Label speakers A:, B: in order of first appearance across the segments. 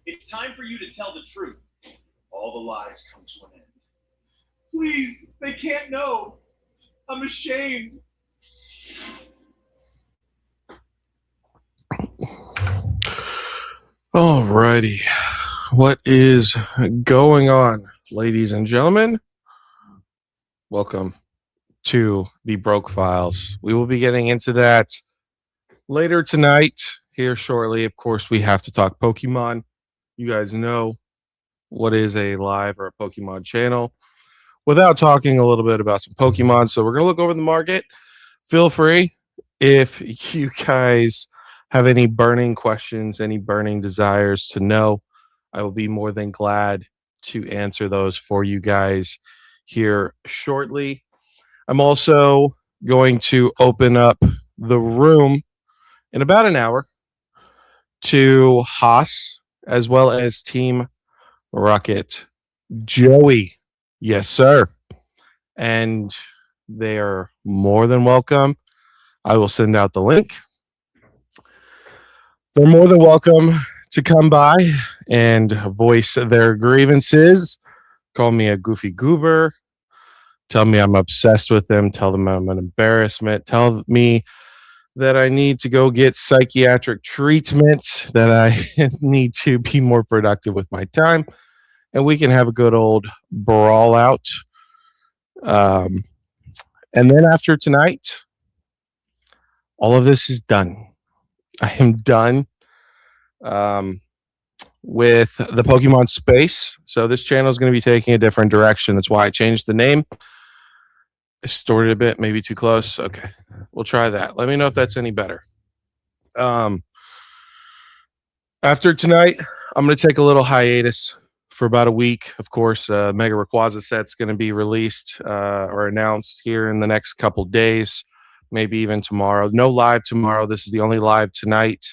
A: It's time for you to tell the truth. All the lies come to an end. Please, they can't know. I'm ashamed.
B: Alrighty. What is going on, ladies and gentlemen? Welcome to the Broke Files. We will be getting into that later tonight, here shortly. Of course, we have to talk Pokemon. You guys know what is a live or a Pokemon channel without talking a little bit about some Pokemon. So, we're going to look over the market. Feel free if you guys have any burning questions, any burning desires to know. I will be more than glad to answer those for you guys here shortly. I'm also going to open up the room in about an hour to Haas as well as Team Rocket. Joey, yes, sir. And they are more than welcome. I will send out the link. They're more than welcome to come by and voice their grievances. Call me a goofy goober. Tell me I'm obsessed with them. Tell them I'm an embarrassment. Tell me that I need to go get psychiatric treatment, that I need to be more productive with my time, and we can have a good old brawl out. Um, and then after tonight, all of this is done. I am done with the Pokemon space. So this channel is going to be taking a different direction. That's why I changed the name. I stored it a bit, maybe too close. Okay, we'll try that. Let me know if that's any better. After tonight, I'm going to take a little hiatus for about a week. Of course, Mega Rayquaza set's going to be released or announced here in the next couple days, maybe even tomorrow. No live tomorrow. This is the only live tonight.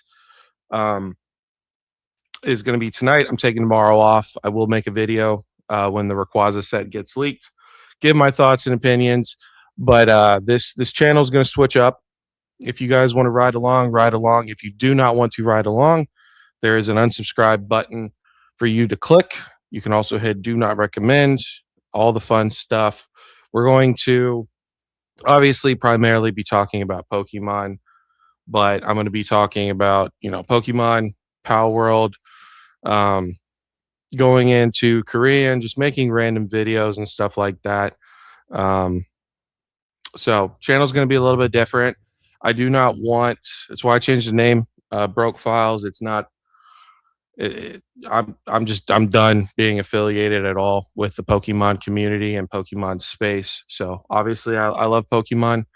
B: Is going to be tonight. I'm taking tomorrow off. I will make a video when the Rayquaza set gets leaked, give my thoughts and opinions. But this channel is going to switch up. If you guys want to ride along, ride along. If you do not want to ride along, there is an unsubscribe button for you to click. You can also hit do not recommend, all the fun stuff. We're going to obviously primarily be talking about Pokemon, but I'm going to be talking about, Pokemon, Power World, going into Korea and just making random videos and stuff like that. So channel's going to be a little bit different. I do not want, that's why I changed the name, Broke Files. It's not, I'm done being affiliated at all with the Pokemon community and Pokemon space. So obviously I love Pokemon.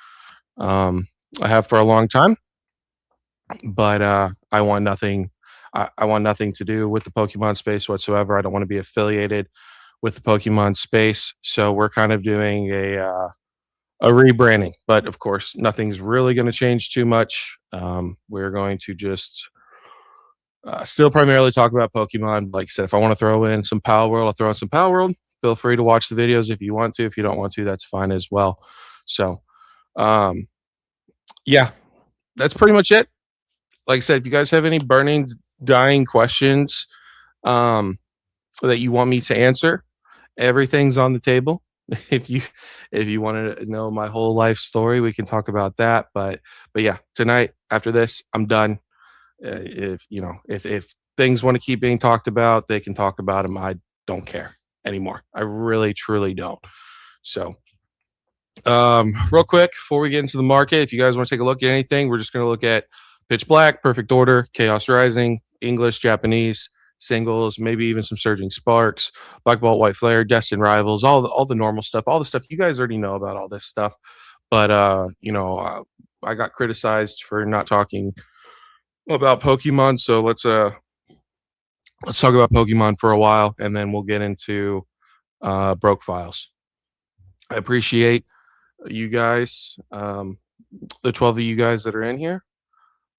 B: I have for a long time, but I want nothing. I want nothing to do with the Pokemon space whatsoever. I don't want to be affiliated with the Pokemon space. So we're kind of doing a rebranding, but of course, nothing's really going to change too much. We're going to just still primarily talk about Pokemon. Like I said, if I want to throw in some Power World, I'll throw in some Power World. Feel free to watch the videos if you want to. If you don't want to, that's fine as well. So, yeah, that's pretty much it. Like I said, if you guys have any burning, dying questions that you want me to answer, everything's on the table. If you want to know my whole life story, we can talk about that. But yeah, tonight after this, I'm done. If things want to keep being talked about, they can talk about them. I don't care anymore. I really truly don't. So real quick before we get into the market, if you guys want to take a look at anything, we're just going to look at Pitch Black, Perfect Order, Chaos Rising, English, Japanese, singles, maybe even some Surging Sparks, Black Bolt, White Flare, Destined Rivals, all the normal stuff, all the stuff you guys already know about all this stuff. But I got criticized for not talking about Pokemon, so let's talk about Pokemon for a while, and then we'll get into Broke Files. I appreciate you guys, the 12 of you guys that are in here.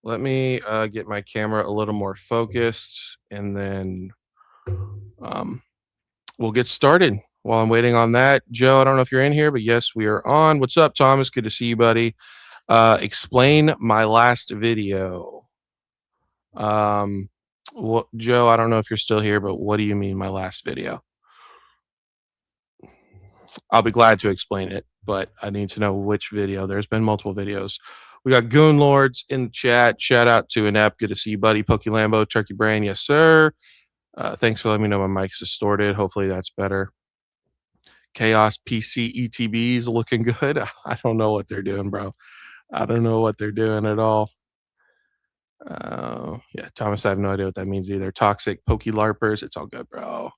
B: Let me get my camera a little more focused, and then we'll get started. While I'm waiting on that, Joe, I don't know if you're in here, but yes, we are on. What's up, Thomas? Good to see you, buddy. Explain my last video. What, Joe? I don't know if you're still here, but what do you mean my last video? I'll be glad to explain it, but I need to know which video. There's been multiple videos. We got Goon Lords in the chat. Shout out to Inept. Good to see you, buddy. Pokey Lambo, Turkey Brain, yes sir. Thanks for letting me know my mic's distorted. Hopefully that's better. Chaos PC ETBs looking good. I don't know what they're doing, bro. I don't know what they're doing at all. Yeah, Thomas, I have no idea what that means either. Toxic Pokey LARPers. It's all good, bro.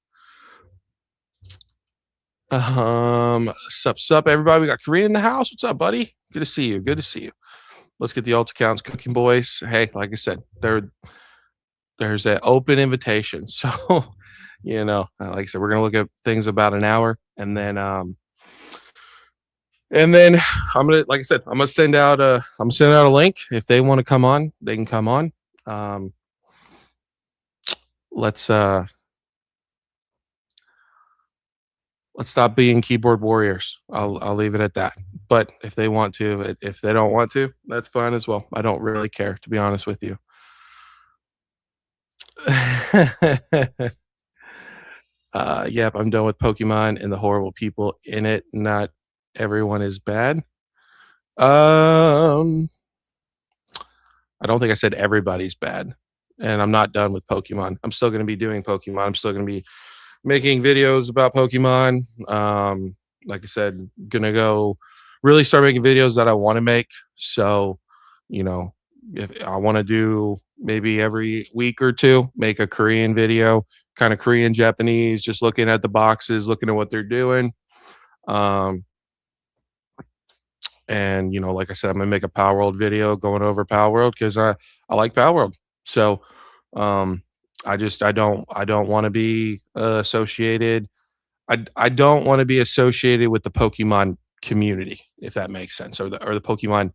B: Sup, everybody. We got Korean in the house. What's up, buddy? Good to see you. Good to see you. Let's get the alt accounts cooking, boys. Hey, like I said, there's an open invitation. So, like I said, we're gonna look at things about an hour, and then I'm gonna, like I said, I'm gonna send out a link. If they want to come on, they can come on. Let's stop being keyboard warriors. I'll leave it at that. But if they want to, if they don't want to, that's fine as well. I don't really care, to be honest with you. Yep, I'm done with Pokemon and the horrible people in it. Not everyone is bad. I don't think I said everybody's bad. And I'm not done with Pokemon. I'm still going to be doing Pokemon. I'm still going to be making videos about Pokemon. Like I said, gonna go really start making videos that I want to make. So, if I want to do maybe every week or two, make a Korean video, kind of Korean Japanese, just looking at the boxes, looking at what they're doing. And like I said, I'm gonna make a Power World video going over Power World because I like Power World. So I don't want to be associated. I don't want to be associated with the Pokemon community, if that makes sense, or the Pokemon.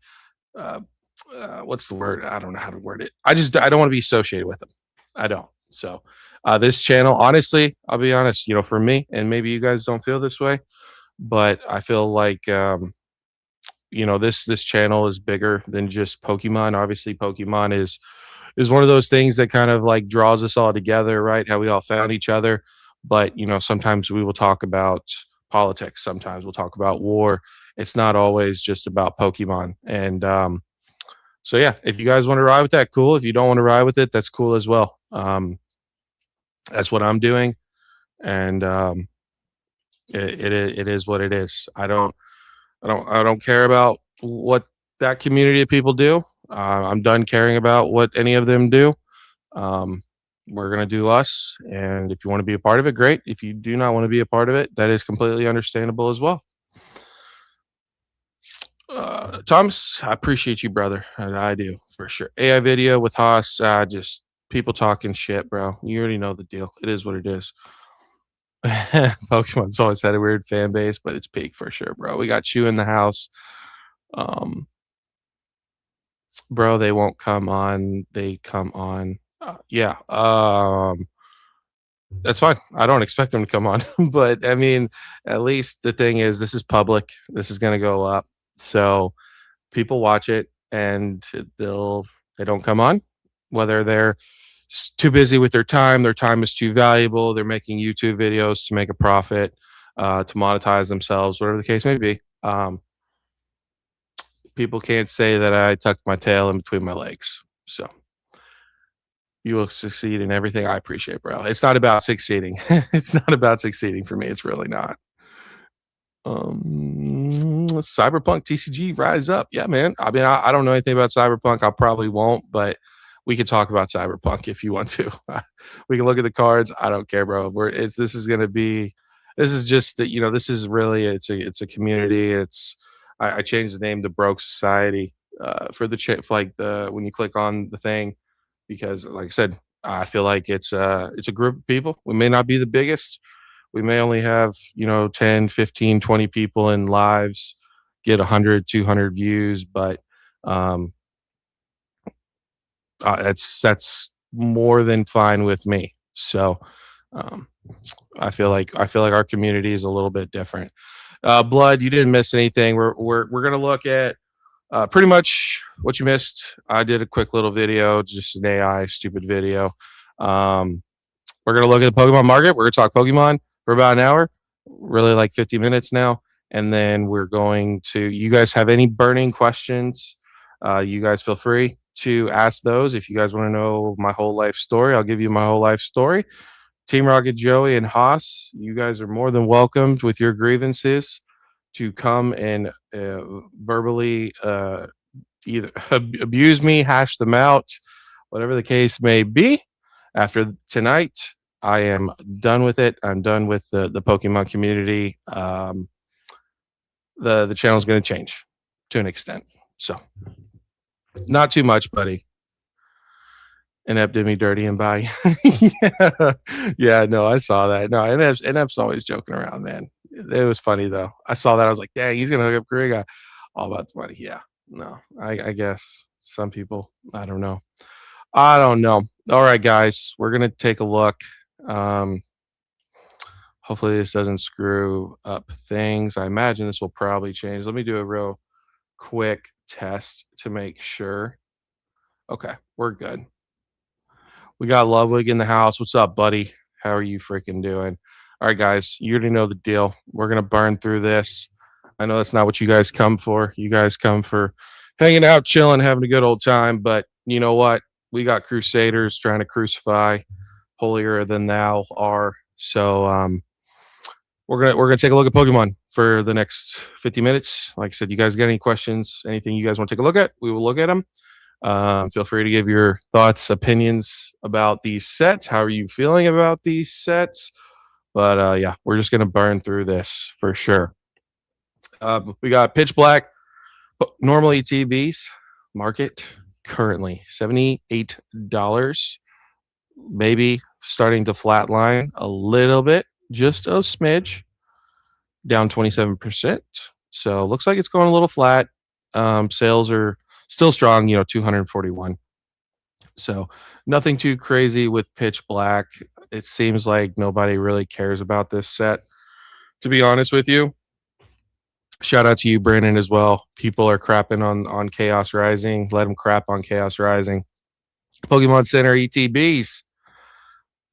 B: What's the word? I don't know how to word it. I don't want to be associated with them. I don't. So this channel, honestly, I'll be honest. For me, and maybe you guys don't feel this way, but I feel like this channel is bigger than just Pokemon. Obviously, Pokemon is one of those things that kind of like draws us all together, right? How we all found each other. But sometimes we will talk about politics. Sometimes we'll talk about war. It's not always just about Pokemon. And so yeah, if you guys want to ride with that, cool. If you don't want to ride with it, that's cool as well. That's what I'm doing, and it is what it is. I don't care about what that community of people do. I'm done caring about what any of them do. We're going to do us. And if you want to be a part of it, great. If you do not want to be a part of it, that is completely understandable as well. Thomas, I appreciate you, brother. I do, for sure. AI video with Haas, just people talking shit, bro. You already know the deal. It is what it is. Pokemon's always had a weird fan base, but it's peak for sure, bro. We got you in the house. Bro, they won't come on. They come on. Yeah. That's fine. I don't expect them to come on, but I mean, at least the thing is, this is public. This is going to go up, so people watch it, and they don't come on, whether they're too busy with their time is too valuable, they're making YouTube videos to make a profit, to monetize themselves, whatever the case may be. People can't say that I tucked my tail in between my legs. So you will succeed in everything. I appreciate, bro. It's not about succeeding. It's not about succeeding for me. It's really not. Cyberpunk TCG rise up. Yeah, man. I mean, I don't know anything about Cyberpunk. I probably won't, but we can talk about Cyberpunk if you want to. We can look at the cards. I don't care, bro. This is just, this is really, it's a community. I changed the name to Broke Society for when you click on the thing, because like I said, I feel like it's a group of people. We may not be the biggest. We may only have 10, 15, 20 people in lives, get 100, 200 views, but that's more than fine with me. So I feel like our community is a little bit different. Blood, you didn't miss anything. We're gonna look at pretty much what you missed. I did a quick little video, just an AI stupid video. We're going to look at the Pokemon market. We're going to talk Pokemon for about an hour, really like 50 minutes now. And then we're going to, you guys have any burning questions? You guys feel free to ask those. If you guys want to know my whole life story, I'll give you my whole life story. Team Rocket Joey and Haas, you guys are more than welcomed with your grievances to come and verbally either abuse me, hash them out, whatever the case may be. After tonight, I am done with it. I'm done with the Pokemon community. The channel's going to change to an extent. So, not too much, buddy. Inept did me dirty and bye. Yeah, no, I saw that. No, Inept's always joking around, man. It was funny though. I saw that. I was like, dang, he's gonna hook up Kariga. All about the money. Yeah. No, I guess some people. I don't know. All right, guys, we're gonna take a look. Hopefully this doesn't screw up things. I imagine this will probably change. Let me do a real quick test to make sure. Okay, we're good. We got Ludwig in the house. What's up, buddy? How are you freaking doing? All right, guys, you already know the deal. We're going to burn through this. I know that's not what you guys come for. You guys come for hanging out, chilling, having a good old time. But you know what? We got crusaders trying to crucify holier than thou are. So we're gonna take a look at Pokemon for the next 50 minutes. Like I said, you guys got any questions, anything you guys want to take a look at, we will look at them. Feel free to give your thoughts, opinions about these sets. How are you feeling about these sets? But yeah, we're just gonna burn through this for sure. We got Pitch Black, normally TBs market currently $78, maybe starting to flatline a little bit, just a smidge, down 27%. So looks like it's going a little flat. Sales are still strong, 241. So nothing too crazy with Pitch Black. It seems like nobody really cares about this set, to be honest with you. Shout out to you, Brandon, as well. People are crapping on Chaos Rising. Let them crap on Chaos Rising. Pokemon Center ETBs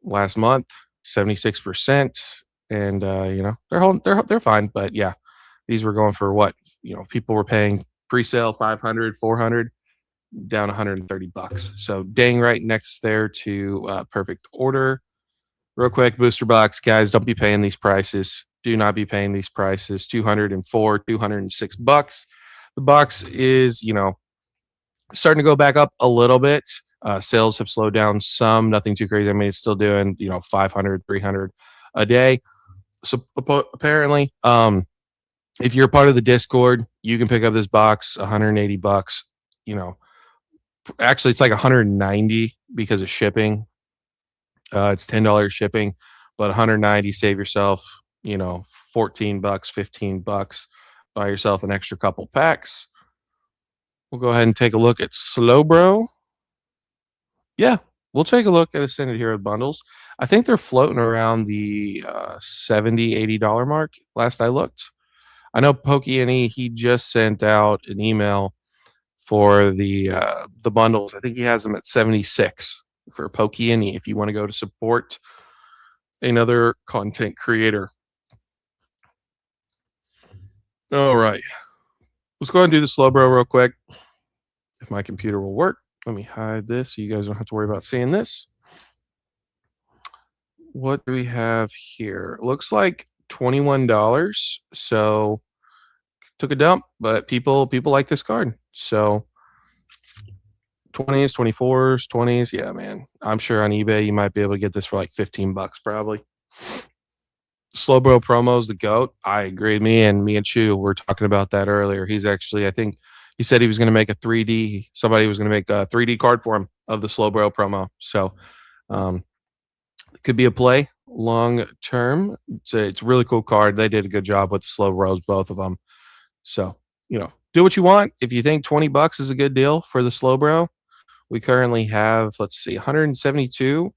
B: last month, 76%. And they're fine. But yeah, these were going for what? People were paying pre-sale 500, 400, down $130. So dang right next there to Perfect Order. Real quick, booster box, guys, don't be paying these prices. Do not be paying these prices. $204, $206. The box is, starting to go back up a little bit. Sales have slowed down some, nothing too crazy. I mean, it's still doing, 500, 300 a day. So apparently, if you're part of the Discord, you can pick up this box, $180. Actually, it's like 190 because of shipping. It's $10 shipping, but 190, save yourself, $14, $15. Buy yourself an extra couple packs. We'll go ahead and take a look at Slowbro. Yeah, we'll take a look at Ascended Hero bundles. I think they're floating around the $70, $80 mark last I looked. I know Pokey he just sent out an email for the bundles. I think he has them at 76 for Pokey if you want to go to support another content creator. All right. Let's go ahead and do the Slowbro real quick. If my computer will work. Let me hide this so you guys don't have to worry about seeing this. What do we have here? Looks like $21. So took a dump, but people like this card. So 20s, 24s, 20s. Yeah, man. I'm sure on eBay you might be able to get this for like $15 probably. Slowbro promos, the GOAT. I agree. Me and Chu were talking about that earlier. He's actually, I think he said he was going to make a 3D. Somebody was going to make a 3D card for him of the Slowbro promo. So it could be a play long term. It's a really cool card. They did a good job with the Slowbros, both of them. So, do what you want. If you think $20 is a good deal for the Slowbro, we currently have, 172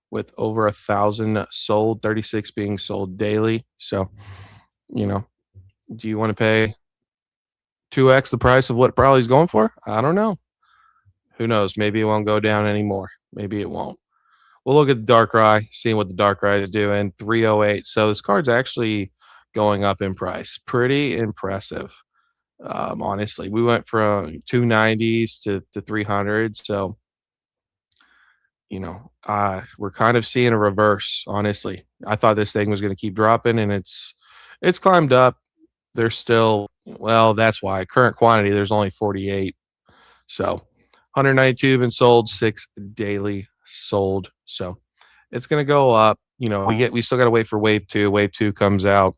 B: with over 1,000 sold, 36 being sold daily. So, do you want to pay 2x the price of what Brawly's going for? I don't know. Who knows? Maybe it won't go down anymore. Maybe it won't. we'll look at the Darkrai, seeing what the Darkrai is doing. 308. So this card's actually going up in price. Pretty impressive. Honestly, we went from 290s to 300. So, we're kind of seeing a reverse, honestly. I thought this thing was going to keep dropping, and it's climbed up. There's still, well, that's why current quantity, there's only 48. So 192 been sold, 6 daily sold. So it's going to go up. We still got to wait for wave 2. Wave 2 comes out,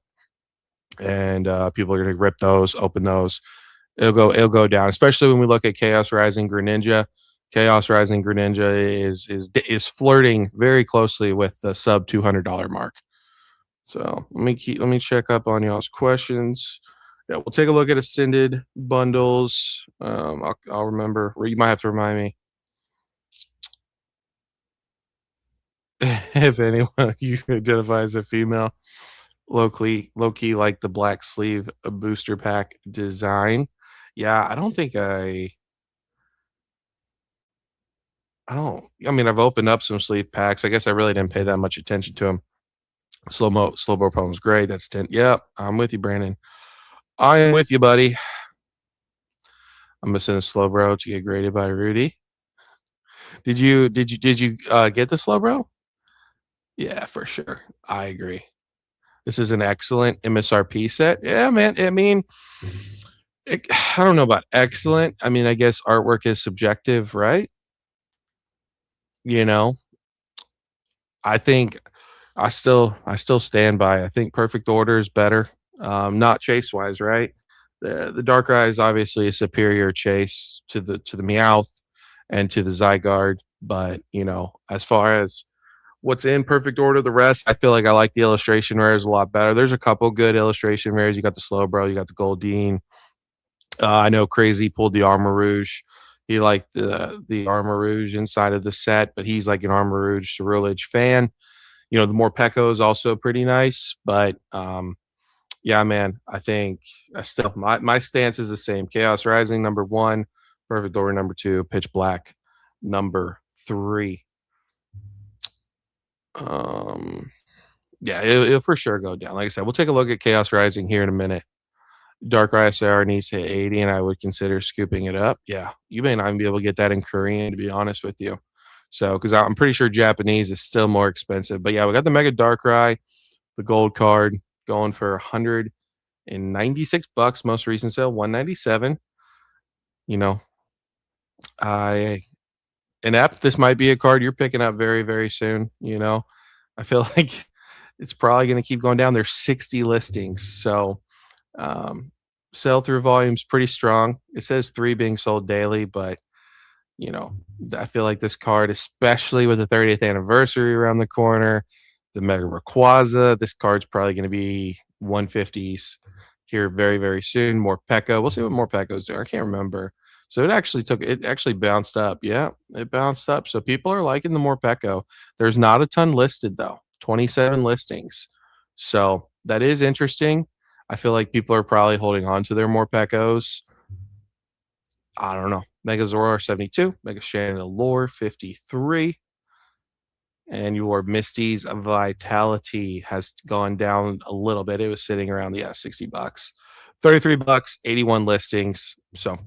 B: and people are going to rip those, open those. It'll go down, especially when we look at Chaos Rising Greninja. Chaos Rising Greninja is flirting very closely with the sub $200 mark. So let me check up on y'all's questions. Yeah, we'll take a look at Ascended bundles. I'll remember, or you might have to remind me if anyone you identify as a female. Low key like the black sleeve booster pack design. Yeah, I don't think I don't. I mean, I've opened up some sleeve packs. I guess I really didn't pay that much attention to them. Slowbro poem's great. That's 10. Yep, I'm with you, Brandon. I am with you, buddy. I'm missing a Slowbro to get graded by Rudy. Did you get the Slowbro? Yeah, for sure. I agree. This is an excellent MSRP set. Yeah, man. I mean, I don't know about excellent. I mean, I guess artwork is subjective, right? I think I still stand by. I think Perfect Order is better. Not chase wise, right? The Darkrai is obviously a superior chase to the Meowth and to the Zygarde, but as far as what's in Perfect Order, the rest, I feel like I like the illustration rares a lot better. There's a couple good illustration rares. You got the Slowbro, you got the Goldeen. I know Crazy pulled the Armarouge. He liked the Armarouge inside of the set, but he's like an Armarouge Ceruledge fan. The Morpeko is also pretty nice, but yeah, man, I think I still my stance is the same. Chaos Rising number 1, Perfect Order number 2, Pitch Black number 3. Yeah, it'll for sure go down. Like I said, we'll take a look at Chaos Rising here in a minute. Darkrai SR needs to hit 80, and I would consider scooping it up. Yeah, you may not even be able to get that in Korean, to be honest with you. So, because I'm pretty sure Japanese is still more expensive. But yeah, we got the Mega Darkrai, the gold card, going for $196. Most recent sale, 197. I Inept, this might be a card you're picking up very, very soon. I feel like it's probably going to keep going down. There's 60 listings, so sell through volume's pretty strong. It says 3 being sold daily, but I feel like this card, especially with the 30th anniversary around the corner, the Mega Rayquaza, this card's probably going to be 150s here very, very soon. Morpeko, we'll see what Morpeko's doing. I can't remember. So it actually bounced up. Yeah, it bounced up. So people are liking the Morpeko. There's not a ton listed though. 27 listings. So that is interesting. I feel like people are probably holding on to their Morpekos. I don't know. Mega Zoroark 72, Mega Chandelure 53, and your Misty's Vitality has gone down a little bit. It was sitting around $60, $33, 81 listings. So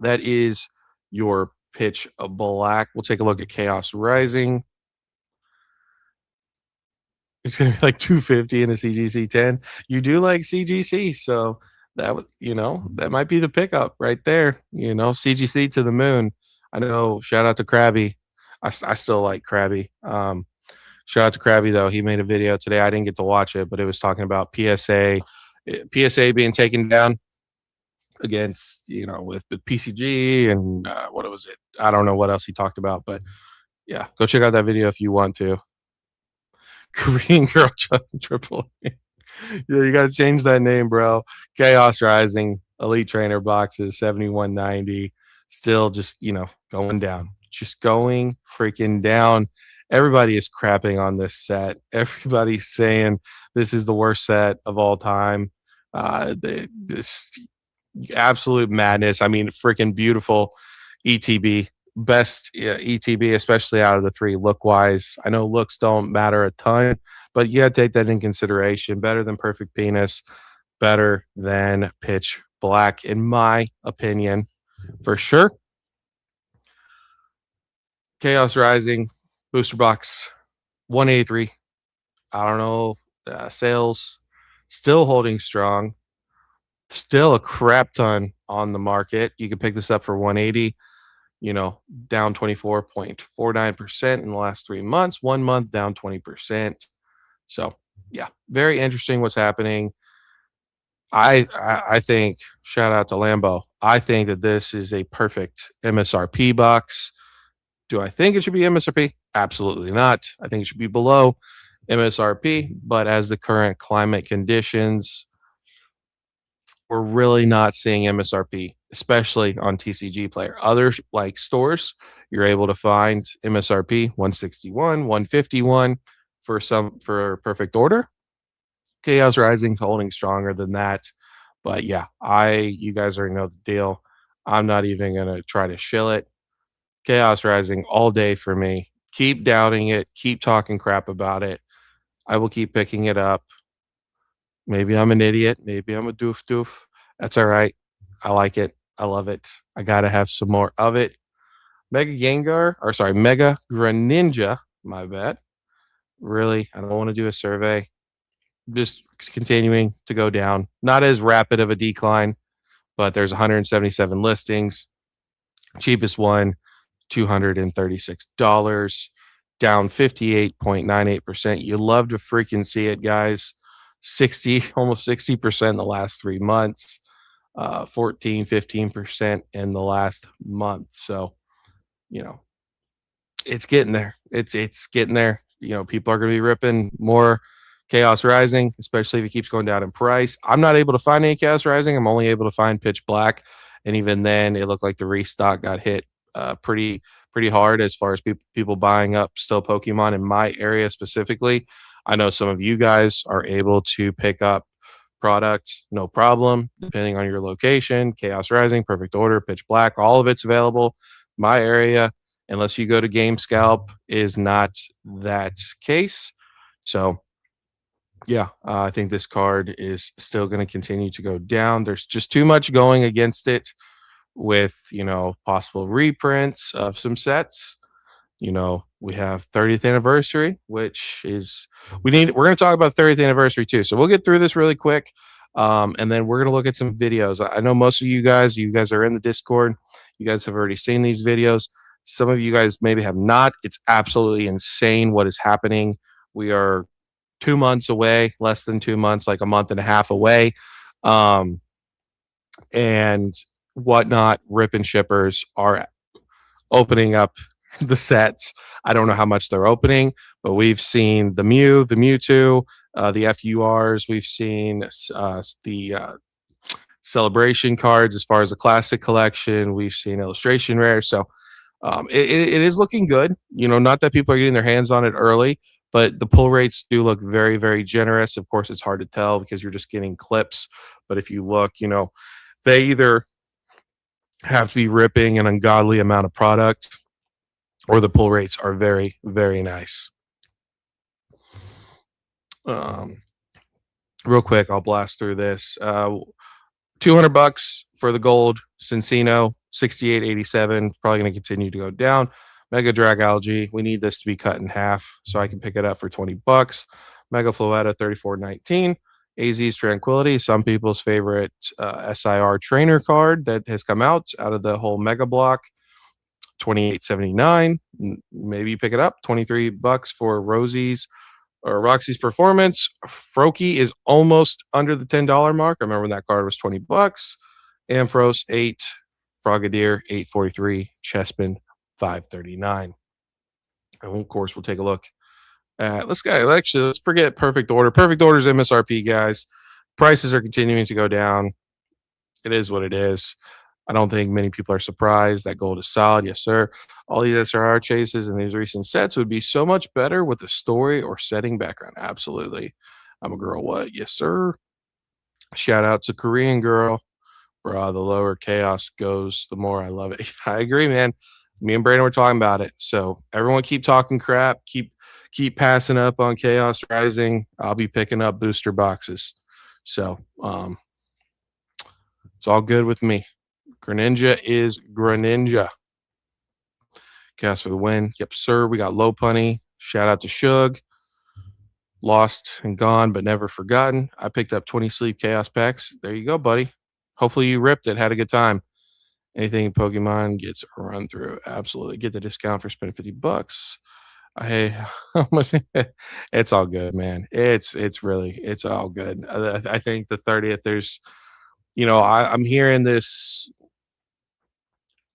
B: that is your Pitch Black. We'll take a look at Chaos Rising. It's gonna be like 250 in a CGC 10. You do like CGC, so that might be the pickup right there. CGC to the moon. I know. Shout out to Krabby. I still like Krabby. Shout out to Krabby though. He made a video today. I didn't get to watch it, but it was talking about PSA being taken down against with PCG and what was it? I don't know what else he talked about, but yeah, go check out that video if you want to. Korean Girl Triple. Yeah, you got to change that name, bro. Chaos Rising Elite Trainer boxes 7190. Still just going down, just going freaking down. Everybody is crapping on this set. Everybody's saying this is the worst set of all time. This absolute madness. I mean, freaking beautiful ETB best ETB, especially out of the three look wise. I know looks don't matter a ton, but you got to take that in consideration. Better than Perfect Penis, better than Pitch Black, in my opinion, for sure. Chaos Rising booster box 183. I don't know. Sales still holding strong. Still a crap ton on the market. You can pick this up for 180. Down 24.49% in the last 3 months. 1 month down 20%. So yeah, very interesting what's happening. I think, shout out to Lambo. I think that this is a perfect MSRP box. Do I think it should be MSRP? Absolutely not. I think it should be below MSRP. But as the current climate conditions, we're really not seeing MSRP, especially on TCG Player. Other like stores, you're able to find MSRP 161, 151 for Perfect Order. Chaos Rising holding stronger than that. But yeah, you guys already know the deal. I'm not even gonna try to shill it. Chaos Rising all day for me. Keep doubting it. Keep talking crap about it. I will keep picking it up. Maybe I'm an idiot. Maybe I'm a doof. That's all right. I like it. I love it. I gotta have some more of it. Mega Greninja. My bad. Really, I don't want to do a survey. Just continuing to go down. Not as rapid of a decline, but there's 177 listings. Cheapest one, $236, down 58.98%. You love to freaking see it, guys. Almost 60% in the last 3 months, 14, 15% in the last month. So, it's getting there. It's getting there. People are going to be ripping more Chaos Rising, especially if it keeps going down in price. I'm not able to find any Chaos Rising. I'm only able to find Pitch Black, and even then, it looked like the restock got hit pretty hard as far as people buying up still Pokemon in my area specifically. I know some of you guys are able to pick up products, no problem, depending on your location. Chaos Rising, Perfect Order, Pitch Black, all of it's available. My area, unless you go to GameScalp, is not that case. So yeah, I think this card is still going to continue to go down. There's just too much going against it with, possible reprints of some sets. We have 30th anniversary, which is we're going to talk about 30th anniversary too. So we'll get through this really quick. And then we're going to look at some videos. I know most of you guys are in the Discord. You guys have already seen these videos. Some of you guys maybe have not. It's absolutely insane what is happening. We are 2 months away, less than 2 months, like a month and a half away. And whatnot, Rip and Shippers are opening up the sets. I don't know how much they're opening, but we've seen the Mew, the Mewtwo, the FURs. We've seen the celebration cards as far as the classic collection. We've seen illustration rare. So it is looking good. Not that people are getting their hands on it early, but the pull rates do look very, very generous. Of course, it's hard to tell because you're just getting clips. But if you look, they either have to be ripping an ungodly amount of product or the pull rates are very, very nice. Real quick, I'll blast through this. $200 for the gold Cincino, 68.87. Probably going to continue to go down. Mega Dragalge, we need this to be cut in half so I can pick it up for $20. Mega Floetta, 34.19. AZ's Tranquility, some people's favorite SIR trainer card that has come out of the whole Mega Block, 28.79. Maybe you pick it up. $23 for Roxy's Performance. Froakie is almost under the $10 mark. I remember when that card was $20. Ampharos 8, Frogadier 8.43, Chespin 5.39. And of course, we'll take a look at let's forget Perfect Order. Perfect Order's MSRP, guys. Prices are continuing to go down. It is what it is. I don't think many people are surprised that gold is solid. Yes, sir. All these SRR chases and these recent sets would be so much better with a story or setting background. Absolutely. I'm a girl. What? Yes, sir. Shout out to Korean Girl. Bro, the lower chaos goes, the more I love it. I agree, man. Me and Brandon were talking about it. So everyone keep talking crap. Keep passing up on Chaos Rising. I'll be picking up booster boxes. So it's all good with me. Greninja is Greninja. Chaos for the win. Yep, sir. We got Low Punny. Shout out to Shug. Lost and gone, but never forgotten. I picked up 20 sleeve Chaos packs. There you go, buddy. Hopefully you ripped it. Had a good time. Anything in Pokemon gets a run through. Absolutely. Get the discount for spending $50. Hey, how much? It's all good, man. It's all good. I think the 30th. There's, I'm hearing this.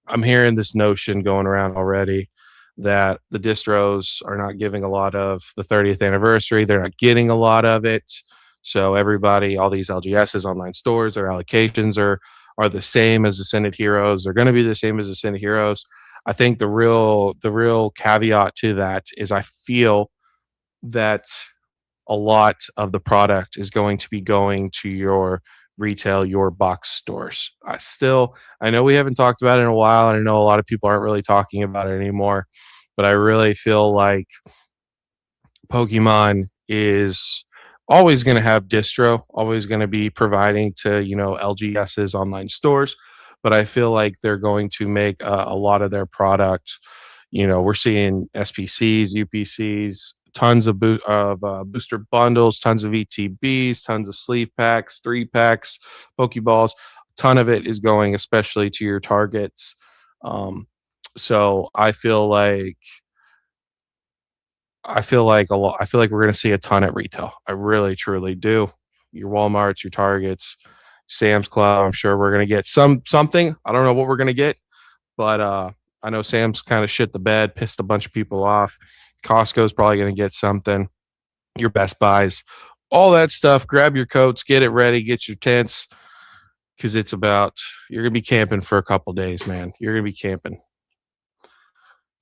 B: I'm hearing this notion going around already that the distros are not giving a lot of the 30th anniversary. They're not getting a lot of it. So everybody, all these LGSs, online stores, their allocations are the same as Ascended Heroes. They're going to be the same as Ascended Heroes. I think the real caveat to that is I feel that a lot of the product is going to be going to your retail, your box stores. I know we haven't talked about it in a while, and I know a lot of people aren't really talking about it anymore, but I really feel like Pokemon is always going to have distro, always going to be providing to, LGS's online stores, but I feel like they're going to make a lot of their product. We're seeing SPCs, UPCs, tons of booster bundles, tons of ETBs, tons of sleeve packs, 3 packs, Pokeballs. Ton of it is going especially to your targets. So I feel like a lot. I feel like we're going to see a ton at retail. I really, truly do. Your WalMarts, your Targets, Sam's Club. I'm sure we're going to get something. I don't know what we're going to get, but I know Sam's kind of shit the bed, pissed a bunch of people off. Costco's probably going to get something. Your Best Buys, all that stuff. Grab your coats, get it ready, get your tents, because you're going to be camping for a couple days, man. You're going to be camping.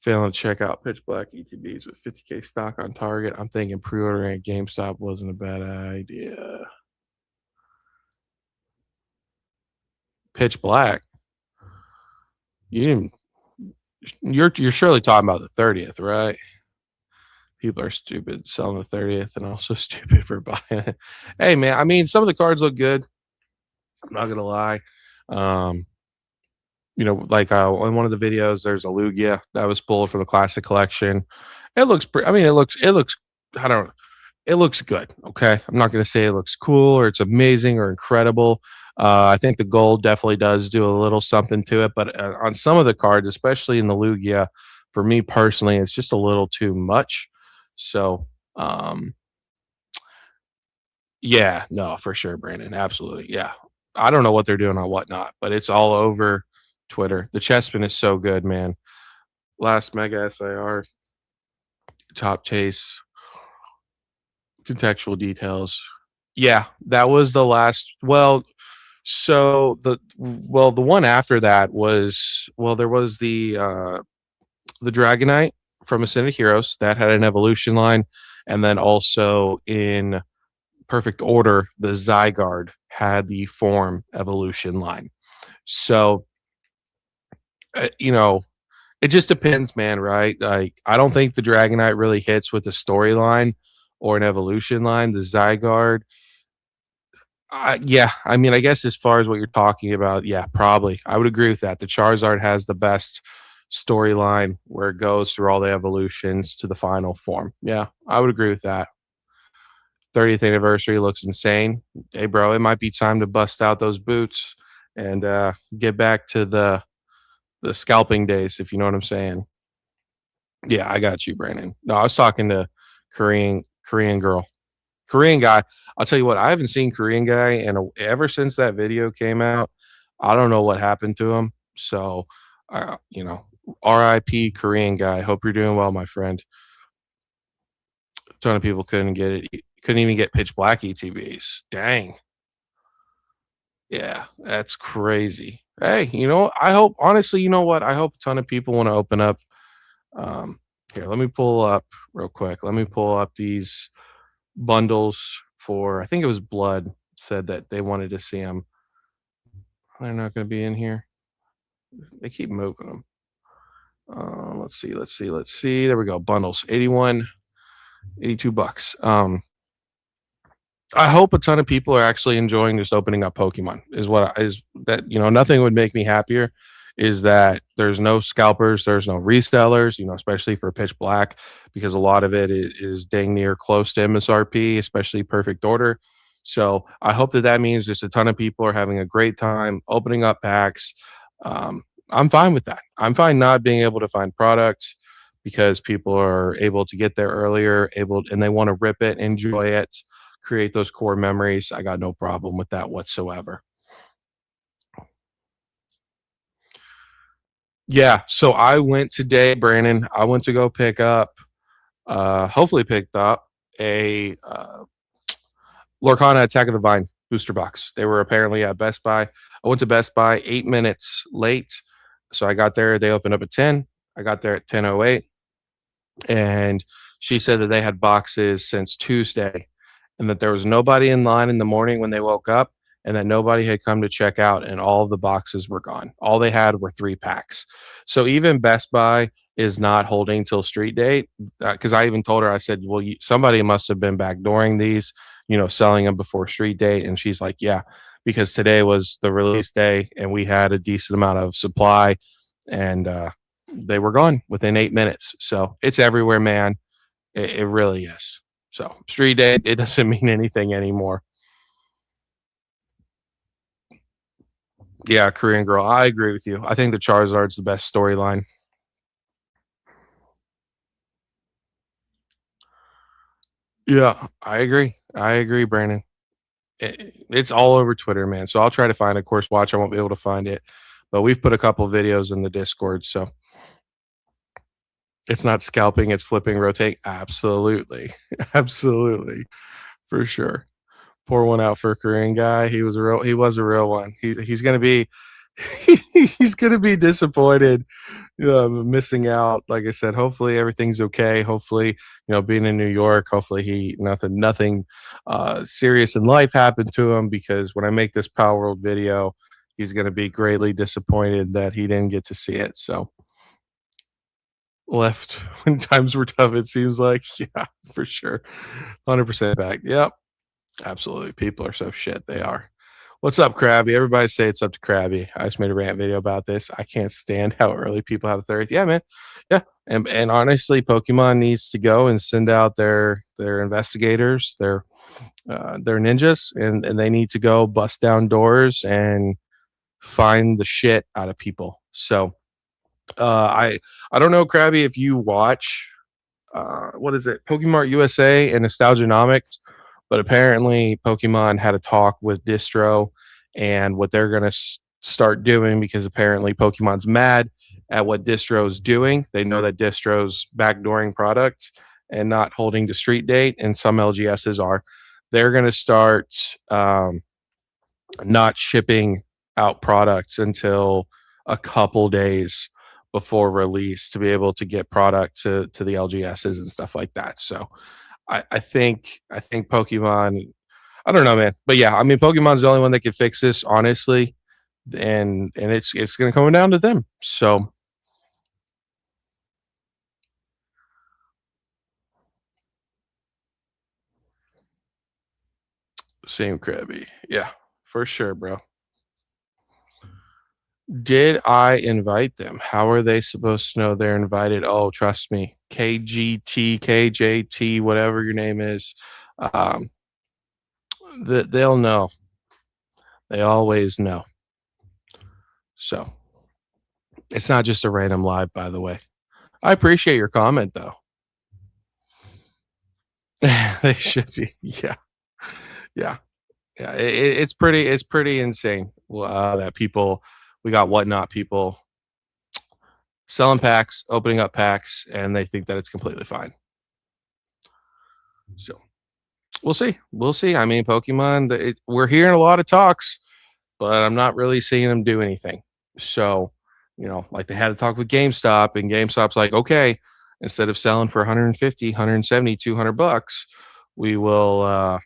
B: Failing to check out Pitch Black ETBs with 50K stock on Target. I'm thinking pre-ordering at GameStop wasn't a bad idea. Pitch Black. You're surely talking about the 30th, right? People are stupid selling the 30th and also stupid for buying it. Hey man, I mean some of the cards look good. I'm not gonna lie. Like on one of the videos, there's a Lugia that was pulled from the classic collection. It looks it looks I don't know. It looks good. Okay. I'm not going to say it looks cool or it's amazing or incredible. I think the gold definitely does do a little something to it, but on some of the cards, especially in the Lugia, for me personally, it's just a little too much. So, yeah, no, for sure, Brandon. Absolutely. Yeah. I don't know what they're doing on whatnot, but it's all over Twitter. The Chespin is so good, man. Last Mega SIR, Top Chase, contextual details. Yeah, that was the last. The one after that was there was the Dragonite from Ascended Heroes that had an evolution line, and then also in perfect order, the Zygarde had the form evolution line. So, it just depends, man. Right? Like, I don't think the Dragonite really hits with a storyline or an evolution line. The Zygarde, yeah, I mean, I guess as far as what you're talking about, yeah, probably. I would agree with that. The Charizard has the best storyline where it goes through all the evolutions to the final form. Yeah, I would agree with that. 30th anniversary looks insane. Hey, bro, it might be time to bust out those boots and get back to the scalping days, if you know what I'm saying. Yeah, I got you, Brandon. No, I was talking to Korean girl. Korean guy. I'll tell you what, I haven't seen Korean guy and ever since that video came out. I don't know what happened to him. So, RIP Korean guy. Hope you're doing well, my friend. A ton of people couldn't get it. Couldn't even get Pitch Black ETBs. Dang. Yeah, that's crazy. Hey, I hope honestly, you know what? I hope a ton of people want to open up. Here, let me pull up real quick. Let me pull up these bundles for I think it was Blood said that they wanted to see them. They're not going to be in here. They keep moving them. Let's see. There we go. Bundles, 81, 82 bucks. I hope a ton of people are actually enjoying just opening up Pokemon. Is that, nothing would make me happier. Is that there's no scalpers, there's no resellers, especially for Pitch Black, because a lot of it is dang near close to MSRP, especially Perfect Order. So I hope that means just a ton of people are having a great time opening up packs. Um, I'm fine with that. I'm fine not being able to find products because people are able to get there earlier, and they want to rip it, enjoy it, create those core memories. I got no problem with that whatsoever. Yeah, so I went today, Brandon. I went to go hopefully picked up a Lorcana Attack of the Vine booster box. They were apparently at Best Buy. I went to Best Buy 8 minutes late. So I got there. They opened up at 10. I got there at 10:08. And she said that they had boxes since Tuesday and that there was nobody in line in the morning when they woke up and that nobody had come to check out and all of the boxes were gone. All they had were 3 packs. So even Best Buy is not holding till street date, because I even told her, I said, well, somebody must have been backdooring these, selling them before street date. And she's like, yeah, because today was the release day and we had a decent amount of supply, and they were gone within 8 minutes. So it's everywhere, man. It really is. So street date, it doesn't mean anything anymore. Yeah, Korean Girl, I agree with you. I think the Charizard's the best storyline. Yeah, I agree. I agree, Brandon. It's all over Twitter, man. So I'll try to find it. Of course, watch, I won't be able to find it, but we've put a couple videos in the Discord. So it's not scalping, it's flipping, rotate. Absolutely. Absolutely. For sure. Pour one out for a Korean guy. He was a real one. He's gonna be he's gonna be disappointed, missing out. Like I said, hopefully everything's okay. Hopefully, being in New York, hopefully nothing serious in life happened to him, because when I make this Power World video, he's gonna be greatly disappointed that he didn't get to see it. So left when times were tough, it seems like. Yeah, for sure. 100% back. Yep. Absolutely. People are so shit. They are. What's up, Krabby? Everybody say it's up to Krabby. I just made a rant video about this. I can't stand how early people have the 30th. Yeah, man. Yeah. And honestly, Pokemon needs to go and send out their investigators, their ninjas, and they need to go bust down doors and find the shit out of people. So I don't know, Krabby, if you watch what is it, Pokemon USA and Nostalgianomics, but apparently Pokemon had a talk with Distro and what they're going to start doing, because apparently Pokemon's mad at what Distro's doing. They know that Distro's backdooring products and not holding to street date, and some LGSs are. They're going to start not shipping out products until a couple days before release to be able to get product to the LGSs and stuff like that. So I think Pokemon, I don't know, man. But yeah, I mean, Pokemon's the only one that can fix this, honestly. And it's gonna come down to them. So same, Krabby. Yeah, for sure, bro. Did I invite them? How are they supposed to know they're invited? Oh, trust me. KGT, KJT, whatever your name is. Um, they'll know. They always know. So it's not just a random live, by the way. I appreciate your comment, though. They should be. Yeah. Yeah. Yeah. It's pretty insane that we got Whatnot people selling packs, opening up packs, and they think that it's completely fine. So we'll see. We'll see. I mean, Pokemon, we're hearing a lot of talks, but I'm not really seeing them do anything. So, like they had to talk with GameStop, and GameStop's like, okay, instead of selling for 150, 170, 200 bucks, we'll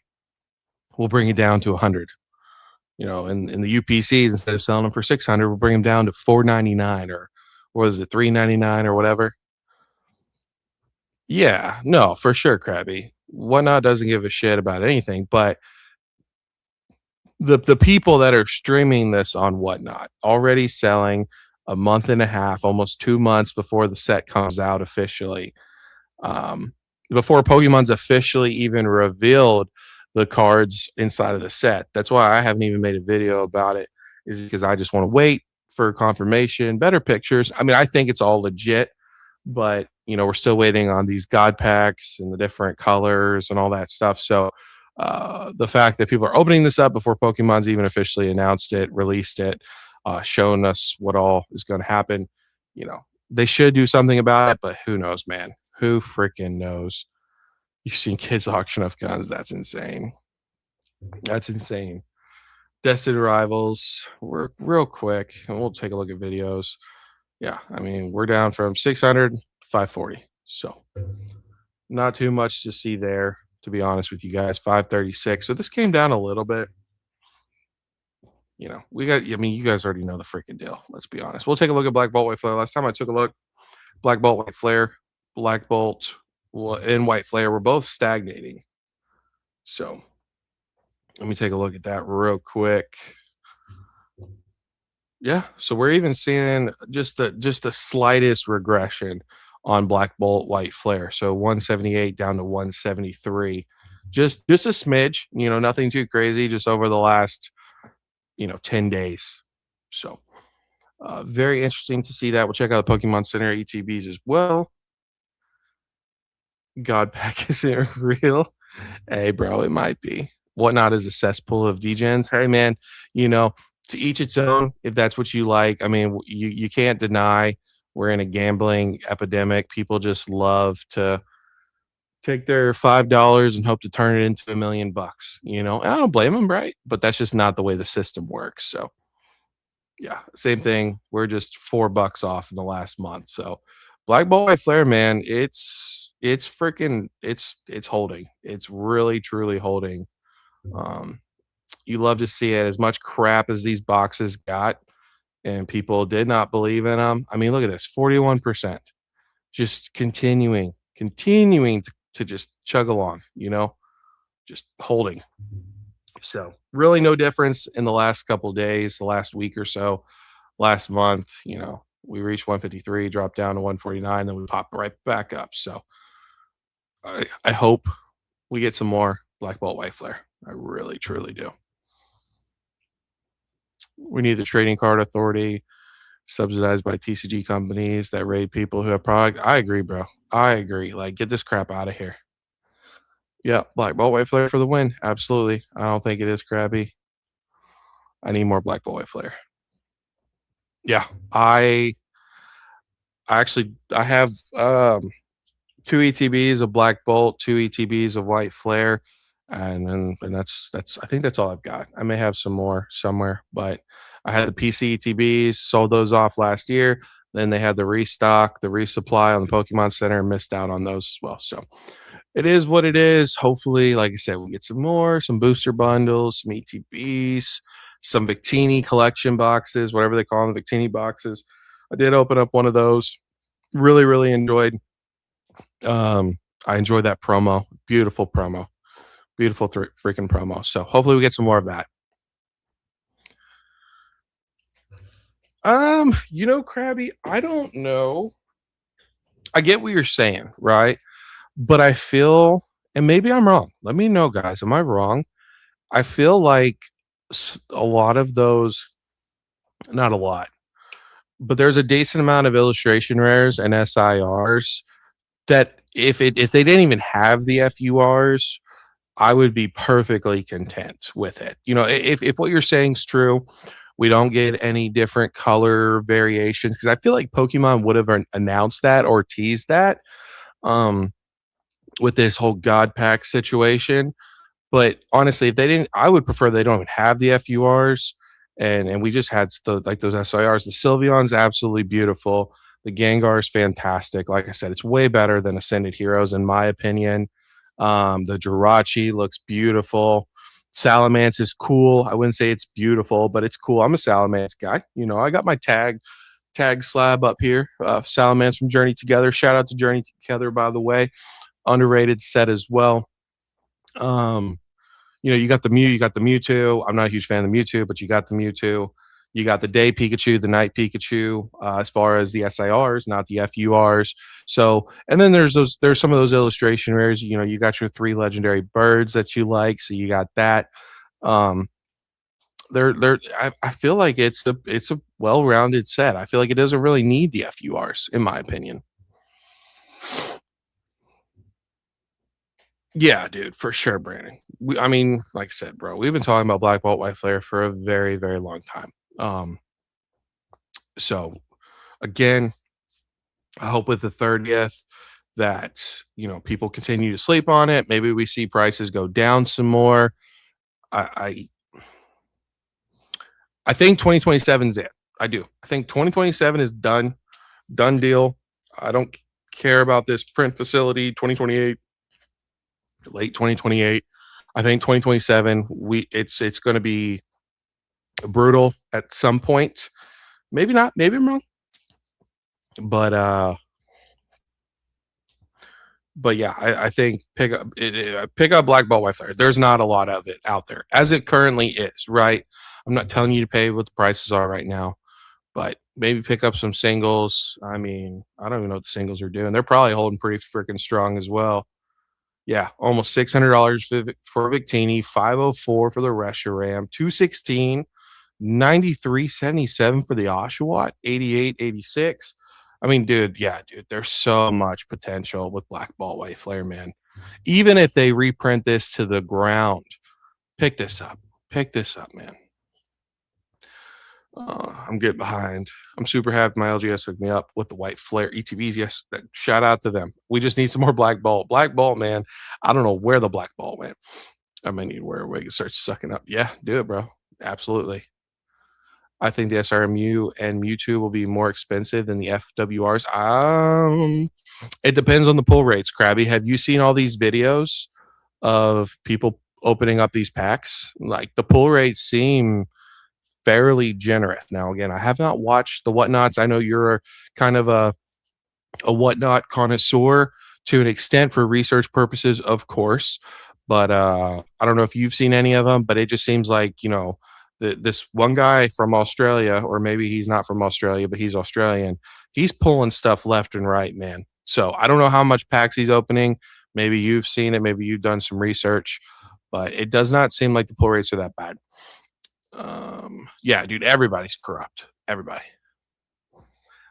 B: bring it down to 100. And in the UPCs, instead of selling them for 600, we'll bring them down to 499 or was it, $3.99 or whatever? Yeah, no, for sure, Krabby. Whatnot doesn't give a shit about anything, but the people that are streaming this on Whatnot already selling a month and a half, almost 2 months before the set comes out officially. Um, Before Pokemon's officially even revealed the cards inside of the set. That's why I haven't even made a video about it, is because I just want to wait for confirmation, better pictures. I mean, I think it's all legit, but we're still waiting on these god packs and the different colors and all that stuff. So the fact that people are opening this up before Pokemon's even officially announced it, released it, shown us what all is going to happen, you know, they should do something about it, but who knows, man? Who freaking knows? You've seen kids auction off guns. That's insane. That's insane. Destined Rivals. We're real quick, and we'll take a look at videos. Yeah, I mean, we're down from 600 to 540. So not too much to see there, to be honest with you guys. 536. So this came down a little bit. I mean, you guys already know the freaking deal. Let's be honest. We'll take a look at Black Bolt White Flare. Last time I took a look, Black Bolt White Flare, Black Bolt and White Flare were both stagnating. So let me take a look at that real quick. Yeah, so we're even seeing just the slightest regression on Black Bolt White Flare. So 178 down to 173. Just a smidge, nothing too crazy, just over the last 10 days. So very interesting to see that. We'll check out the Pokemon Center ETBs as well. God pack isn't real. Hey, bro, it might be. Whatnot is a cesspool of degens. Hey, man, to each its own, if that's what you like. I mean, you can't deny we're in a gambling epidemic. People just love to take their $5 and hope to turn it into $1 million, and I don't blame them, right? But that's just not the way the system works. So yeah, same thing. We're just $4 off in the last month. So Black Bolt White Flare, man, it's freaking it's holding. It's really truly holding. You love to see it. As much crap as these boxes got, and people did not believe in them. I mean, look at this, 41%, just continuing to just chug along, just holding. So really no difference in the last couple of days, the last week or so, last month, we reached 153, dropped down to 149, then we popped right back up. So I hope we get some more Black Bolt White Flare. I really, truly do. We need the trading card authority subsidized by TCG companies that raid people who have product. I agree, bro. I agree. Like, get this crap out of here. Yeah, Black Bolt White Flare for the win. Absolutely. I don't think it is Krabby. I need more Black Bolt White Flare. Yeah, I have 2 ETBs of Black Bolt, 2 ETBs of White Flare, and that's I think that's all I've got. I may have some more somewhere, but I had the PC ETBs, sold those off last year. Then they had the restock, the resupply on the Pokemon Center, and missed out on those as well. So it is what it is. Hopefully, like I said, we get some more, some booster bundles, some ETBs, some Victini collection boxes, whatever they call them, Victini boxes. I did open up one of those. Really, really enjoyed. I enjoyed that promo. Beautiful promo. Beautiful freaking promo. So hopefully we get some more of that. Krabby, I don't know. I get what you're saying, right? But I feel, and maybe I'm wrong. Let me know, guys. Am I wrong? I feel like a lot of those, not a lot, but there's a decent amount of illustration rares and SIRs that if they didn't even have the FURs, I would be perfectly content with it. If what you're saying is true, we don't get any different color variations, because I feel like Pokemon would have announced that or teased that with this whole God Pack situation. But honestly, if they didn't, I would prefer they don't even have the FURs, and we just had those SIRs. The Sylveon's absolutely beautiful. The Gengar is fantastic. Like I said, it's way better than Ascended Heroes in my opinion. The Jirachi looks beautiful. Salamence is cool. I wouldn't say it's beautiful, but it's cool. I'm a Salamence guy. I got my tag tag slab up here. Salamans from Journey Together. Shout out to Journey Together, by the way. Underrated set as well. You got the Mew, you got the Mewtwo. I'm not a huge fan of the Mewtwo, but you got the Mewtwo. You got the day Pikachu, the night Pikachu, as far as the SIRs, not the FURs. So, and then there's some of those illustration rares. You got your 3 legendary birds that you like, so you got that. I feel like it's a well-rounded set. I feel like it doesn't really need the FURs, in my opinion. Yeah, dude, for sure, Brandon. I mean, like I said, bro, we've been talking about Black Bolt White Flare for a very, very long time. So again, I hope with the 30th that people continue to sleep on it. Maybe we see prices go down some more. I think 2027 is it. I do. I think 2027 is done deal. I don't care about this print facility 2028, late 2028. I think 2027 it's going to be brutal at some point. Maybe not. Maybe I'm wrong. But yeah, I think pick up Black Bolt White Flare. There's not a lot of it out there as it currently is, right? I'm not telling you to pay what the prices are right now, but maybe pick up some singles. I mean, I don't even know what the singles are doing. They're probably holding pretty freaking strong as well. Yeah, almost $600 for Victini, 504 for the Reshiram, 216, 93.77 for the Oshawott, 88.86. I mean, dude, there's so much potential with Black Bolt White Flare, man. Even if they reprint this to the ground, pick this up, man. I'm getting behind. I'm super happy my LGS hooked me up with the White Flare ETBs. Yes, shout out to them. We just need some more Black Bolt. Black Bolt, man. I don't know where the Black Bolt went. I might need where we can start sucking up. Yeah, do it, bro. Absolutely. I think the SRMU and Mewtwo will be more expensive than the FWRs. It depends on the pull rates, Krabby. Have you seen all these videos of people opening up these packs? Like, the pull rates seem fairly generous. Now, again, I have not watched the Whatnots. I know you're kind of a Whatnot connoisseur to an extent for research purposes, of course. But I don't know if you've seen any of them, but it just seems like, this one guy from Australia, or maybe he's not from Australia, but he's Australian. He's pulling stuff left and right, man. So I don't know how much packs he's opening. Maybe you've seen it. Maybe you've done some research, but it does not seem like the pull rates are that bad. Yeah, dude, everybody's corrupt. Everybody.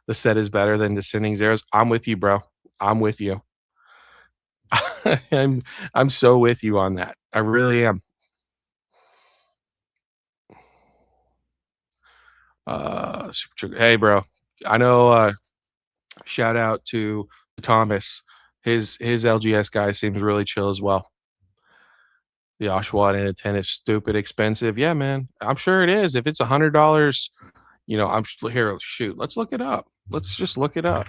B: The set is better than Descending Zeros. I'm with you, bro. I'm with you. I'm so with you on that. I really am. Hey, bro. I know. Shout out to Thomas. His LGS guy seems really chill as well. The Oshawott in a 10 is stupid expensive. Yeah, man. I'm sure it is. If it's $100, I'm here. Shoot, let's look it up. Let's just look it up.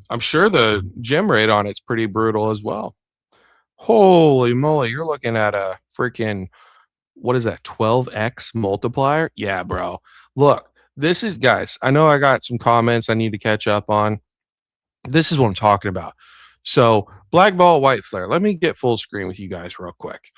B: I'm sure the gem rate on it's pretty brutal as well. Holy moly, you're looking at a freaking, what is that, 12x multiplier? Yeah, bro. Look, this is, guys, I know I got some comments I need to catch up on. This is what I'm talking about. So, Black Bolt White Flare. Let me get full screen with you guys real quick.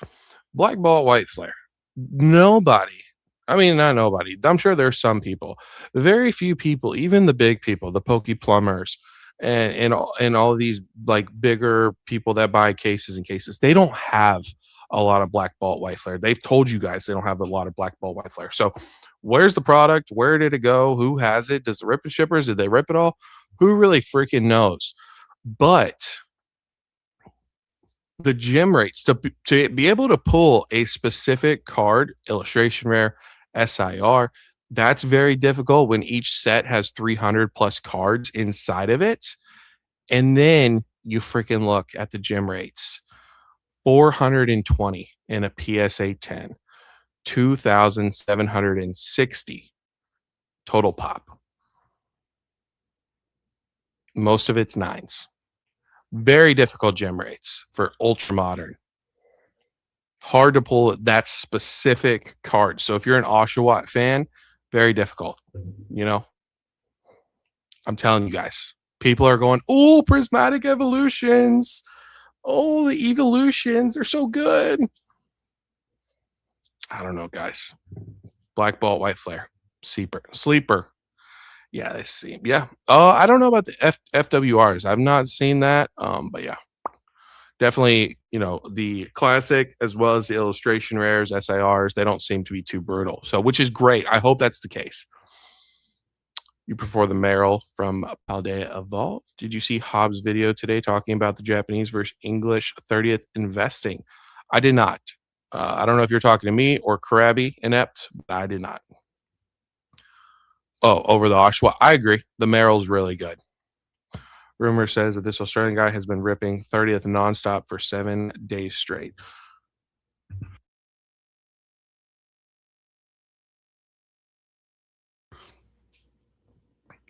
B: Black Bolt White Flare. Nobody. I mean, not nobody. I'm sure there's some people. Very few people, even the big people, the Pokey Plumbers, and all of these like bigger people that buy cases and cases, they don't have a lot of Black Bolt White Flare. They've told you guys they don't have a lot of Black Bolt White Flare. So where's the product? Where did it go? Who has it? Does the rip and shippers, did they rip it all? Who really freaking knows? But the gem rates to be able to pull a specific card, illustration rare, SIR, that's very difficult when each set has 300 plus cards inside of it. And then you freaking look at the gem rates. 420 in a PSA 10, 2,760 total pop. Most of it's nines. Very difficult gem rates for ultra modern. Hard to pull that specific card. So if you're an Oshawott fan, very difficult. You know, I'm telling you guys, people are going, oh, prismatic evolutions. Oh, the evolutions are so good. I don't know, guys. Black Bolt, White Flare, Sleeper. Yeah, they seem. Yeah. I don't know about the FWRs. I've not seen that. But yeah, definitely. You know, the classic as well as the illustration rares, SIRs. They don't seem to be too brutal. So, which is great. I hope that's the case. You prefer the Meryl from Paldea Evolve. Did you see Hobbs' video today talking about the Japanese versus English 30th investing? I did not. I don't know if you're talking to me or Krabby Inept, but I did not. Oh, over the Oshawa. I agree. The Meryl's really good. Rumor says that this Australian guy has been ripping 30th nonstop for 7 days straight.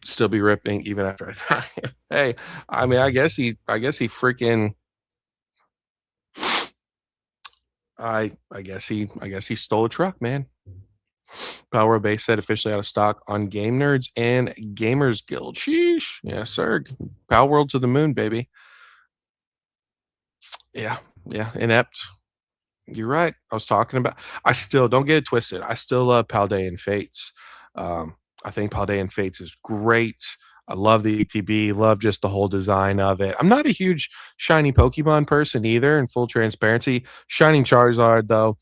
B: Still be ripping even after I die. Hey, I mean, I guess he freaking. I guess he stole a truck, man. Power Base set officially out of stock on Game Nerds and Gamers Guild. Sheesh. Yes, sir. Power World to the moon, baby. Yeah. Inept. You're right. I was talking about. I still don't get it twisted. I still love Paldean Fates. I think Paldean Fates is great. I love the ETB. Love just the whole design of it. I'm not a huge shiny Pokemon person either. In full transparency, Shining Charizard though,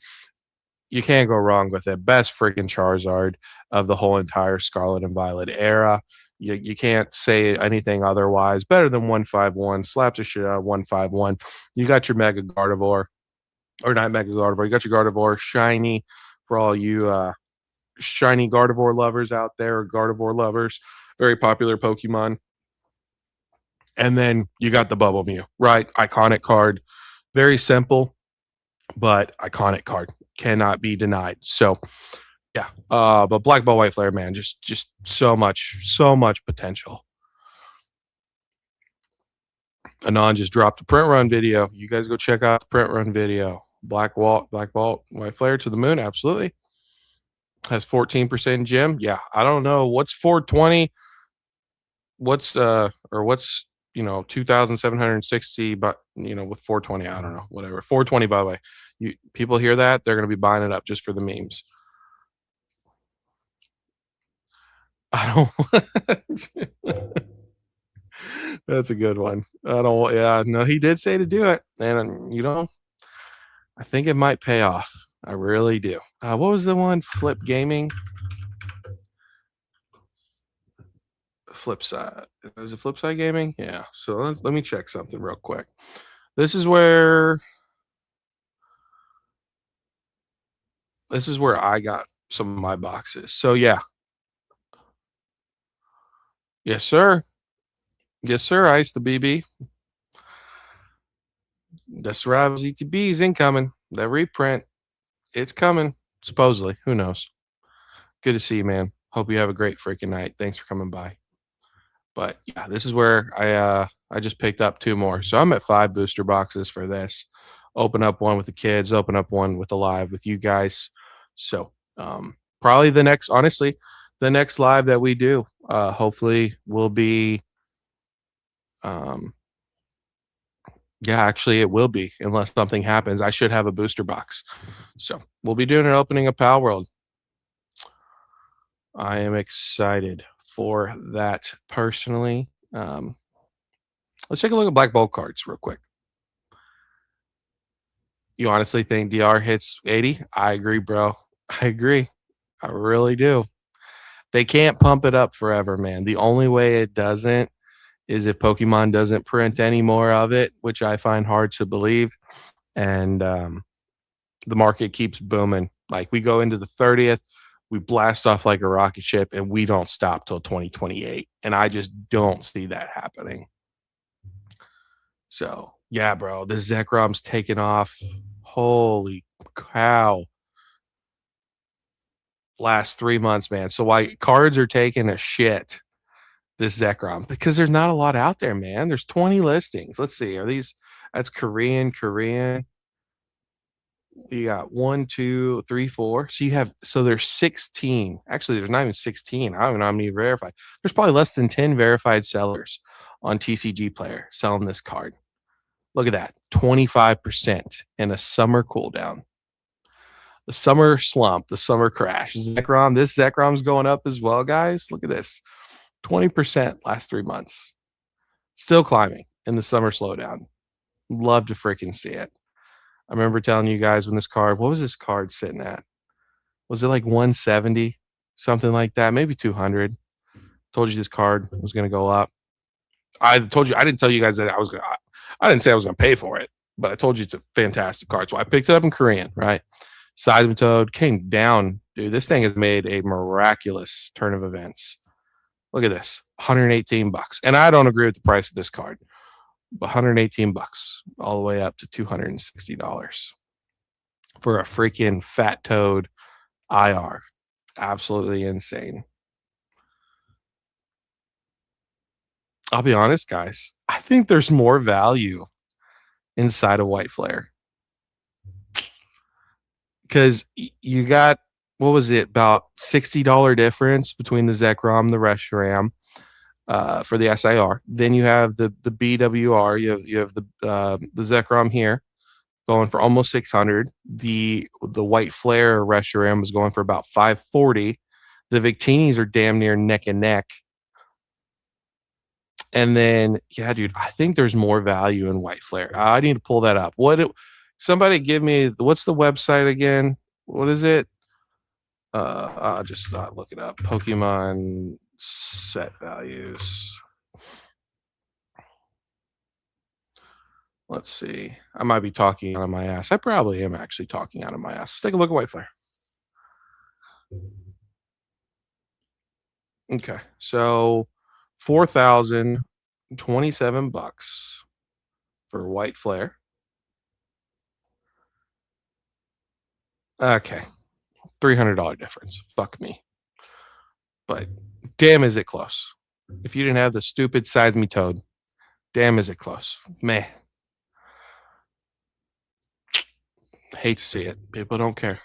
B: you can't go wrong with it. Best freaking Charizard of the whole entire Scarlet and Violet era. You can't say anything otherwise. Better than 151. Slaps the shit out of 151. You got your Mega Gardevoir, or not Mega Gardevoir. You got your Gardevoir shiny for all you shiny Gardevoir lovers out there, or Gardevoir lovers. Very popular Pokemon. And then you got the Bubble Mew, right? Iconic card. Very simple, but iconic card. Cannot be denied. So yeah. But Black Ball White Flare, man, just so much potential. Anon just dropped a print run video. You guys go check out the print run video. Black Ball, White Flare to the moon, absolutely. Has 14% gem. Yeah, I don't know what's 420. What's 2,760, but with 420, I don't know, whatever. 420, by the way. You people hear that, they're gonna be buying it up just for the memes. I don't. That's a good one. I don't. Yeah, no, he did say to do it, and I think it might pay off. I really do. What was the one? Flip Gaming. Flip side. Is it Flip Side Gaming? Yeah. So let me check something real quick. This is where I got some of my boxes. So yeah. Yes, sir. Yes, sir. Ice the BB. The Survival ZTB is incoming. The reprint. It's coming. Supposedly. Who knows? Good to see you, man. Hope you have a great freaking night. Thanks for coming by. But yeah, this is where I just picked up 2 more. So I'm at 5 booster boxes for this. Open up one with the kids, open up one with the live with you guys. So probably the next live that we do, hopefully will be yeah, actually it will be, unless something happens. I should have a booster box. So we'll be doing an opening of Pal World. I am excited for that personally. Let's take a look at Black Bolt cards real quick. You honestly think DR hits 80? I agree, bro. I agree. I really do. They can't pump it up forever, man. The only way it doesn't is if Pokemon doesn't print any more of it, which I find hard to believe. And the market keeps booming. Like, we go into the 30th, we blast off like a rocket ship, and we don't stop till 2028. And I just don't see that happening. So yeah, bro, the Zekrom's taken off. Holy cow. Last 3 months, man. So why cards are taking a shit, this Zekrom? Because there's not a lot out there, man. There's 20 listings. Let's see. That's Korean. you got 1, 2, 3, 4. So there's 16. Actually, there's not even 16. I don't even know how many verified. There's probably less than 10 verified sellers on TCG Player selling this card. Look at that. 25% in a summer cooldown. The summer slump, the summer crash. Zekrom, this Zekrom's going up as well, guys. Look at this. 20% last 3 months. Still climbing in the summer slowdown. Love to freaking see it. I remember telling you guys when this card, what was this card sitting at? Was it like 170? Something like that, maybe 200. Told you this card was going to go up. I told you, I didn't tell you guys that I didn't say I was going to pay for it, but I told you it's a fantastic card. So I picked it up in Korean, right? Seismitoad came down. Dude, this thing has made a miraculous turn of events. Look at this, 118 bucks. And I don't agree with the price of this card, but 118 bucks all the way up to $260 for a freaking Fat Toad IR. Absolutely insane. I'll be honest, guys. I think there's more value inside of White Flare because you got, what was it, about $60 difference between the Zekrom, the Reshiram for the SIR. Then you have the BWR. You have the Zekrom here going for almost 600. The White Flare Reshiram is going for about 540. The Victinis are damn near neck and neck. And then, yeah, dude, I think there's more value in White Flare. I need to pull that up. Somebody give me, what's the website again? What is it? I'll just look it up. Pokemon set values. Let's see. I might be talking out of my ass. I probably am actually talking out of my ass. Let's take a look at White Flare. Okay, so 4,027 bucks for White Flare. Okay, $300 difference. Fuck me. But damn, is it close. If you didn't have the stupid Seismitoad, damn, is it close. Meh. Hate to see it. People don't care.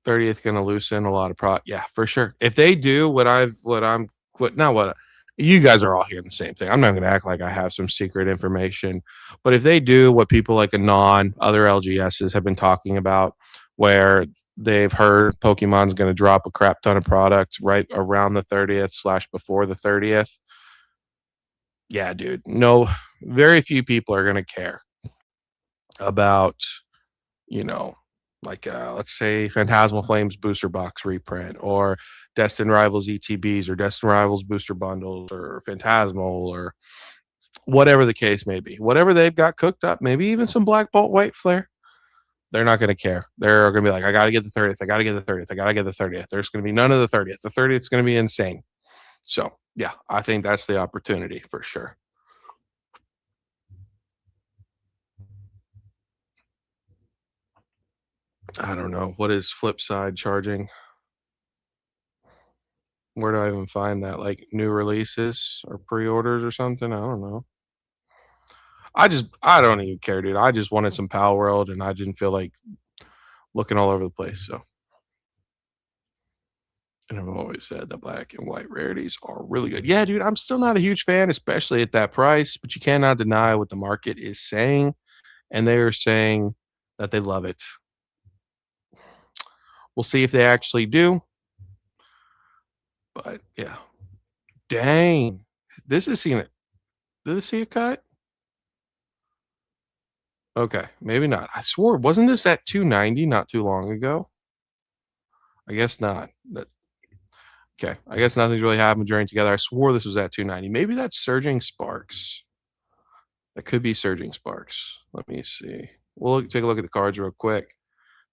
B: 30th going to loosen a lot of yeah, for sure. If they do you guys are all hearing the same thing. I'm not going to act like I have some secret information, but if they do what people like Anon, other LGSs have been talking about, where they've heard Pokemon's going to drop a crap ton of products right around the 30th / before the 30th. Yeah, dude. No, very few people are going to care about, like let's say Phantasmal Flames booster box reprint, or Destined Rivals ETBs, or Destined Rivals booster bundles, or Phantasmal, or whatever the case may be. Whatever they've got cooked up, maybe even some Black Bolt White Flare, they're not going to care. They're going to be like, I got to get the 30th. I got to get the 30th. I got to get the 30th. There's going to be none of the 30th. The 30th is going to be insane. So, yeah, I think that's the opportunity for sure. I don't know. What is Flipside charging? Where do I even find that? Like new releases or pre-orders or something? I don't know. I don't even care, dude. I just wanted some Pal World and I didn't feel like looking all over the place. So, and I've always said the black and white rarities are really good. Yeah, dude, I'm still not a huge fan, especially at that price, but you cannot deny what the market is saying. And they are saying that they love it. We'll see if they actually do. But yeah. Dang. This is seeing it. Did this see a cut? Okay, maybe not. I swore, wasn't this at 290 not too long ago? I guess not. Okay, I guess nothing's really happened during together. I swore this was at 290. Maybe that's Surging Sparks. That could be Surging Sparks. Let me see. We'll take a look at the cards real quick.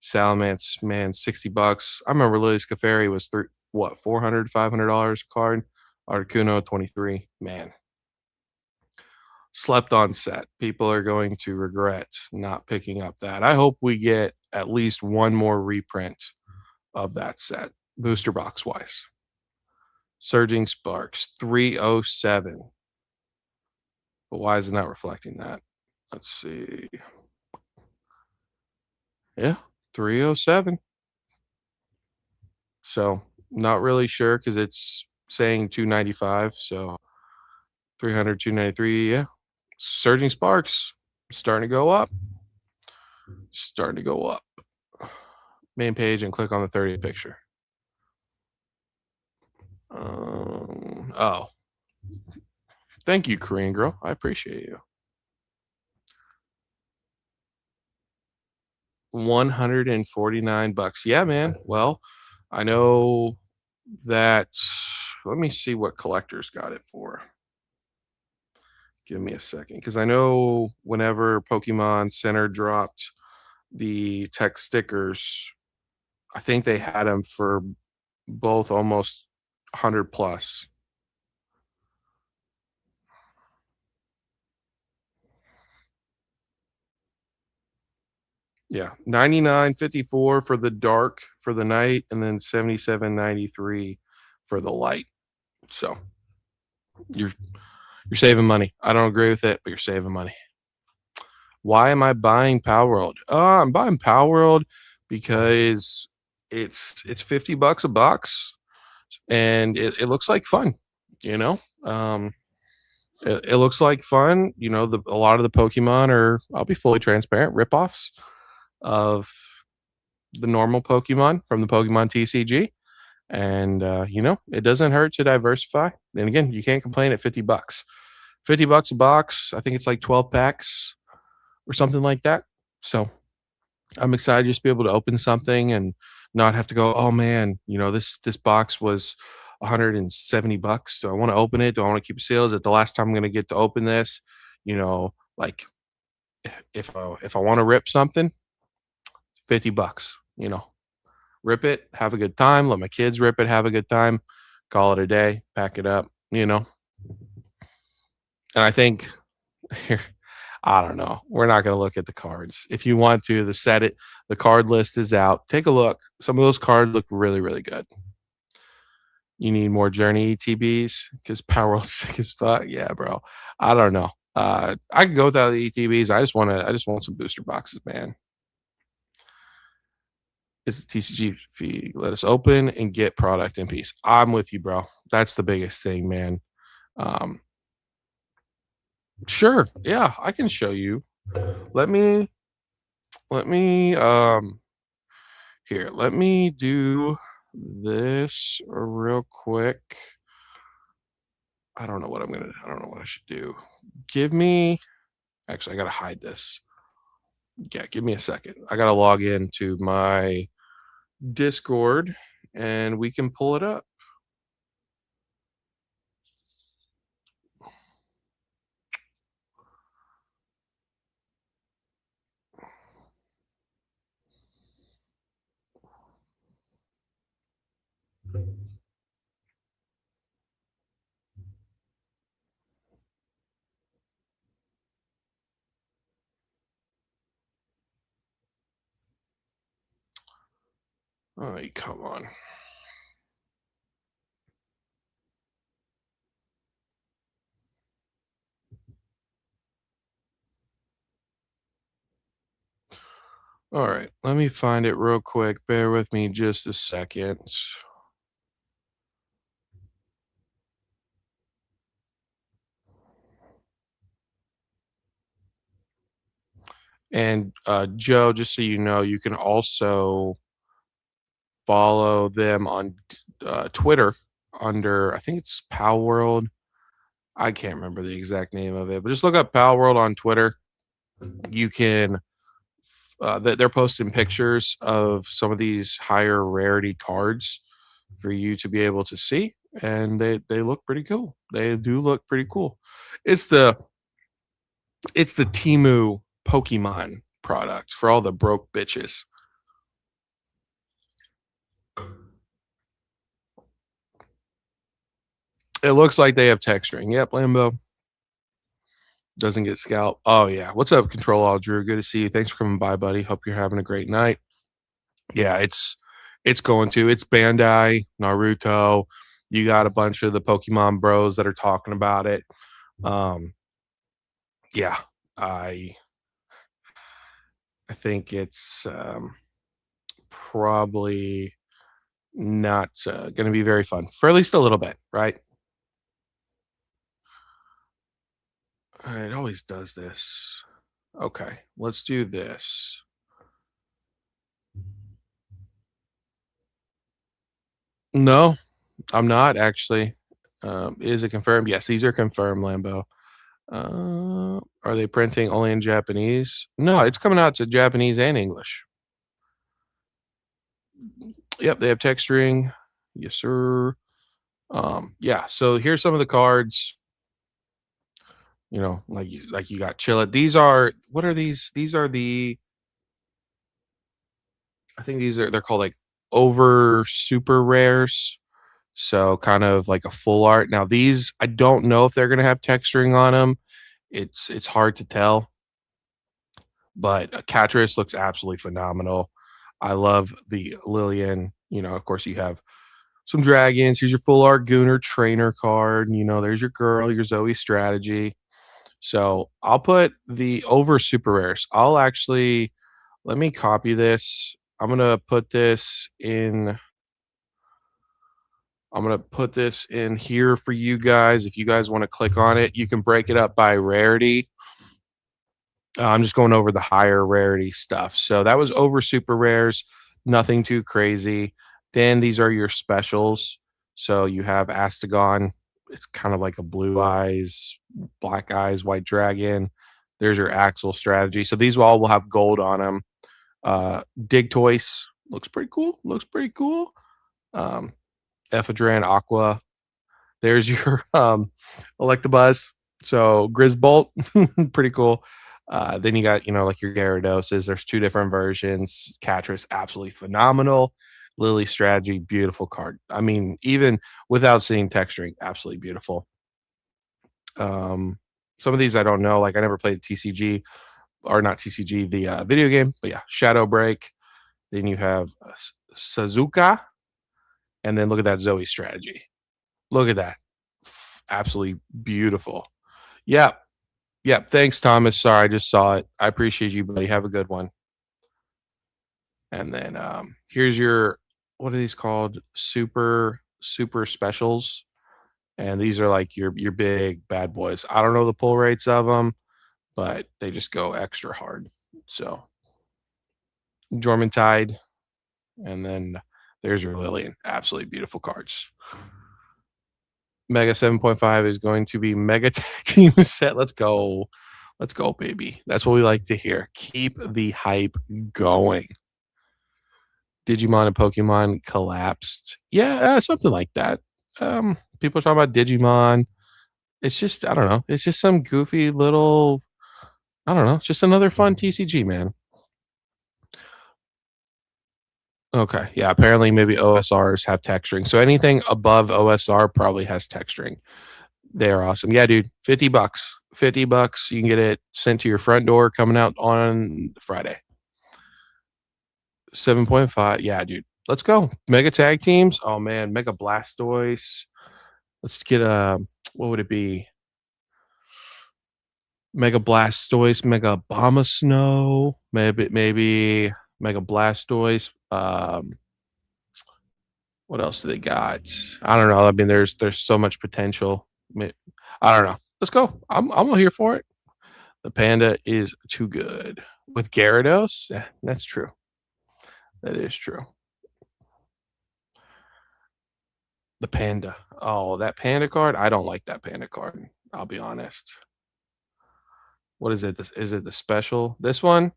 B: Salamence, man, 60 bucks. I remember Lily Scafari was $400, $500 card. Articuno, 23. Man, slept on set. People are going to regret not picking up that. I hope we get at least one more reprint of that set, booster box wise. Surging Sparks, 307. But why is it not reflecting that? Let's see. Yeah, 307. So not really sure because it's saying 295. So 300, 293. Yeah. Surging sparks starting to go up. Starting to go up. Main page and click on the 30th picture. Oh, thank you, Korean girl. I appreciate you. 149 bucks. Yeah, man. Well, I know that. Let me see what collectors got it for. Give me a second because I know whenever Pokemon Center dropped the tech stickers, I think they had them for both almost 100 plus. Yeah, 99.54 for the dark for the night, and then 77.93 for the light. So you're you're saving money. I don't agree with it, but you're saving money. Why am I buying Power World? I'm buying Power World because it's $50 a box, and it looks like fun. You know, it looks like fun. You know, a lot of the Pokemon are. I'll be fully transparent. Ripoffs of the normal Pokemon from the Pokemon TCG. And it doesn't hurt to diversify. And again, you can't complain at $50. $50 a box. I think it's like 12 packs or something like that. So I'm excited just to be able to open something and not have to go, oh man, this box was $170. Do I want to open it? Do I want to keep it sealed? Is it the last time I'm gonna get to open this? Like if I want to rip something, $50, rip it, have a good time, let my kids rip it, have a good time, call it a day, pack it up. And I think here, I don't know. We're not going to look at the cards. If you want to, the card list is out. Take a look. Some of those cards look really, really good. You need more Journey ETBs because Power World's sick as fuck. Yeah, bro. I don't know. I can go without the ETBs. I just want some booster boxes, man. It's a TCG fee. Let us open and get product in peace. I'm with you, bro. That's the biggest thing, man. Um, sure. Yeah, I can show you. Let me here. Let me do this real quick. I don't know what I should do. Give me actually I gotta hide this. Yeah, give me a second. I gotta log into my Discord and we can pull it up. All right, come on. All right, let me find it real quick. Bear with me just a second. And Joe, just so you know, you can also follow them on Twitter under, I think it's Pal World. I can't remember the exact name of it, but just look up Pal World on Twitter. You can, they're posting pictures of some of these higher rarity cards for you to be able to see. And they look pretty cool. They do look pretty cool. It's the Timu Pokemon product for all the broke bitches. It looks like they have texturing. Yep, Lambo doesn't get scalped. Oh yeah. What's up, Control All Drew? Good to see you. Thanks for coming by, buddy. Hope you're having a great night. Yeah, it's going to. It's Bandai, Naruto. You got a bunch of the Pokemon bros that are talking about it. Yeah, I I think it's probably not going to be very fun for at least a little bit, right? It always does this. Okay, let's do this. No, I'm not actually. Is it confirmed? Yes, these are confirmed, Lambo. Are they printing only in Japanese? No, it's coming out to Japanese and English. Yep, they have texturing. Yes, sir. Yeah. So here's some of the cards. You know, like you got Chilla. These are what are these? These are the I think they're called like over super rares. So kind of like a full art. Now these I don't know if they're gonna have texturing on them. It's hard to tell, but Catris looks absolutely phenomenal. I love the Lillian. You know, of course, you have some dragons. Here's your full art Gunner trainer card. You know, there's your girl, your Zoe strategy. So I'll put the over super rares. I'll actually let me copy this. I'm gonna put this in. I'm gonna put this in here for you guys. If you guys want to click on it, you can break it up by rarity. I'm just going over the higher rarity stuff. So that was over super rares, nothing too crazy. Then these are your specials. So you have Astagon. It's kind of like a blue eyes, black eyes, white dragon. There's your Axel strategy. So these all will have gold on them. Dig Toys looks pretty cool. Looks pretty cool. Ephedran Aqua. There's your Electabuzz. So Grisbolt, pretty cool. Then you got, you know, like your Gyarados. There's two different versions. Catris, absolutely phenomenal. Lily Strategy, beautiful card. I mean, even without seeing texturing, absolutely beautiful. Some of these I don't know. Like I never played TCG or not TCG, the video game. But yeah, Shadow Break. Then you have Suzuka, and then look at that Zoe strategy. Look at that, absolutely beautiful. Yep, yep. Thanks, Thomas. Sorry, I just saw it. I appreciate you, buddy. Have a good one. And then here's your what are these called? Super specials. And these are like your big bad boys. I don't know the pull rates of them, but they just go extra hard. So Jormantide, and then there's your Lillian. Absolutely beautiful cards. Mega 7.5 is going to be Mega Tag Team set. Let's go. Let's go, baby. That's what we like to hear. Keep the hype going. Digimon and Pokemon collapsed. Yeah, something like that. People talk about Digimon. It's just, I don't know. It's just some goofy little, I don't know. It's just another fun TCG, man. Okay. Yeah. Apparently, maybe OSRs have texturing. So anything above OSR probably has texturing. They're awesome. Yeah, dude. $50. $50. You can get it sent to your front door coming out on Friday. 7.5. Yeah, dude. Let's go. Mega tag teams. Oh man, Mega Blastoise. Let's get a what would it be? Mega Blastoise, Mega Abomasnow, maybe Mega Blastoise. What else do they got? I don't know. I mean, there's so much potential. I don't know. Let's go. I'm here for it. The panda is too good with Gyarados. Yeah, that's true. That is true. The panda. Oh, that panda card. I don't like that panda card. I'll be honest. What is it? Is it the special? This one?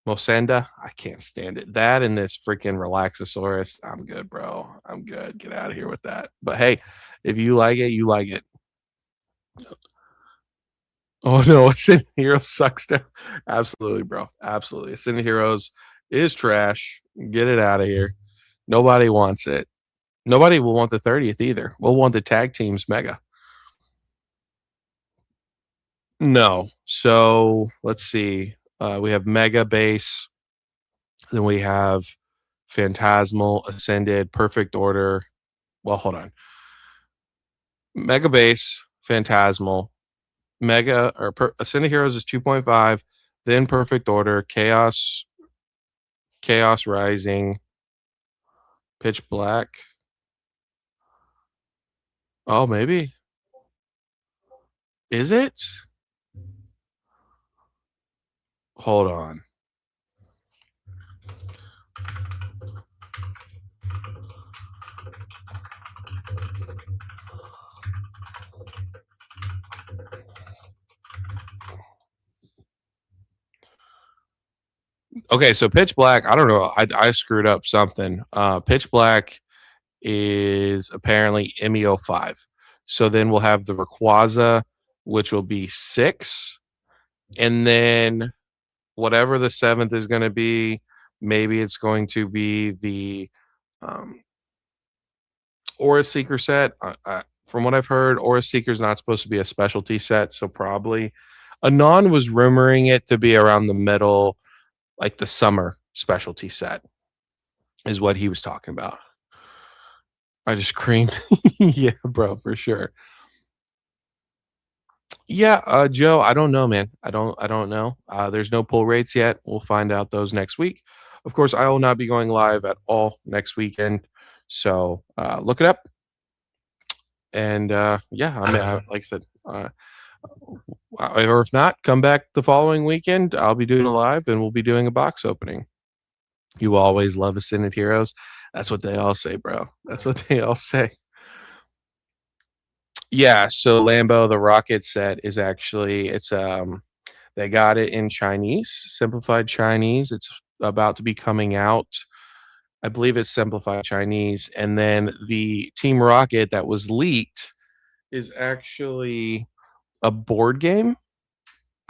B: Mosenda, I can't stand it. That and this freaking Relaxosaurus, I'm good, bro. I'm good. Get out of here with that. But hey, if you like it, you like it. Oh no, Ascendant Heroes sucks down. Absolutely, bro. Absolutely. Ascendant Heroes is trash. Get it out of here. Nobody wants it. Nobody will want the 30th either. We'll want the tag teams mega. No. So let's see. We have Mega Base. Then we have Phantasmal, Ascended, Perfect Order. Well, hold on. Mega Base, Phantasmal, Mega or Ascended Heroes is 2.5. then Perfect Order, Chaos Rising, Pitch Black. Oh, maybe. Is it? Hold on. Okay, so Pitch Black, I don't know. I screwed up something. Pitch Black is apparently MEO5. So then we'll have the Rayquaza, which will be 6. And then whatever the 7th is going to be, maybe it's going to be the Aura Seeker set. From what I've heard, Aura Seeker is not supposed to be a specialty set. So probably Anon was rumoring it to be around the middle, like the summer specialty set is what he was talking about. I just creamed. Yeah, bro, for sure. Yeah, Joe, I don't know, man. I don't know. There's no pull rates yet. We'll find out those next week. Of course, I will not be going live at all next weekend. So look it up. And yeah, I mean, like I said, or if not, come back the following weekend. I'll be doing a live and we'll be doing a box opening. You always love Ascended Heroes. That's what they all say, bro. That's what they all say. Yeah, so Lambo the Rocket set is actually they got it in Chinese, simplified Chinese. It's about to be coming out. I believe it's simplified Chinese. And then the Team Rocket that was leaked is actually a board game.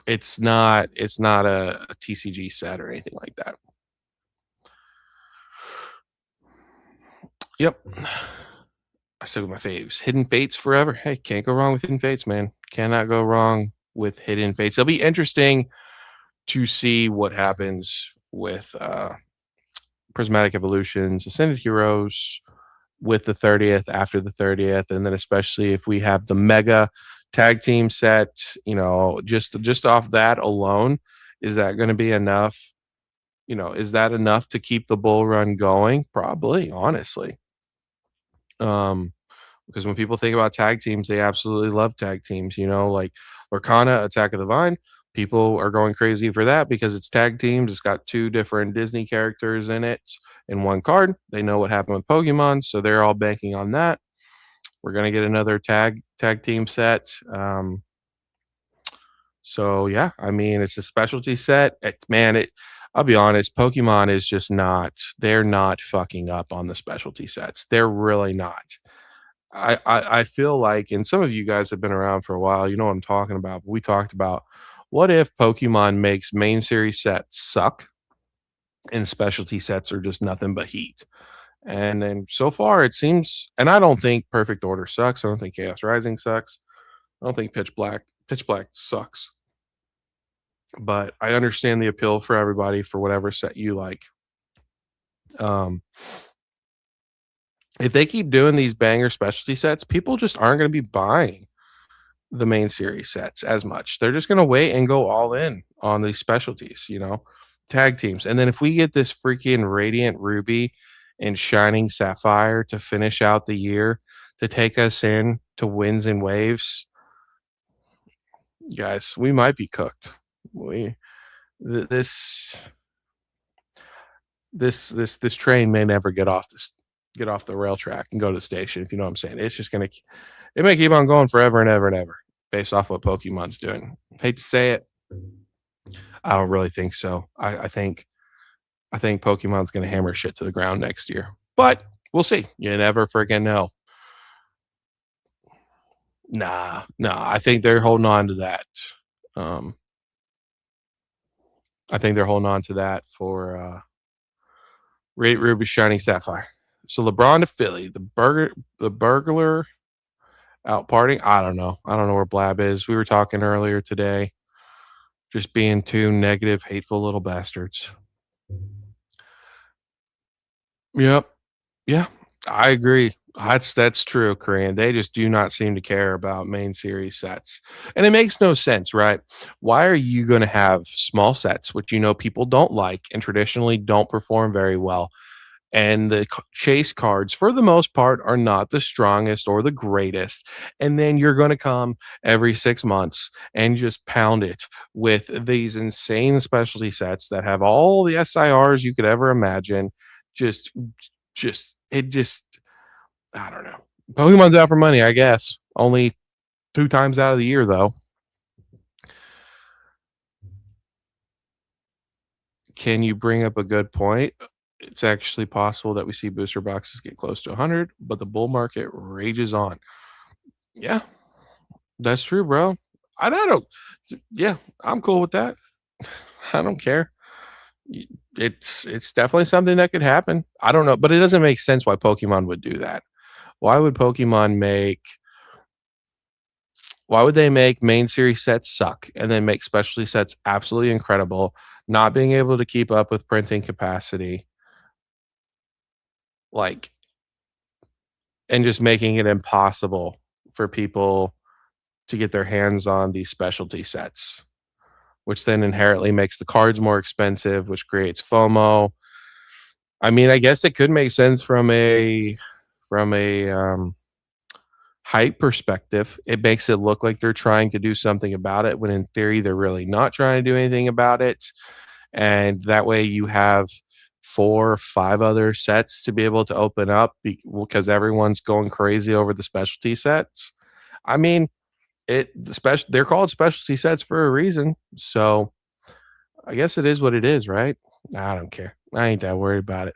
B: It's not a TCG set or anything like that. Yep. I stick with my faves. Hidden Fates forever. Hey, can't go wrong with Hidden Fates, man. Cannot go wrong with Hidden Fates. It'll be interesting to see what happens with Prismatic Evolutions, Ascended Heroes with the 30th, after the 30th, and then especially if we have the mega tag team set, just off that alone, is that going to be enough? Is that enough to keep the bull run going? Probably, honestly. Because when people think about tag teams, they absolutely love tag teams. Like Lorcana, Attack of the Vine, people are going crazy for that because it's tag teams. It's got 2 different Disney characters in it in one card. They know what happened with Pokemon, so they're all banking on that. We're gonna get another tag team set. So yeah, I mean it's a specialty set. I'll be honest, Pokemon is just not. They're not fucking up on the specialty sets. They're really not. I feel like, and some of you guys have been around for a while, you know what I'm talking about. We talked about what if Pokemon makes main series sets suck and specialty sets are just nothing but heat. And then so far it seems, and I don't think Perfect Order sucks. I don't think Chaos Rising sucks. I don't think Pitch Black sucks. But I understand the appeal for everybody for whatever set you like. If they keep doing these banger specialty sets, people just aren't going to be buying the main series sets as much. They're just going to wait and go all in on these specialties, tag teams. And then if we get this freaking Radiant Ruby and Shining Sapphire to finish out the year to take us in to wins and waves, guys, we might be cooked. This train may never get off the rail track and go to the station, if you know what I'm saying. It's just it may keep on going forever and ever and ever based off what Pokemon's doing. Hate to say it. I don't really think so. I think Pokemon's going to hammer shit to the ground next year, but we'll see. You never freaking know. Nah, I think they're holding on to that. I think they're holding on to that for Radiant Ruby, Shining Sapphire. So LeBron to Philly, the burglar out partying. I don't know where Blab is. We were talking earlier today, just being 2 negative, hateful little bastards. Yep. Yeah, I agree. That's true, Korean. They just do not seem to care about main series sets. And it makes no sense, right? Why are you going to have small sets, which you know people don't like and traditionally don't perform very well? And the chase cards, for the most part, are not the strongest or the greatest. And then you're going to come every 6 months and just pound it with these insane specialty sets that have all the SIRs you could ever imagine. Just, it just, I don't know. Pokemon's out for money, I guess. Only 2 times out of the year, though. Can you bring up a good point? It's actually possible that we see booster boxes get close to 100, but the bull market rages on. Yeah, that's true, bro. I don't. Yeah, I'm cool with that. I don't care. It's definitely something that could happen. I don't know, but it doesn't make sense why Pokemon would do that. Why would Pokemon make Why would they make main series sets suck and then make specialty sets absolutely incredible, not being able to keep up with printing capacity, like, and just making it impossible for people to get their hands on these specialty sets, which then inherently makes the cards more expensive, which creates FOMO. I mean, I guess it could make sense from a hype perspective. It makes it look like they're trying to do something about it when in theory they're really not trying to do anything about it. And that way you have 4 or 5 other sets to be able to open up because everyone's going crazy over the specialty sets. I mean, they're called specialty sets for a reason. So I guess it is what it is, right? I don't care. I ain't that worried about it.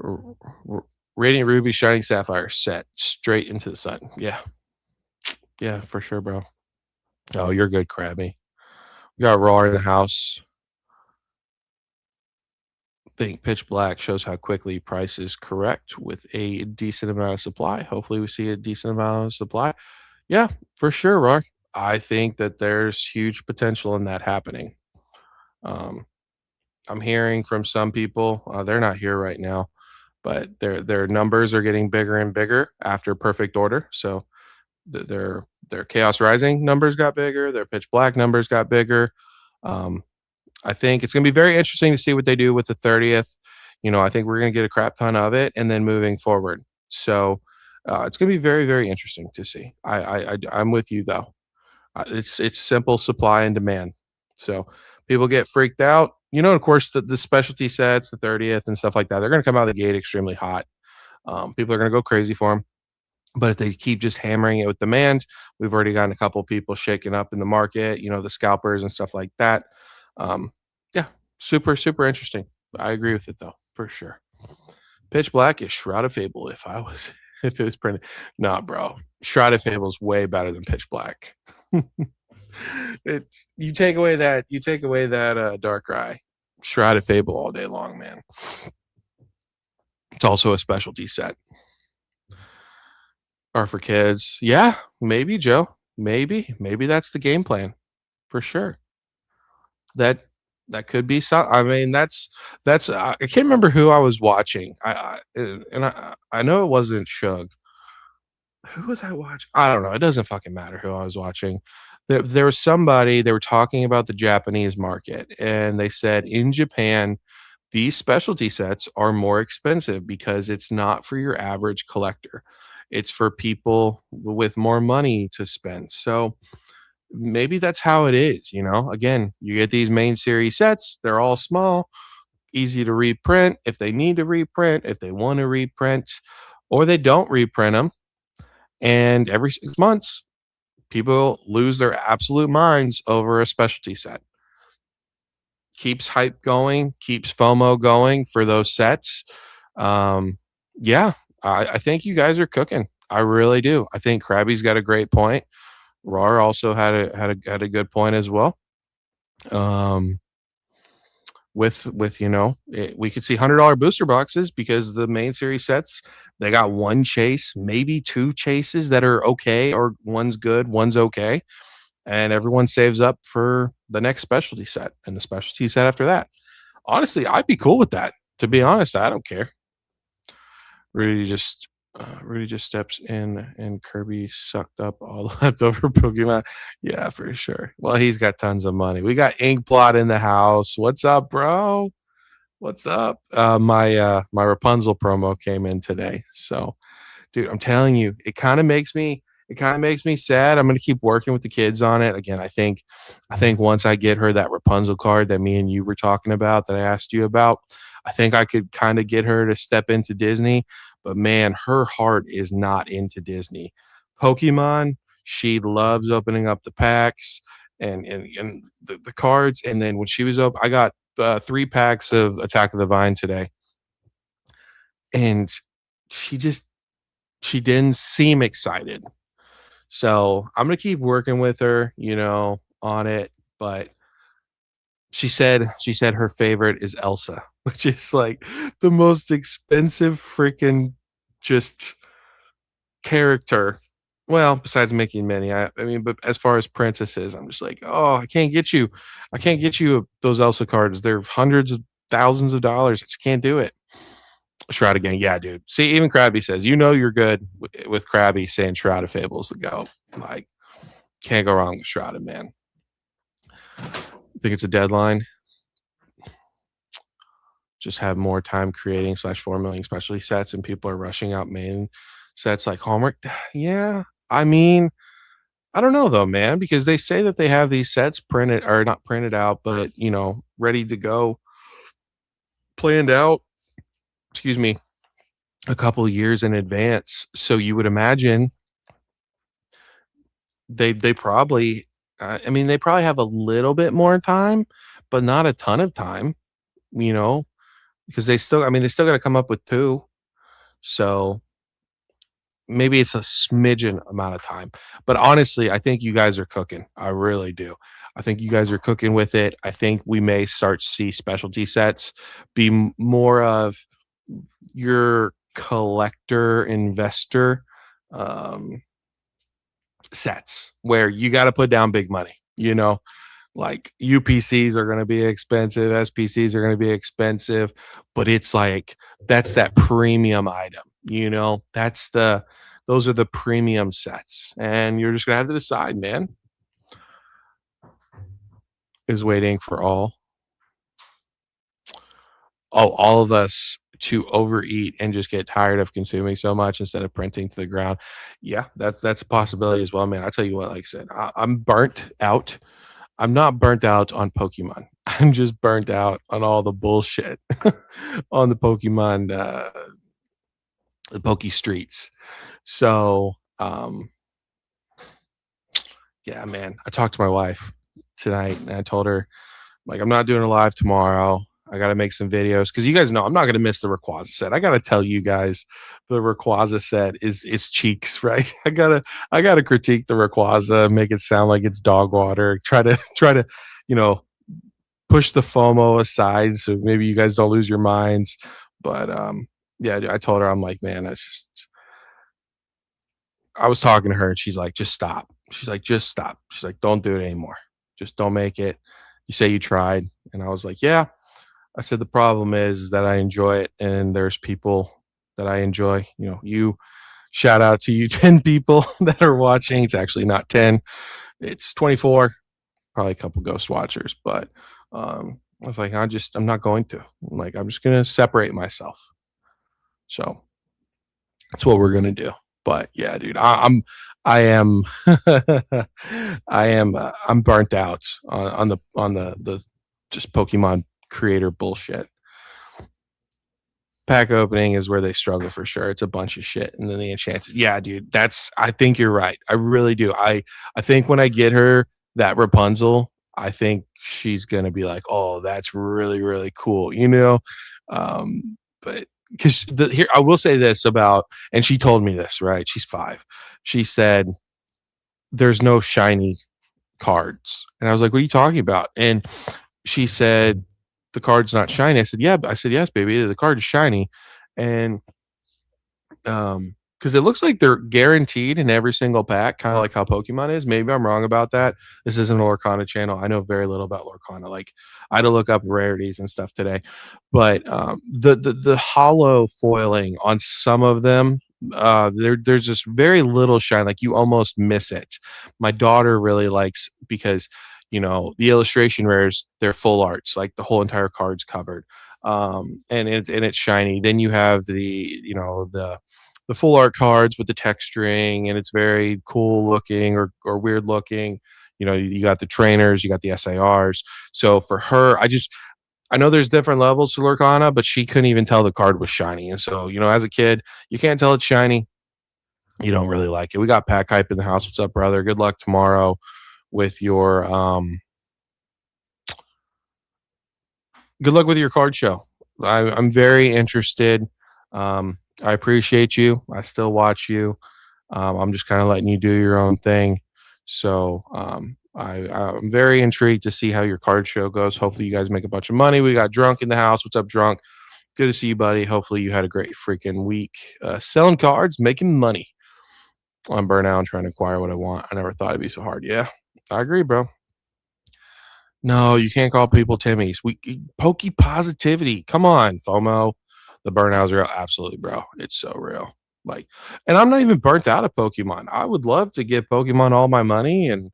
B: R- r- Radiant Ruby, Shining Sapphire set straight into the sun. Yeah, yeah, for sure, bro. Oh, you're good, Krabby. We got Raw in the house. Think Pitch Black shows how quickly price is correct with a decent amount of supply. Hopefully, we see a decent amount of supply. Yeah, for sure, Rock. I think that there's huge potential in that happening. Um, I'm hearing from some people, they're not here right now, but their numbers are getting bigger and bigger after Perfect Order. So their Chaos Rising numbers got bigger, their Pitch Black numbers got bigger. Um, I think it's going to be very interesting to see what they do with the 30th. You know, I think we're going to get a crap ton of it, and then moving forward. So it's going to be very, very interesting to see. I'm with you though. It's simple supply and demand. So people get freaked out. You know, of course, the specialty sets, the 30th and stuff like that, they're going to come out of the gate extremely hot. People are going to go crazy for them. But if they keep just hammering it with demand, we've already gotten a couple people shaken up in the market, you know, the scalpers and stuff like that. Um, yeah, super, super interesting. I agree with it though, for sure. Pitch Black is Shroud of Fable if it was printed. Nah, bro. Shroud of Fable is way better than Pitch Black. It's you take away that Dark Eye. Shroud of Fable all day long, man. It's also a specialty set. Are for kids. Yeah, maybe, Joe. Maybe that's the game plan for sure. That that could be some. I mean, that's. I can't remember who I was watching. I know it wasn't Shug. Who was I watching? I don't know. It doesn't fucking matter who I was watching. There was somebody. They were talking about the Japanese market, and they said in Japan, these specialty sets are more expensive because it's not for your average collector. It's for people with more money to spend. So maybe that's how it is, you know. Again, you get these main series sets, they're all small, easy to reprint if they need to reprint, if they want to reprint, or they don't reprint them. And every 6 months, people lose their absolute minds over a specialty set. Keeps hype going, keeps FOMO going for those sets. Yeah, I think you guys are cooking. I really do. I think Krabby's got a great point. Rar also had a good point as well. Um, with we could see $100 booster boxes because the main series sets they got one chase, maybe 2 chases that are okay, or one's good, one's okay, and everyone saves up for the next specialty set and the specialty set after that. Honestly, I'd be cool with that. To be honest, I don't care. Rudy just steps in and Kirby sucked up all the leftover Pokemon. Yeah, for sure. Well, he's got tons of money. We got Inkblot in the house. What's up, bro? What's up? My Rapunzel promo came in today. So, dude, I'm telling you, it kind of makes me sad. I'm gonna keep working with the kids on it. Again, I think once I get her that Rapunzel card that me and you were talking about that I asked you about, I think I could kind of get her to step into Disney. But man, her heart is not into Disney. Pokemon, she loves opening up the packs and the cards. And then when she was up, I got 3 packs of Attack of the Vine today, and she just she didn't seem excited. So I'm gonna keep working with her, on it. But she said her favorite is Elsa, which is like the most expensive freaking just character. Well, besides Mickey and Minnie, I mean, but as far as princesses, I'm just like, oh, I can't get you those Elsa cards. They're hundreds of thousands of dollars. I just can't do it. Shroud again, yeah, dude. See, even Krabby says, you're good with Krabby saying Shroud of Fable is the go. Like, can't go wrong with Shrouded, man. I think it's a deadline. Just have more time creating /4 million specialty sets, and people are rushing out main sets like Hallmark. Yeah, I mean, I don't know though, man, because they say that they have these sets printed or not printed out, but ready to go, planned out. Excuse me, a couple of years in advance. So you would imagine they probably, they probably have a little bit more time, but not a ton of time. You know, because they still got to come up with 2. So maybe it's a smidgen amount of time. But honestly, I think you guys are cooking. I really do. I think you guys are cooking with it. I think we may start to see specialty sets be more of your collector investor sets where you got to put down big money, like UPCs are going to be expensive, SPCs are going to be expensive, but it's like that's that premium item, those are the premium sets, and you're just going to have to decide, man. Is waiting for all of us to overeat and just get tired of consuming so much instead of printing to the ground. Yeah, that's a possibility as well, man. I tell you what, like I said, I'm burnt out. I'm not burnt out on Pokemon. I'm just burnt out on all the bullshit on the Poke Streets. So, yeah, man. I talked to my wife tonight, and I told her, like, I'm not doing a live tomorrow. I got to make some videos because you guys know I'm not going to miss the Rayquaza set. I got to tell you guys, the Rayquaza set is cheeks, right? I gotta critique the Rayquaza, make it sound like it's dog water. Try to, push the FOMO aside so maybe you guys don't lose your minds. But yeah, I told her, I'm like, man, that's just. I was talking to her and she's like, just stop. She's like, just stop. She's like, don't do it anymore. Just don't make it. You say you tried, and I was like, yeah. I said, the problem is that I enjoy it, and there's people that I enjoy. You shout out to you 10 people that are watching. It's actually not 10. It's 24, probably a couple ghost watchers. But I was like, I'm not going to. I'm just going to separate myself. So that's what we're going to do. But yeah, dude, I am I'm burnt out on the just Pokemon creator bullshit. Pack opening is where they struggle for sure. It's a bunch of shit. And then the enchanters. Yeah, dude, I think you're right. I really do. I think when I get her that Rapunzel, I think she's gonna be like, oh, that's really, really cool, but because here I will say this about, and she told me this, right? She's 5. She said there's no shiny cards. And I was like, what are you talking about? And she said the card's not shiny. I said, yeah. I said, yes, baby, the card is shiny. And because it looks like they're guaranteed in every single pack, kind of like how Pokemon is. Maybe I'm wrong about that. This isn't a Lorcana channel. I know very little about Lorcana. Like I had to look up rarities and stuff today, but the hollow foiling on some of them, there's just very little shine. Like you almost miss it. My daughter really likes because the illustration rares, they're full arts, like the whole entire card's covered, and it's shiny. Then you have the full art cards with the texturing, and it's very cool looking or weird looking. You got the trainers, you got the SARs. So for her, I know there's different levels to Lorcana, but she couldn't even tell the card was shiny. And so, as a kid, you can't tell it's shiny. You don't really like it. We got Pack Hype in the house. What's up, brother? Good luck tomorrow with your good luck with your card show. I'm very interested. I appreciate you. I still watch you. I'm just kind of letting you do your own thing. So I'm very intrigued to see how your card show goes. Hopefully you guys make a bunch of money. We got Drunk in the house. What's up, Drunk? Good to see you, buddy. Hopefully you had a great freaking week selling cards, making money. I'm burnout and trying to acquire what I want. I never thought it'd be so hard. Yeah, I agree, bro. No, you can't call people Timmys. Pokey positivity. Come on, FOMO. The burnout's real. Absolutely, bro. It's so real. Like, and I'm not even burnt out of Pokemon. I would love to give Pokemon all my money, and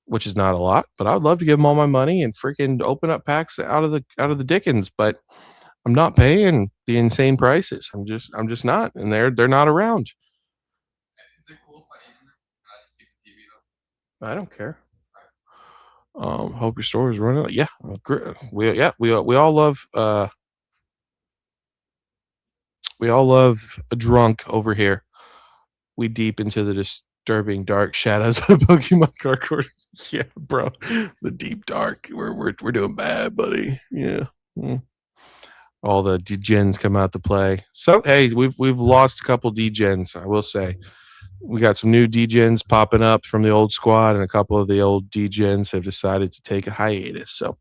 B: which is not a lot, but I would love to give them all my money and freaking open up packs out of the Dickens. But I'm not paying the insane prices. I'm just not, and they're not around.
C: Is it cool if I end and I just keep the TV though?
B: I don't care. Hope your store is running. Yeah, we all love a drunk over here. We deep into the disturbing dark shadows of Pokemon card court. Yeah, bro, the deep dark. We're doing bad, buddy. Yeah. All the degens come out to play. So hey, we've lost a couple degens. I will say. We got some new degens popping up from the old squad, and a couple of the old degens have decided to take a hiatus. So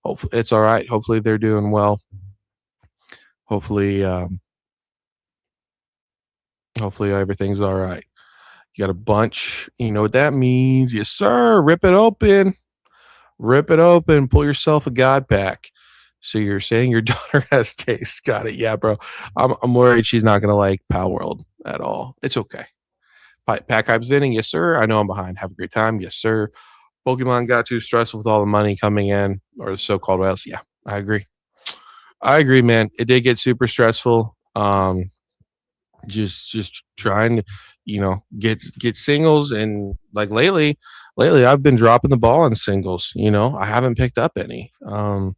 B: hopefully it's all right. Hopefully they're doing well. Hopefully everything's all right. You got a bunch. You know what that means? Yes, sir. Rip it open. Rip it open. Pull yourself a God pack. So you're saying your daughter has taste. Got it. Yeah, bro. I'm worried she's not gonna like Pal World at all. It's okay. Pack Hype's winning. Yes, sir. I know I'm behind. Have a great time. Yes, sir. Pokemon got too stressful with all the money coming in, or the so-called whales. Yeah, I agree. I agree, man. It did get super stressful. Just trying to, get singles, and like lately I've been dropping the ball on singles. I haven't picked up any. I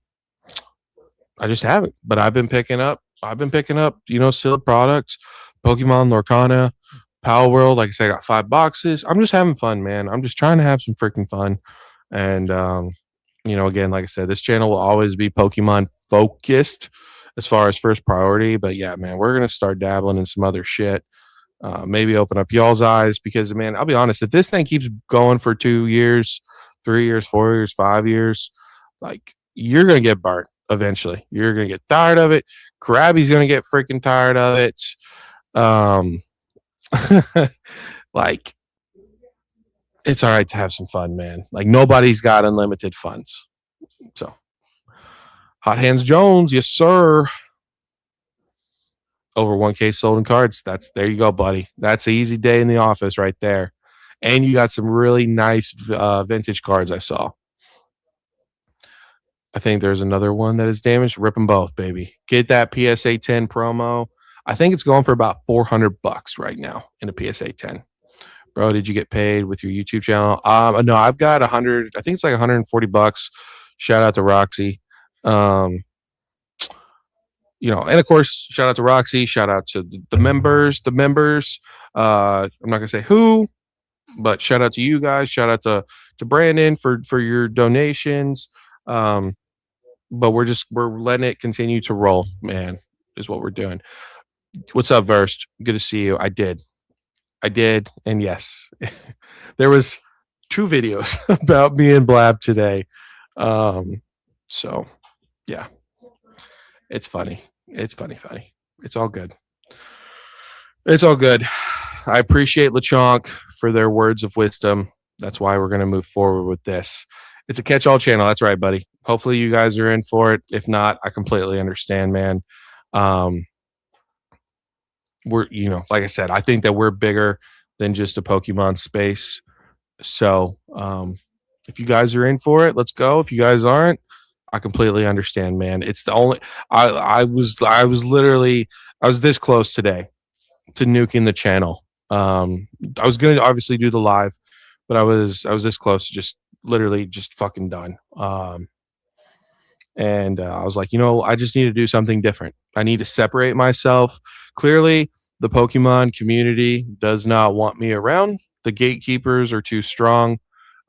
B: just haven't, but I've been picking up. Sealed products, Pokemon, Lorcana, Power World. Like I said, I got 5 boxes. I'm just having fun, man. I'm just trying to have some freaking fun. And, again, like I said, this channel will always be Pokemon focused as far as first priority. But yeah, man, we're going to start dabbling in some other shit. Maybe open up y'all's eyes because, man, I'll be honest, if this thing keeps going for 2 years, 3 years, 4 years, 5 years, like you're going to get burnt eventually. You're going to get tired of it. Krabby's going to get freaking tired of it. Like it's all right to have some fun, man. Like nobody's got unlimited funds. So Hot Hands Jones, yes sir. Over 1K sold in cards. There you go, buddy. That's an easy day in the office right there. And you got some really nice vintage cards I saw. I think there's another one that is damaged. Rip them both, baby. Get that PSA 10 promo. I think it's going for about $400 right now in a PSA 10. Bro, did you get paid with your YouTube channel? No, I've got 100. I think it's like $140. Shout out to Roxy. And of course, shout out to Roxy. Shout out to the members. I'm not gonna say who, but shout out to you guys. Shout out to Brandon for your donations. But we're letting it continue to roll, man, is what we're doing. What's up, Versed? Good to see you. I did. And yes, there was 2 videos about me and Blab today. So yeah, it's funny. It's funny. It's all good. I appreciate Lechonk for their words of wisdom. That's why we're going to move forward with this. It's a catch-all channel. That's right, buddy. Hopefully you guys are in for it. If not, I completely understand, man. We're, like I said, I think that we're bigger than just a Pokemon space. So if you guys are in for it, let's go. If you guys aren't, I completely understand, man. It's the only I was this close today to nuking the channel. I was going to obviously do the live, but I was this close to just literally just fucking done. And I was like, I just need to do something different. I need to separate myself. Clearly, the Pokemon community does not want me around. The gatekeepers are too strong.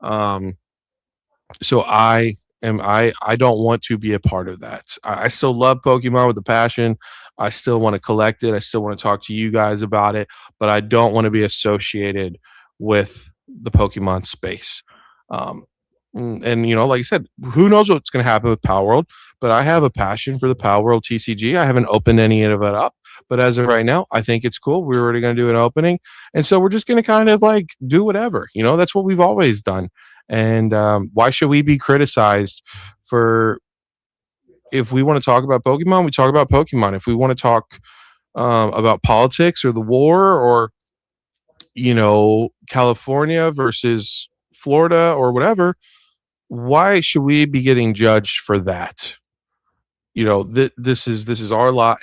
B: So I don't want to be a part of that. I still love Pokemon with a passion. I still want to collect it. I still want to talk to you guys about it, but I don't want to be associated with the Pokemon space. And like I said, who knows what's going to happen with Power World, but I have a passion for the Power World TCG. I haven't opened any of it up, but as of right now, I think it's cool. We're already going to do an opening. And so we're just going to kind of like do whatever, that's what we've always done. And why should we be criticized for, if we want to talk about Pokemon, we talk about Pokemon. If we want to talk about politics or the war or, California versus Florida or whatever, why should we be getting judged for that? This is our live.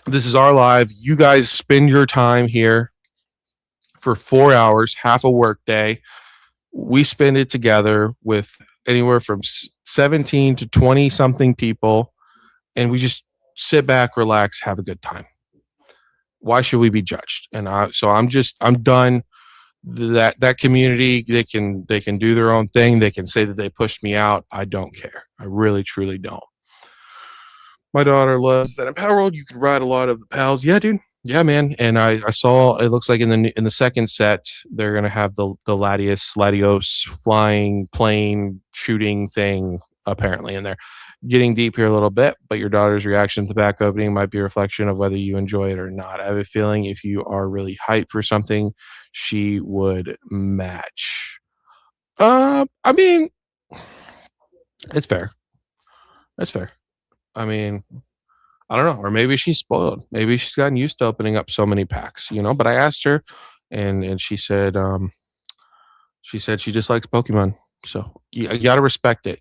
B: This is our live. You guys spend your time here for 4 hours, half a work day. We spend it together with anywhere from 17 to 20 something people, and we just sit back, relax, have a good time. Why should we be judged? And I'm done. That community, they can do their own thing. They can say that they pushed me out. I don't care. I really truly don't. My daughter loves that in Power World you can ride a lot of the pals. Yeah, dude. Yeah, man. And I saw, it looks like in the second set they're gonna have the Latios flying plane shooting thing apparently in there. Getting deep here a little bit, but your daughter's reaction to the back opening might be a reflection of whether you enjoy it or not. I have a feeling if you are really hyped for something, she would match. I mean, it's fair. That's fair. I mean, I don't know, or maybe she's spoiled. Maybe she's gotten used to opening up so many packs, But I asked her, and she said she just likes Pokemon. So you got to respect it,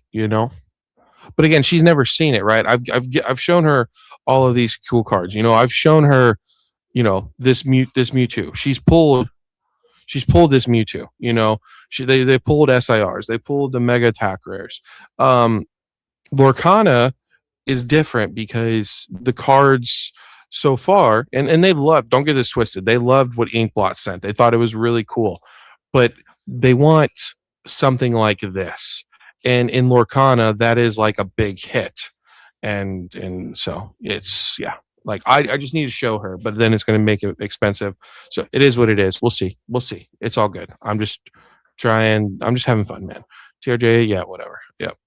B: But again, she's never seen it, right? I've shown her all of these cool cards. I've shown her, this Mewtwo. She's pulled this Mewtwo. They pulled SIRs. They pulled the Mega Attack rares. Lorcana is different because the cards so far, and they loved, don't get this twisted, they loved what Inkblot sent. They thought it was really cool, but they want something like this. And in Lorcana, that is like a big hit. And so it's, yeah, like I just need to show her, but then it's going to make it expensive. So it is what it is. We'll see. It's all good. I'm just having fun, man. TRJ, yeah, whatever. Yep.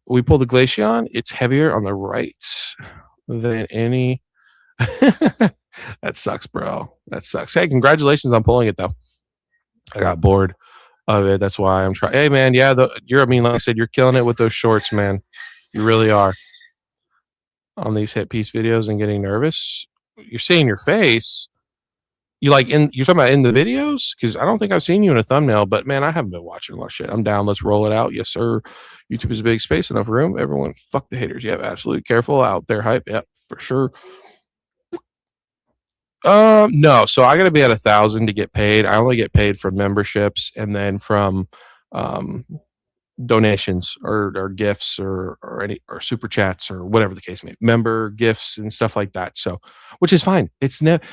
B: We pull the Glaceon. It's heavier on the right than any. That sucks, bro. That sucks. Hey, congratulations on pulling it, though. I got bored of it. That's why I'm trying. Hey, man, yeah, like I said, you're killing it with those shorts, man. You really are. On these hit piece videos and getting nervous. You're seeing your face. You're talking about in the videos? Because I don't think I've seen you in a thumbnail, but man, I haven't been watching a lot of shit. I'm down. Let's roll it out. Yes, sir. YouTube is a big space, enough room. Everyone, fuck the haters. Yep, absolutely. Careful out there, hype. Yep, for sure. No, so I gotta be at 1,000 to get paid. I only get paid from memberships and then from donations or gifts or super chats or whatever the case may be, member gifts and stuff like that. So, which is fine. It's not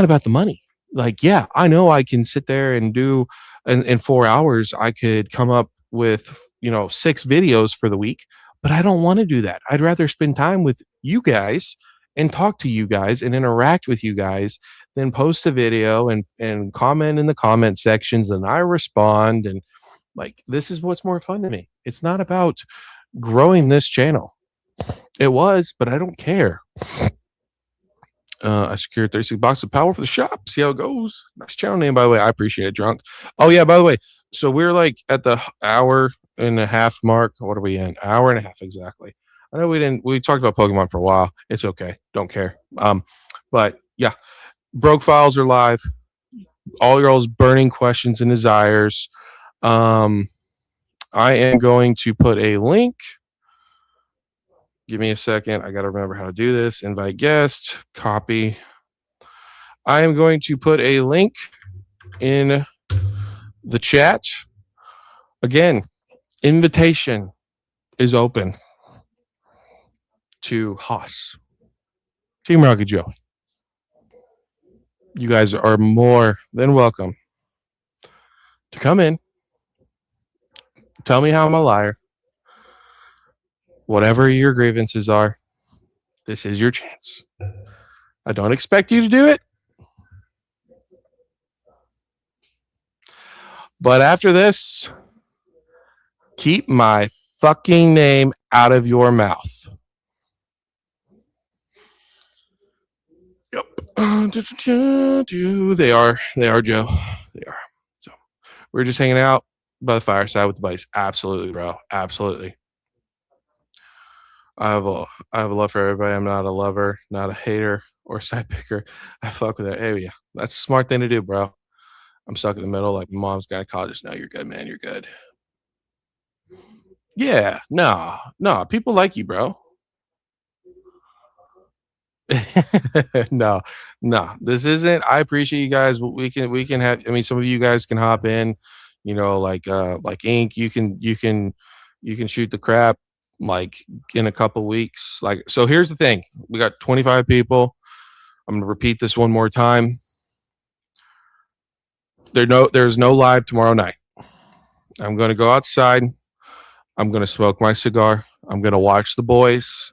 B: about the money. Like, yeah, I know I can sit there and do in 4 hours, I could come up with, 6 videos for the week, but I don't want to do that. I'd rather spend time with you guys and talk to you guys and interact with you guys than post a video and comment in the comment sections and I respond. And like, this is what's more fun to me. It's not about growing this channel. It was, but I don't care. I secured 36 boxes of power for the shop. See how it goes. Nice channel name, by the way. I appreciate it, Drunk. Oh, yeah, by the way. So we're like at the hour and a half mark. What are we in? Hour and a half, exactly. I know we talked about Pokemon for a while. It's okay. Don't care. But yeah, Broke Files are live. All y'all's burning questions and desires. I am going to put a link. Give me a second. I got to remember how to do this. Invite guest, copy. I am going to put a link in the chat. Again, invitation is open to Haas, Team Rocket Joey. You guys are more than welcome to come in. Tell me how I'm a liar. Whatever your grievances are, this is your chance. I don't expect you to do it. But after this, keep my fucking name out of your mouth. Yep. They are, Joe. They are. So we're just hanging out by the fireside with the buddies. Absolutely, bro. Absolutely. I have a love for everybody. I'm not a lover, not a hater or side picker. I fuck with it. Hey, yeah, that's a smart thing to do, bro. I'm stuck in the middle. Like, my mom's gynecologist. No, you're good, man. You're good. Yeah, no. People like you, bro. No. This isn't. I appreciate you guys. We can have. I mean, some of you guys can hop in. You know, like Ink. You can shoot the crap like in a couple weeks. Like, so here's the thing. We got 25 people. I'm gonna repeat this one more time. There's no live tomorrow night. I'm gonna go outside. I'm gonna smoke my cigar. I'm gonna watch the boys.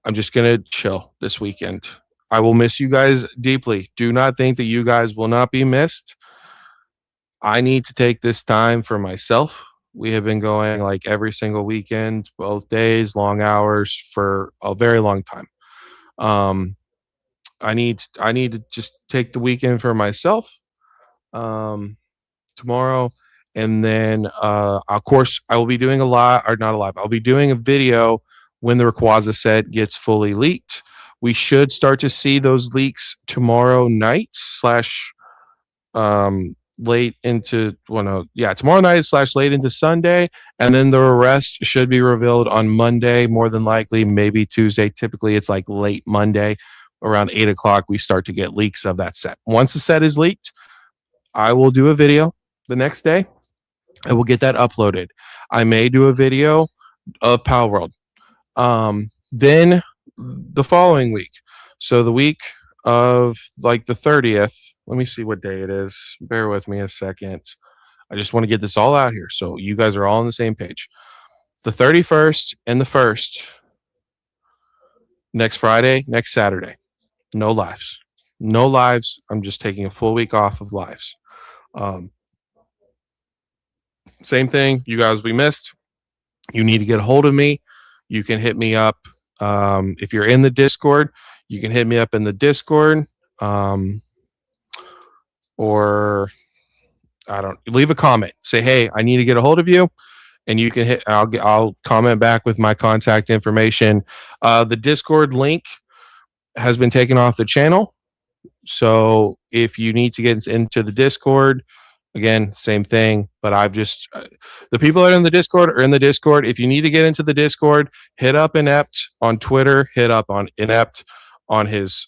B: I'm just gonna chill this weekend. I will miss you guys deeply. Do not think that you guys will not be missed. I need to take this time for myself. We have been going like every single weekend, both days, long hours for a very long time. I need to just take the weekend for myself. Tomorrow, and then of course I will be doing I'll be doing a video when the Rayquaza set gets fully leaked. We should start to see those leaks tomorrow night / late into tomorrow night / late into Sunday, and then the rest should be revealed on Monday, more than likely, maybe Tuesday. Typically it's like late Monday around 8:00 we start to get leaks of that set. Once the set is leaked, I will do a video the next day. I will get that uploaded. I may do a video of Pal World. Then the following week, so the week of like the 30th, let me see what day it is. Bear with me a second. I just want to get this all out here so you guys are all on the same page. The 31st and the 1st, next Friday, next Saturday, no lives. No lives. I'm just taking a full week off of lives. Same thing. You guys will be missed. You need to get a hold of me. You can hit me up. If you're in the Discord, you can hit me up in the Discord. Or leave a comment. Say, hey, I need to get a hold of you. And you can I'll comment back with my contact information. The Discord link has been taken off the channel. So if you need to get into the Discord, again, same thing, but I've just the people that are in the Discord are in the Discord. If you need to get into the Discord, hit up Inept on Twitter, hit up on Inept on his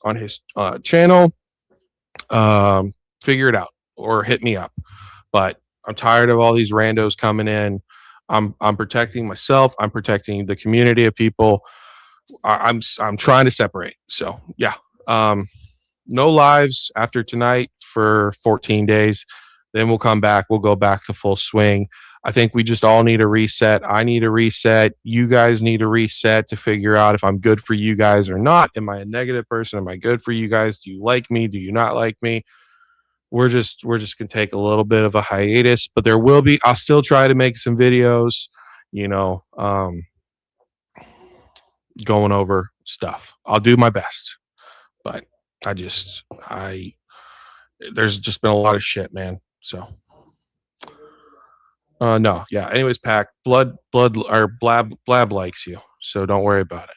B: channel. Figure it out or hit me up. But I'm tired of all these randos coming in. I'm protecting myself. I'm protecting the community of people. I'm trying to separate. So yeah. No lives after tonight for 14 days. Then we'll come back. We'll go back to full swing. I think we just all need a reset. I need a reset. You guys need a reset to figure out if I'm good for you guys or not. Am I a negative person? Am I good for you guys? Do you like me? Do you not like me? We're just gonna take a little bit of a hiatus, but I'll still try to make some videos, going over stuff. I'll do my best. But there's just been a lot of shit, man. So no, yeah. Anyways, Pack, blood or blab likes you, so don't worry about it.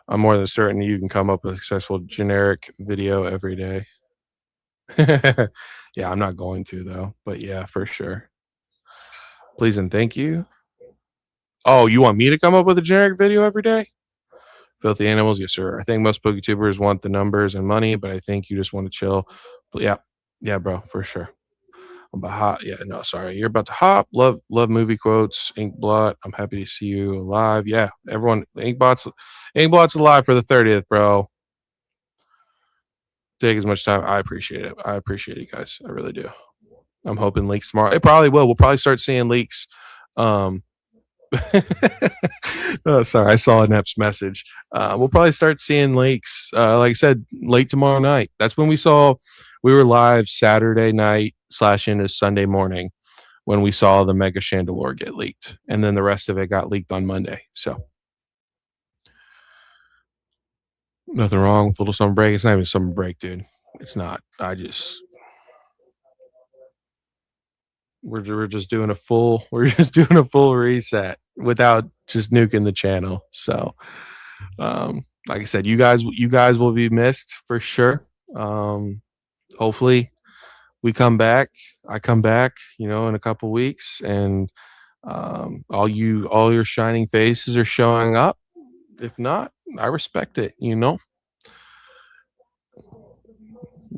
B: I'm more than certain you can come up with a successful generic video every day. Yeah, I'm not going to though, but yeah, for sure. Please and thank you. Oh, you want me to come up with a generic video every day? Filthy animals, yes, sir. I think most PokeTubers want the numbers and money, but I think you just want to chill. But yeah, bro, for sure. I'm about hot. Yeah, no, sorry. You're about to hop. Love movie quotes. Inkblot. I'm happy to see you alive. Yeah, everyone. Inkblot's alive for the 30th, bro. Take as much time. I appreciate it. I appreciate it, guys. I really do. I'm hoping leaks tomorrow. It probably will. We'll probably start seeing leaks. Oh, sorry, I saw an Epps message. We'll probably start seeing leaks. Like I said, late tomorrow night. That's when we were live Saturday night / into Sunday morning when we saw the Mega Chandelure get leaked, and then the rest of it got leaked on Monday. So nothing wrong with a little summer break. It's not even summer break, dude. It's not. We're just doing a full reset without just nuking the channel. So like I said, you guys will be missed for sure. Hopefully we come back. I come back, in a couple weeks, and all your shining faces are showing up. If not, I respect it.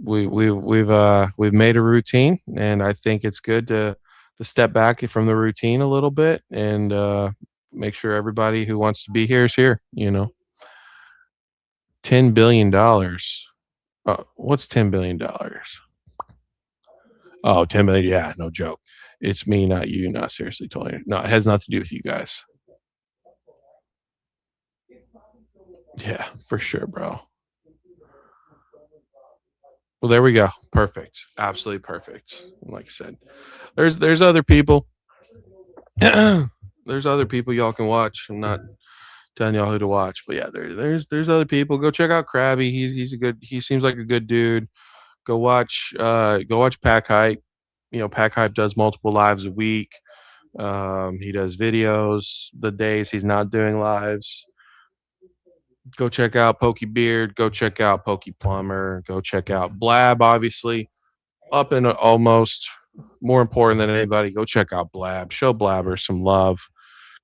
B: We've made a routine, and I think it's good to step back from the routine a little bit and make sure everybody who wants to be here is here. $10 billion. What's $10 billion? Oh, 10 million. Yeah, no joke. It's me, not you. Not seriously, totally. No, it has nothing to do with you guys. Yeah, for sure, bro. Well, there we go. Perfect. Absolutely perfect. Like I said, there's other people. There's other people y'all can watch. I'm not telling y'all who to watch, but yeah, there's other people. Go check out Krabby. He seems like a good dude. Go watch Pack Hype. Pack Hype does multiple lives a week. He does videos the days he's not doing lives. Go check out Pokey Beard. Go check out Pokey Plumber. Go check out Blab, obviously. Up and almost more important than anybody. Go check out Blab. Show Blabber some love.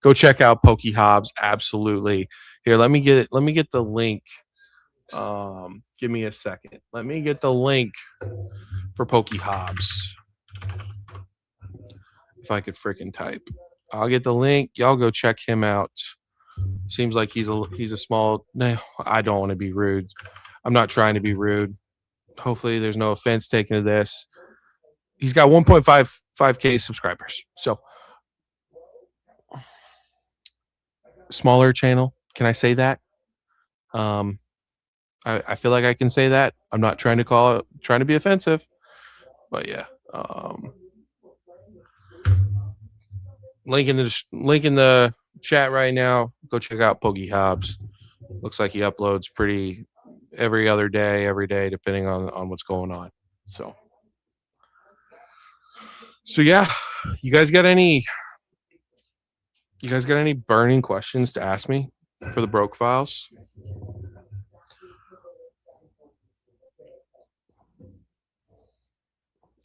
B: Go check out Pokey Hobbs. Absolutely. Here, let me get the link. Give me a second. Let me get the link for Pokey Hobbs. If I could freaking type. I'll get the link. Y'all go check him out. Seems like he's a small. No, I don't want to be rude. I'm not trying to be rude. Hopefully, there's no offense taken to this. He's got 1.55K subscribers. So, smaller channel. Can I say that? I feel like I can say that. I'm not trying to be offensive, but yeah. Link in the chat right now. Go check out Pokey Hobbs. Looks like he uploads pretty every day, depending on what's going on. So yeah, you guys got any burning questions to ask me for the Broke Files?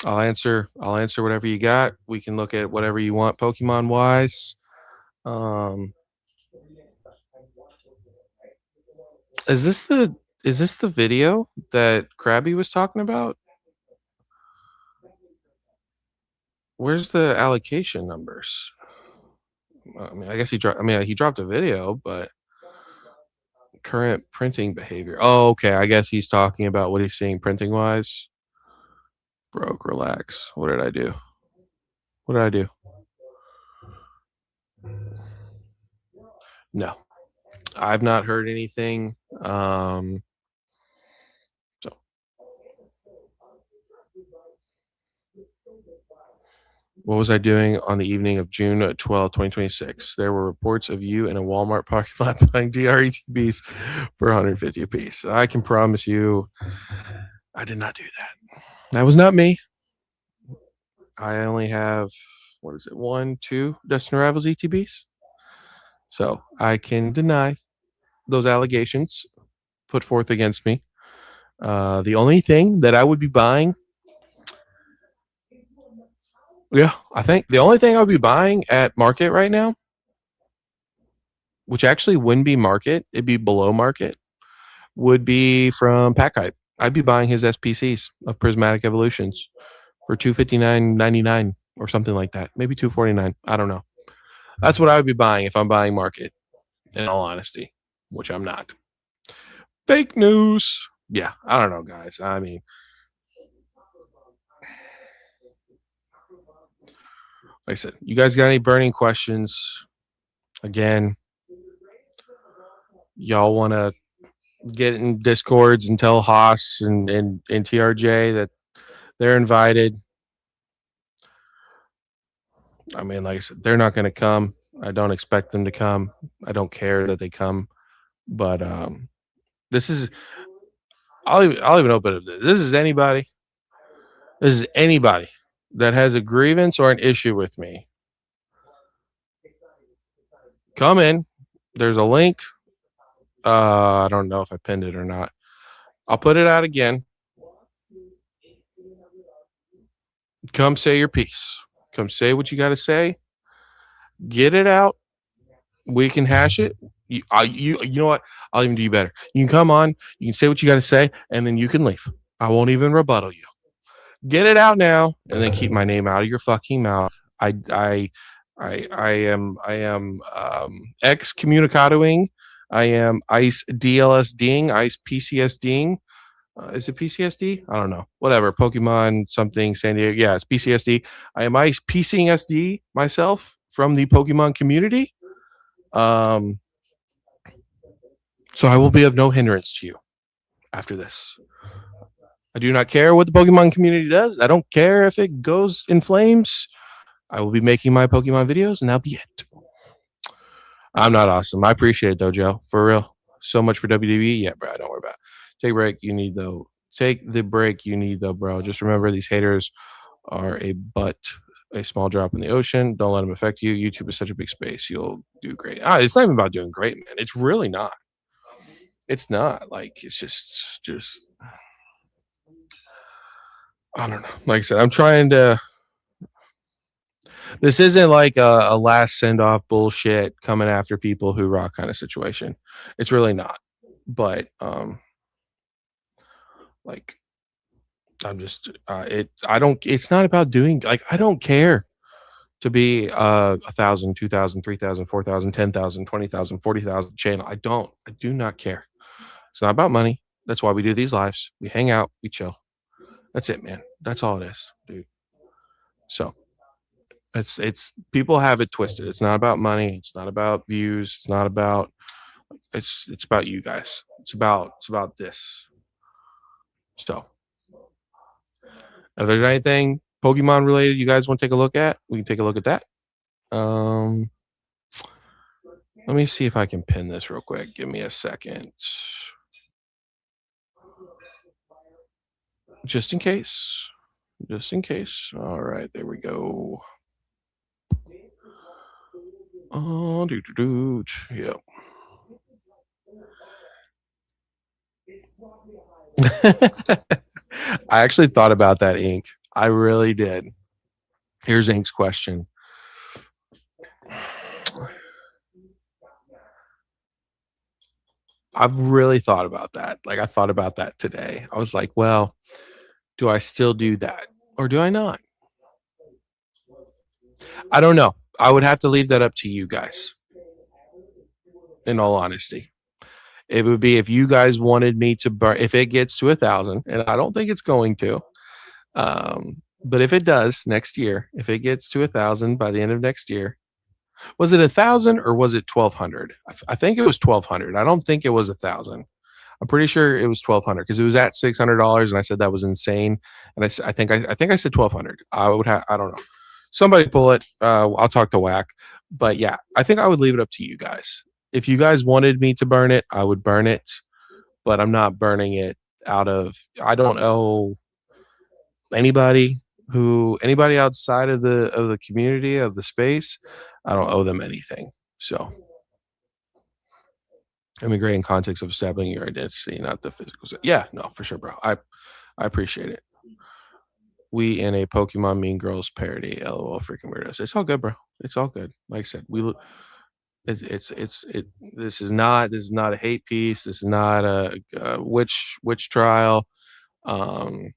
B: I'll answer whatever you got. We can look at whatever you want Pokemon wise. Is this the video that Krabby was talking about? Where's the allocation numbers? I mean, I guess he dropped a video, but current printing behavior. Oh, okay. I guess he's talking about what he's seeing printing wise. Broke, relax. What did I do? No, I've not heard anything. So What was I doing on the evening of June 12, 2026? There were reports of you in a Walmart parking lot buying DRETBs for 150 apiece. I can promise you, I did not do that. That was not me. I only have, what is it, 1, 2 Dustin Rivals ETBs. So I can deny those allegations put forth against me. The only thing that I would be buying, I think the only thing I would be buying at market right now, which actually wouldn't be market, it'd be below market, would be from Pack Hype. I'd be buying his SPCs of Prismatic Evolutions for $259.99 or something like that. Maybe $249. I don't know. That's what I would be buying if I'm buying market, in all honesty, which I'm not. Fake news. Yeah, I don't know, guys. I mean, like I said, you guys got any burning questions? Again, y'all want to get in Discords and tell Haas and TRJ that they're invited. I mean, like I said, they're not going to come. I don't expect them to come. I don't care that they come. But this is, I'll even open it. This is anybody. This is anybody that has a grievance or an issue with me. Come in. There's a link. I don't know if I pinned it or not. I'll put it out again. Come say your piece. Come say what you got to say. Get it out. We can hash it. You know what? I'll even do you better. You can come on. You can say what you got to say, and then you can leave. I won't even rebuttal you. Get it out now, and then keep my name out of your fucking mouth. I am excommunicadoing. I am ICE DLSDing, ICE PCSDing. Is it PCSD? I don't know. Whatever. Pokemon something San Diego. Yeah, it's PCSD. I am ICE PCSD myself from the Pokemon community. So I will be of no hindrance to you after this. I do not care what the Pokemon community does. I don't care if it goes in flames. I will be making my Pokemon videos, and that'll be it. I'm not awesome. I appreciate it, though, Joe. For real. So much for WWE. Yeah, bro. Don't worry about it. Take a break. You need, though. Take the break you need, though, bro. Just remember these haters are a small drop in the ocean. Don't let them affect you. YouTube is such a big space. You'll do great. It's not even about doing great, man. It's really not. It's not. Like, it's just I don't know. Like I said, I'm trying to. This isn't like a last send off bullshit coming after people who rock kind of situation. It's really not. But like I'm just I don't. It's not about doing like I don't care to be 1,000, 2,000, 3,000, 4,000, 10,000, 20,000, 40,000 channel. I do not care. It's not about money. That's why we do these lives. We hang out. We chill. That's it, man. That's all it is, dude. So it's people have it twisted. It's not about money. It's not about views. It's not about it's about you guys. It's about this. So if there's anything Pokemon related you guys want to take a look at, we can take a look at that. Let me see if I can pin this real quick. Give me a second. Just in case. Just in case. All right, there we go. Oh, yep. I actually thought about that, Ink. I really did. Here's Ink's question. I've really thought about that. Like, I thought about that today. I was like, well, do I still do that or do I not? I don't know. I would have to leave that up to you guys. In all honesty, it would be if you guys wanted me to burn, if it gets to 1,000, and I don't think it's going to. But if it does next year, if it gets to 1,000 by the end of next year, was it 1,000 or was it 1,200? I think it was 1,200. I don't think it was 1,000. I'm pretty sure it was 1,200 because it was at $600, and I said that was insane. And I think I said 1,200. I don't know. somebody pull it. I'll talk to Whack. But yeah, I think I would leave it up to you guys. If you guys wanted me to burn it, I would burn it. But I'm not burning it out of. I don't owe anybody outside of the community of the space. I don't owe them anything. So immigrate in context of establishing your identity, not the physical. Yeah, no, for sure, bro. I appreciate it. We in a Pokemon Mean Girls parody. LOL, freaking weirdos. It's all good, bro. It's all good. Like I said, we look. It. This is not a hate piece. This is not a witch trial. Um,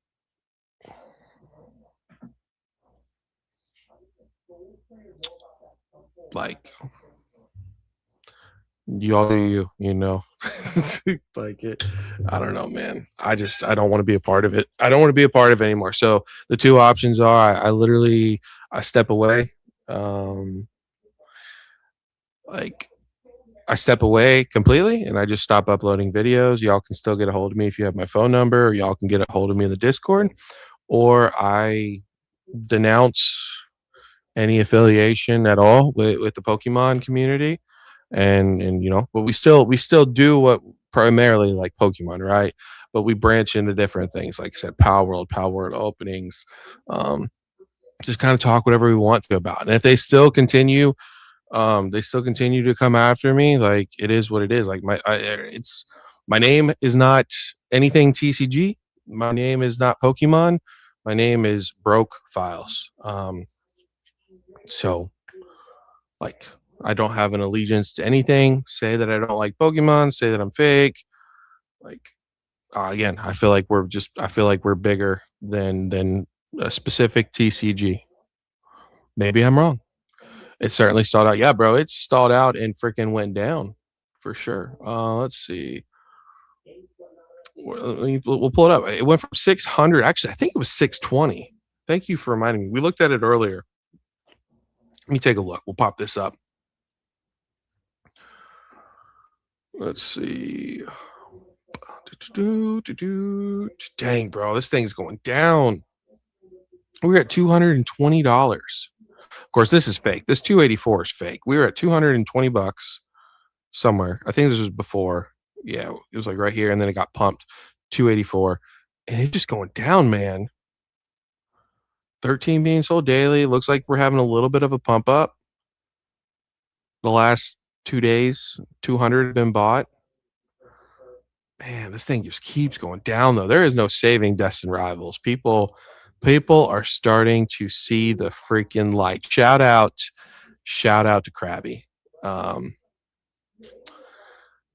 B: like y'all do you know like it. I don't know, man. I don't want to be a part of it. I don't want to be a part of it anymore. So the two options are I literally I step away. Like I step away completely and I just stop uploading videos. Y'all can still get a hold of me if you have my phone number, or y'all can get a hold of me in the Discord, or I denounce any affiliation at all with the Pokemon community. And but we still do what primarily like Pokemon, right? But we branch into different things, like I said, Power World openings, just kind of talk whatever we want to about. And if they still continue to come after me, like it is what it is. Like my name is not anything TCG. My name is not Pokemon. My name is Broke Files. So like I don't have an allegiance to anything. Say that I don't like Pokemon. Say that I'm fake. Like again, I feel like we're bigger than a specific TCG. Maybe I'm wrong. It certainly stalled out. Yeah, bro, it stalled out and freaking went down for sure. Let's see. We'll pull it up. It went from 600. Actually, I think it was 620. Thank you for reminding me. We looked at it earlier. Let me take a look. We'll pop this up. Let's see. Dang, bro, this thing's going down. We're at $220. Of course, this is fake. This 284 is fake. We were at $220 somewhere. I think this was before. Yeah, it was like right here, and then it got pumped 284, and it's just going down, man. 13 being sold daily. Looks like we're having a little bit of a pump up. The last 2 days, 200 have been bought. Man, this thing just keeps going down though. There is no saving Destin Rivals. People are starting to see the freaking light. Shout out to Krabby.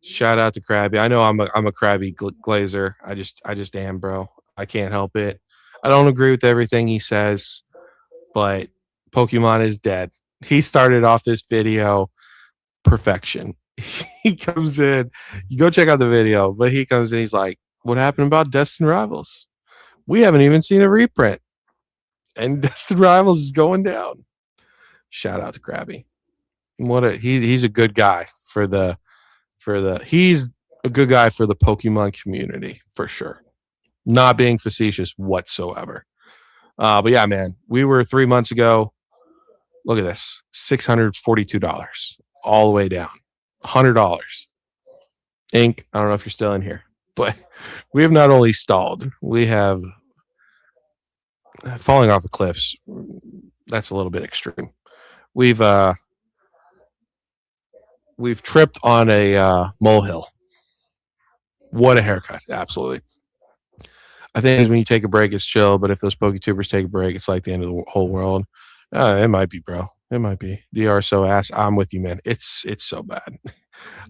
B: Shout out to Krabby. I know I'm a Krabby glazer. I just am, bro. I can't help it. I don't agree with everything he says, but Pokemon is dead. He started off this video perfection. He comes in, you go check out the video, but he comes in, he's like, what happened about Destin Rivals? We haven't even seen a reprint. And Destin Rivals is going down. Shout out to Krabby. He's a good guy he's a good guy for the Pokemon community, for sure. Not being facetious whatsoever. But yeah, man, we were 3 months ago. Look at this, $642 all the way down. $100. Ink, I don't know if you're still in here, but we have not only stalled, we have falling off the cliffs. That's a little bit extreme. We've tripped on a molehill. What a haircut. Absolutely. I think when you take a break, it's chill, but if those PokeTubers take a break, it's like the end of the whole world. It might be, bro. It might be. DR so ass. I'm with you, man. It's so bad.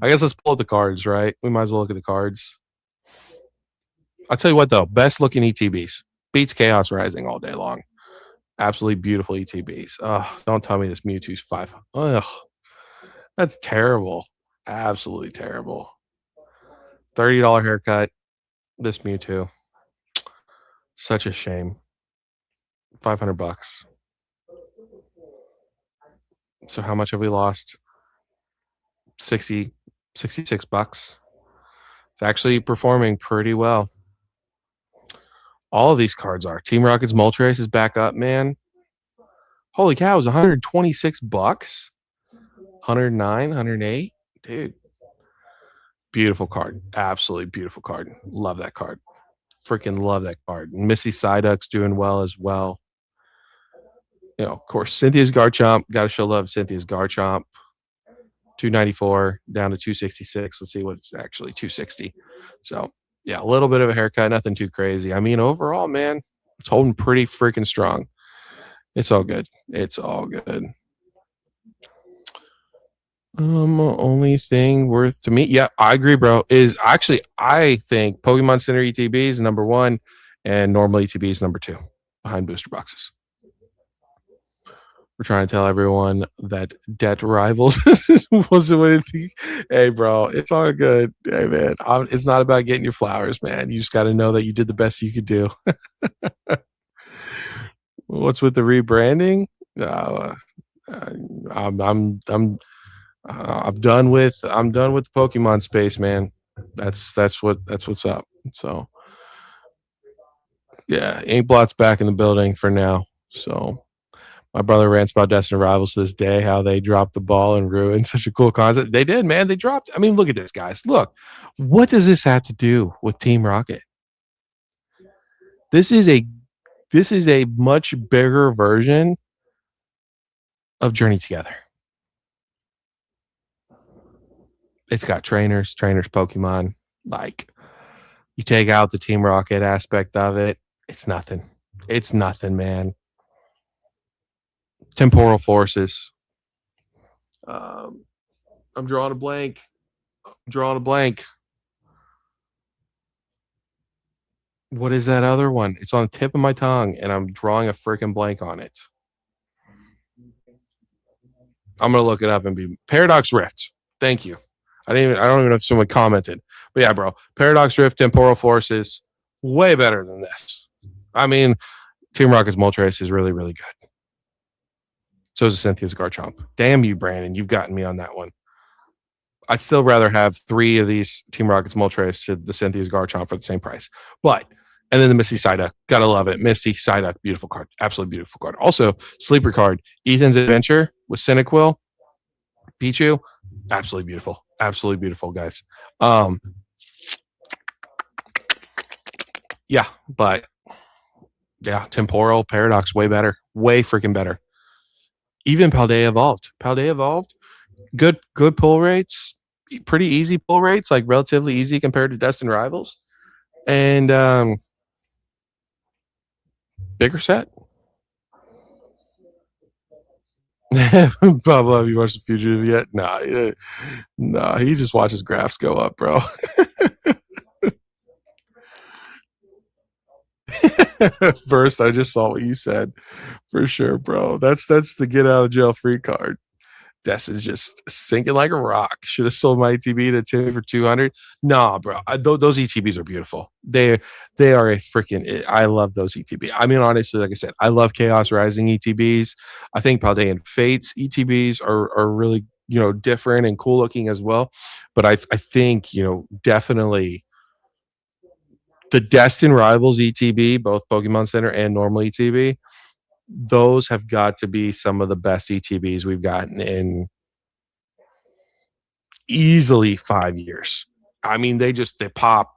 B: I guess let's pull up the cards, right? We might as well look at the cards. I'll tell you what, though. Best looking ETBs. Beats Chaos Rising all day long. Absolutely beautiful ETBs. Don't tell me this Mewtwo's 5. Ugh. That's terrible. Absolutely terrible. $30 haircut. This Mewtwo. Such a shame. $500. So how much have we lost? 66 bucks. It's actually performing pretty well. All of these cards are. Team Rocket's Moltres is back up, man. Holy cow, it was 126 bucks. 109, 108. Dude. Beautiful card. Absolutely beautiful card. Love that card. Freaking love that card. Missy Psyduck's doing well as well. You know, of course, Cynthia's Garchomp. Got to show love to Cynthia's Garchomp. 294 down to 266. Let's see what's actually 260. So, yeah, a little bit of a haircut. Nothing too crazy. I mean, overall, man, it's holding pretty freaking strong. It's all good. It's all good. Only thing worth to me. Yeah, I agree, bro. Is actually I think Pokemon Center ETB is number 1 and normal ETB is number 2 behind booster boxes. We're trying to tell everyone that Debt Rivals wasn't what it think. Hey, bro, it's all good. Hey, man, it's not about getting your flowers, man. You just got to know that you did the best you could do. What's with the rebranding? I'm done with the Pokemon space, man. That's what's up. So yeah, Inkblot's back in the building for now. So my brother rants about Destiny Rivals to this day, how they dropped the ball and ruined such a cool concept. They did, man. They dropped. I mean, look at this, guys. Look, what does this have to do with Team Rocket? This is a much bigger version of Journey Together. It's got trainers, Pokemon. Like, you take out the Team Rocket aspect of it, it's nothing. It's nothing, man. Temporal Forces. I'm drawing a blank. What is that other one? It's on the tip of my tongue, and I'm drawing a freaking blank on it. I'm gonna look it up and be Paradox Rift. Thank you. I don't even know if someone commented, but yeah, bro. Paradox Rift, Temporal Forces, way better than this. I mean, Team Rocket's Moltres is really, really good. So is Cynthia's Garchomp. Damn you, Brandon. You've gotten me on that one. I'd still rather have 3 of these Team Rocket's Moltres to the Cynthia's Garchomp for the same price. But, and then the Misty Psyduck. Gotta love it. Misty Psyduck. Beautiful card. Absolutely beautiful card. Also, sleeper card. Ethan's Adventure with Cyndaquil. Pichu. Absolutely beautiful. Absolutely beautiful, guys. Yeah, but yeah, Temporal, Paradox, way better. Way freaking better. Even Paldea Evolved. Good pull rates. Pretty easy pull rates, like relatively easy compared to Destined Rivals. And bigger set. Pablo, have you watched The Fugitive yet? Nah, he just watches graphs go up, bro. First, I just saw what you said. For sure, bro. That's the get out of jail free card. Des is just sinking like a rock. Should have sold my ETB to Timmy for 200. Nah, bro. Those ETBs are beautiful. They are a freaking. I love those ETB. I mean, honestly, like I said, I love Chaos Rising ETBs. I think Paldean Fates ETBs are really different and cool looking as well. But I think definitely the Destined Rivals ETB, both Pokemon Center and normal ETB. Those have got to be some of the best ETBs we've gotten in easily 5 years. I mean, they pop.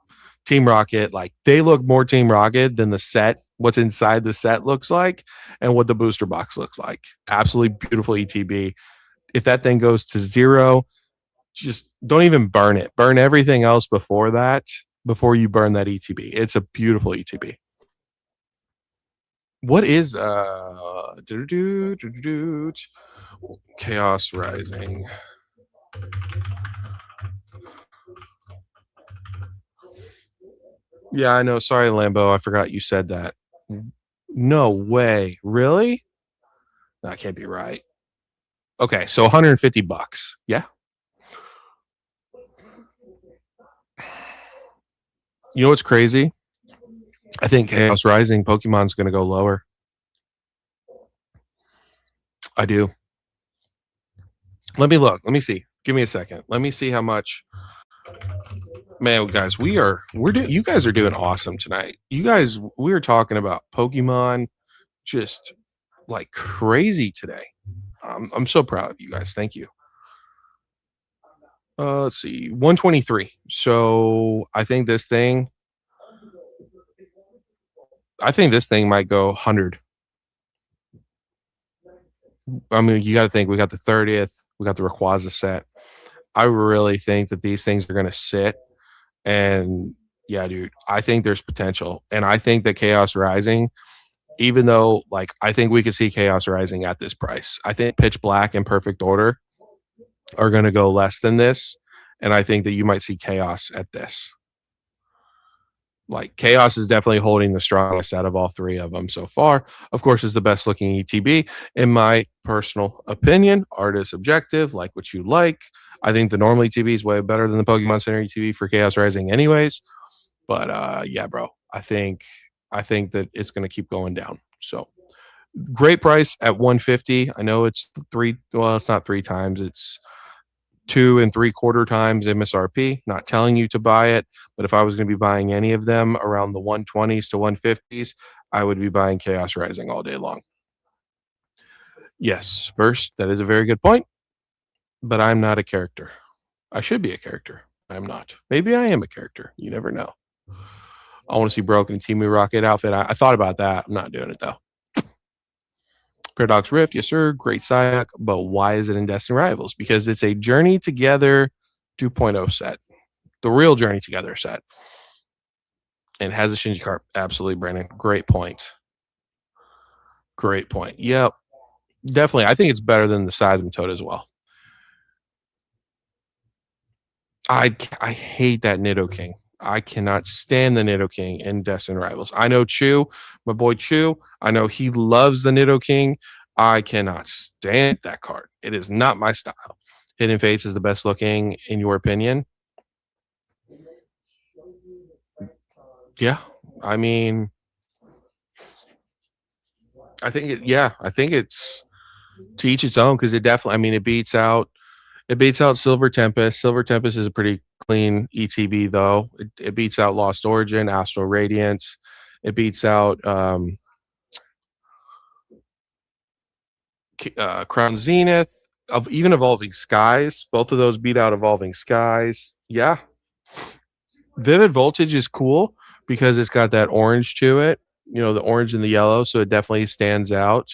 B: Team Rocket, like, they look more Team Rocket than the set, what's inside the set looks like, and what the booster box looks like. Absolutely beautiful ETB. If that thing goes to 0, just don't even burn it. Burn everything else before you burn that ETB. It's a beautiful ETB. What is Chaos Rising? Yeah, I know. Sorry, Lambo. I forgot you said that. No way. Really? That can't be right. Okay, so $150. Yeah. You know what's crazy? I think Chaos Rising Pokemon's going to go lower. I do. Let me look. Let me see. Give me a second. Let me see how much. Man, guys, you guys are doing awesome tonight. You guys, we are talking about Pokemon, just like crazy today. I'm so proud of you guys. Thank you. Let's see, 123. So I think this thing might go 100. I mean, you got to think we got the 30th, we got the Rayquaza set. I really think that these things are going to sit. And yeah, dude, I think there's potential. And I think that Chaos Rising, even though like I think we could see Chaos Rising at this price, I think Pitch Black and Perfect Order are going to go less than this. And I think that you might see Chaos at this. Like Chaos is definitely holding the strongest out of all three of them so far. Of course, is the best looking ETB in my personal opinion. Art is subjective, like what you like. I think the normal ETB is way better than the Pokemon Center ETB for Chaos Rising, anyways. But yeah, bro, I think that it's going to keep going down. So great price at 150. I know it's it's not 3 times, it's 2 3/4 times MSRP. Not telling you to buy it, but if I was going to be buying any of them around the 120s to 150s, I would be buying Chaos Rising all day long. Yes, first, that is a very good point, but I'm not a character. I should be a character. I'm not. Maybe I am a character. You never know. I want to see Broken Timu Rocket outfit. I thought about that. I'm not doing it though. Paradox Rift, yes sir, great Psyduck, but why is it in Destiny Rivals? Because it's a Journey Together 2.0 set, the real Journey Together set, and it has a Shinji Carp. Absolutely, Brandon, great point. Great point. Yep, definitely. I think it's better than the Seismitoad as well. I hate that Nidoking. I cannot stand the Nidoking in Destiny Rivals. I know Chew, my boy Chew. I know he loves the Nidoking. I cannot stand that card. It is not my style. Hidden Fates is the best looking, in your opinion? Yeah, I mean, I think it's to each its own because it definitely. I mean, it beats out Silver Tempest. Silver Tempest is a pretty clean ETB, though. It beats out Lost Origin, Astral Radiance. It beats out Crown Zenith, even Evolving Skies. Both of those beat out Evolving Skies. Yeah. Vivid Voltage is cool because it's got that orange to it. You know, the orange and the yellow, so it definitely stands out.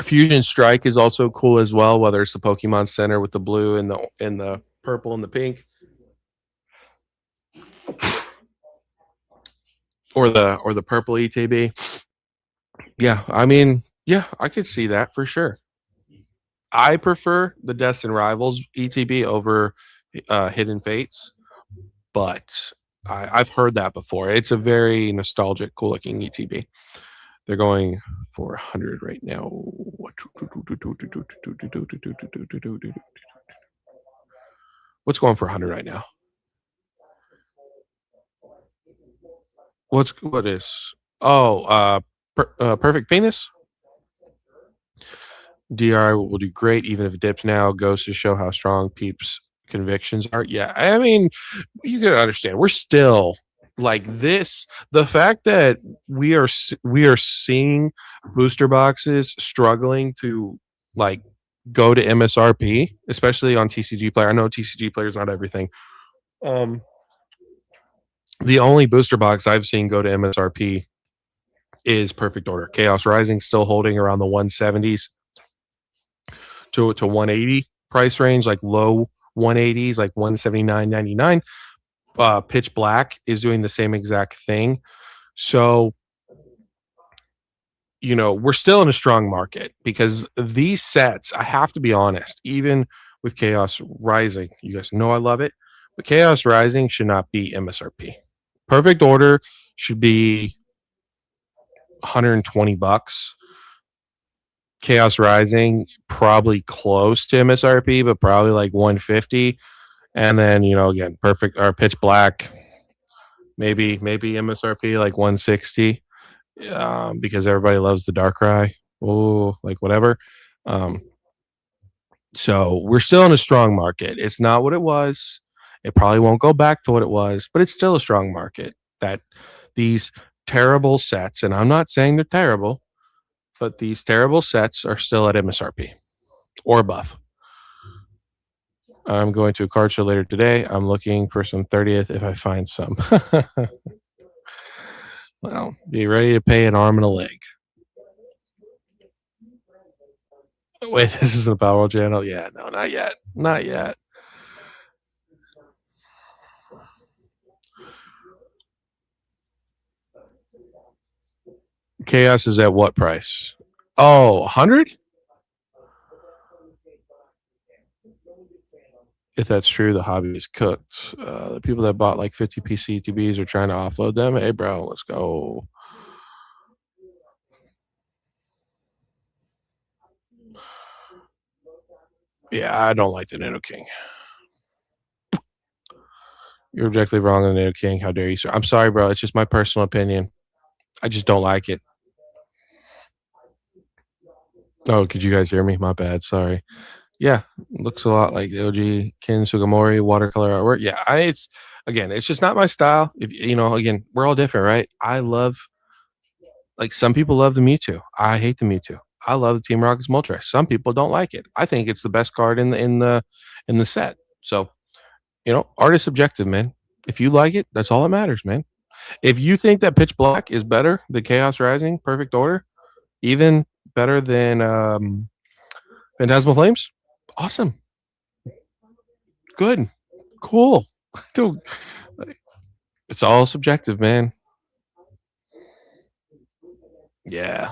B: Fusion Strike is also cool as well, whether it's the Pokemon Center with the blue and the purple and the pink, or the purple ETB. Yeah, I mean, yeah, I could see that for sure. I prefer the Destiny Rivals ETB over Hidden Fates, but I've heard that before. It's a very nostalgic, cool looking ETB. They're going for 100 right now. What's going for 100 right now? What is? Oh, Perfect Penis. DR will do great even if it dips now. Goes to show how strong Peep's convictions are. Yeah, I mean, you gotta understand. We're still like this. The fact that we are seeing booster boxes struggling to like go to MSRP, especially on TCG Player. I know TCG Player is not everything. The only booster box I've seen go to MSRP is Perfect Order. Chaos Rising still holding around the 170s to 180 price range, like low 180s, like 179.99. Pitch Black is doing the same exact thing. So, you know, we're still in a strong market because these sets, I have to be honest, even with Chaos Rising, you guys know I love it, but Chaos Rising should not be MSRP. Perfect Order should be $120. Chaos Rising probably close to MSRP, but probably like 150. And then, you know, again, Perfect or Pitch Black, maybe MSRP like 160, because everybody loves the Darkrai. Oh, like whatever. So we're still in a strong market. It's not what it was. It probably won't go back to what it was, but it's still a strong market. That these terrible sets, and I'm not saying they're terrible, but these terrible sets are still at MSRP or above. I'm going to a card show later today. I'm looking for some 30th if I find some. Well, be ready to pay an arm and a leg. Wait, this is a Power channel? Yeah, no, not yet. Not yet. Chaos is at what price? Oh, 100? If that's true, the hobby is cooked. The people that bought like 50 PCTBs are trying to offload them. Hey, bro, let's go. Yeah, I don't like the Nano King. You're objectively wrong on the Nano King. How dare you, sir? I'm sorry, bro. It's just my personal opinion. I just don't like it. Oh, could you guys hear me? My bad. Sorry. Yeah, looks a lot like the OG Ken Sugimori watercolor artwork. Yeah, it's just not my style. If again, we're all different, right? I love like some people love the Mewtwo. I hate the Mewtwo. I love the Team Rocket's Moltres. Some people don't like it. I think it's the best card in the set. So, art is subjective, man. If you like it, that's all that matters, man. If you think that Pitch Black is better than Chaos Rising, Perfect Order, even better than Phantasmal Flames, awesome. Good. Cool. Dude, it's all subjective, man. Yeah.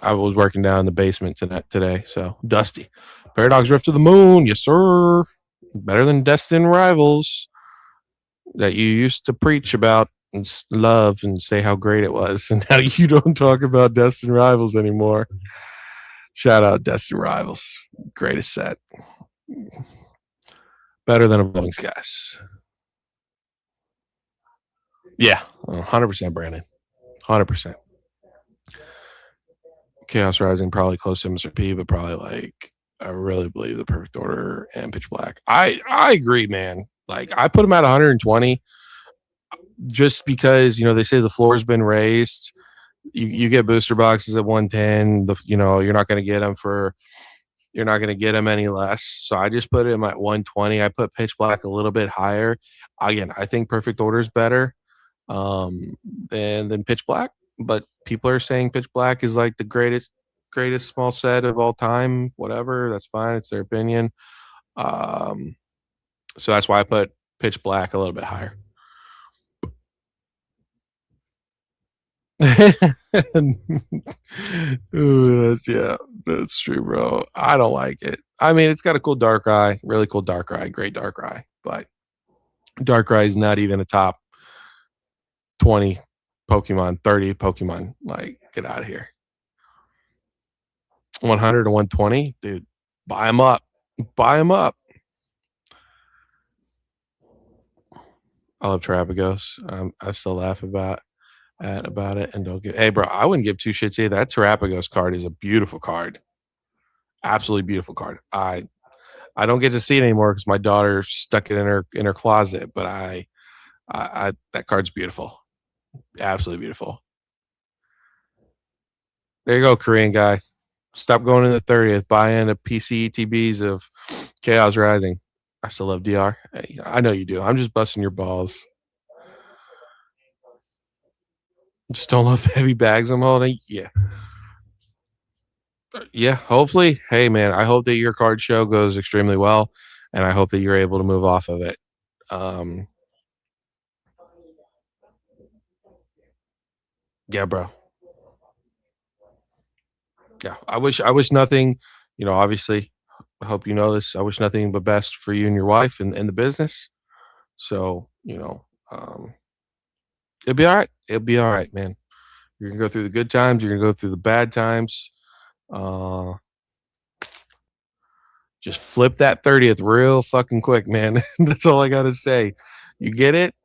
B: I was working down in the basement today, so dusty. Paradox Rift to the Moon, yes, sir. Better than Destined Rivals that you used to preach about and love and say how great it was. And now you don't talk about Destined Rivals anymore. Shout out Destined Rivals. Greatest set. Better than Evolving Skies. Yeah, 100% Brandon. 100%. Chaos Rising probably close to MSRP, but probably like I really believe the Perfect Order and Pitch Black. I agree, man. Like I put them at 120 just because they say the floor has been raised. You get booster boxes at 110. You're not going to get them you're not going to get them any less. So I just put him at 120. I put Pitch Black a little bit higher. Again, I think Perfect Order is better than Pitch Black, but people are saying Pitch Black is like the greatest small set of all time. Whatever, that's fine. It's their opinion. So that's why I put Pitch Black a little bit higher. Ooh, that's true, bro. I don't like it. I mean, it's got a cool Darkrai, really cool Darkrai, great Darkrai, but Darkrai is not even a top 20 Pokemon, 30 Pokemon. Like, get out of here. 100 to 120, dude. Buy them up. Buy them up. I love Terapagos. I still laugh about it and don't give. Hey, bro, I wouldn't give two shits either. That Terapagos card is a beautiful card. Absolutely beautiful card. I don't get to see it anymore because my daughter stuck it in her closet. But I that card's beautiful. Absolutely beautiful. There you go, Korean guy. Stop going in the 30th. Buy in a PC ETBs of Chaos Rising. I still love DR. Hey, I know you do. I'm just busting your balls. Just don't love the heavy bags I'm holding. Yeah. Yeah. Hopefully. Hey, man, I hope that your card show goes extremely well, and I hope that you're able to move off of it. Yeah, bro. Yeah. I wish nothing, obviously, I hope you know this. I wish nothing but best for you and your wife and the business. So, it'll be all right. It'll be all right, man. You're gonna go through the good times. You're gonna go through the bad times. Just flip that 30th real fucking quick, man. That's all I gotta say. You get it?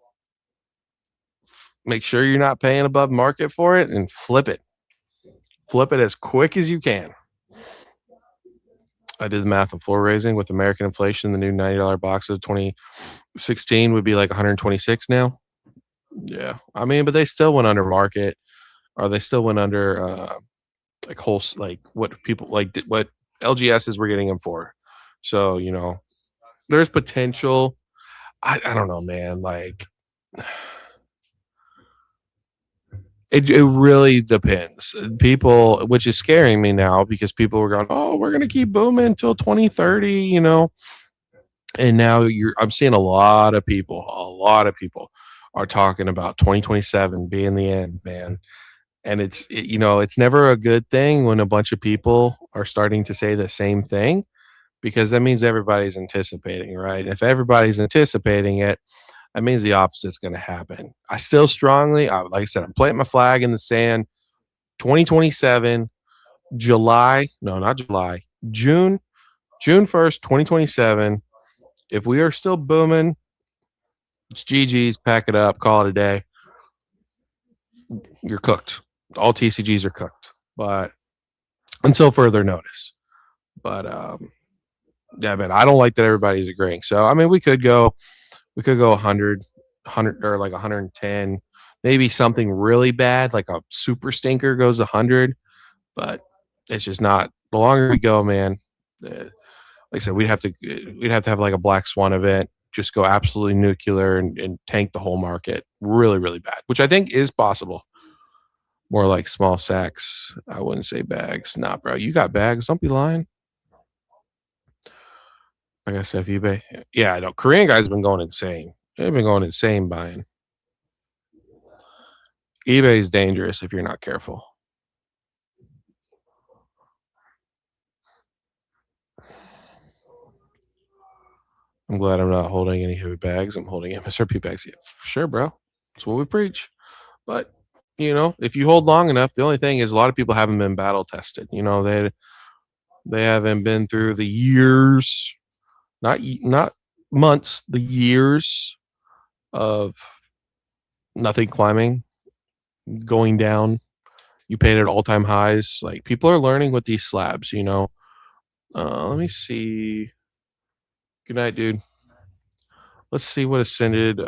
B: Make sure you're not paying above market for it and flip it. Flip it as quick as you can. I did the math on floor raising with American inflation. The new $90 box of 2016 would be like 126 now. Yeah, I mean, but they still went under market, or they still went under like whole like what people like what LGSs were getting them for. So there's potential. I don't know, man. Like it really depends. People, which is scaring me now because people were going, oh, we're gonna keep booming until 2030, and now I'm seeing a lot of people are talking about 2027 being the end, man. And it's never a good thing when a bunch of people are starting to say the same thing, because that means everybody's anticipating, right? If everybody's anticipating it, that means the opposite's going to happen. I still like I said, I'm planting my flag in the sand. 2027, July, no, not July, June 1st, 2027. If we are still booming, it's GG's, pack it up, call it a day. You're cooked. All TCGs are cooked, but until further notice. But yeah, man, I don't like that everybody's agreeing. So I mean, we could go 100 or like 110, maybe something really bad like a super stinker goes 100, but it's just not. The longer we go, man, like I said, we'd have to have like a black swan event, just go absolutely nuclear and tank the whole market really, really bad, which I think is possible. More like small sacks. I wouldn't say bags. Nah, bro, you got bags. Don't be lying. Like I said, if eBay. Yeah, I know. Korean guys been going insane. They've been going insane buying. eBay is dangerous if you're not careful. I'm glad I'm not holding any heavy bags. I'm holding MSRP bags. Yeah, for sure, bro. That's what we preach. But if you hold long enough, the only thing is a lot of people haven't been battle tested. They haven't been through the years, not months, the years of nothing climbing, going down. You paid at all-time highs. Like, people are learning with these slabs. Let me see. Good night, dude. Let's see what Ascended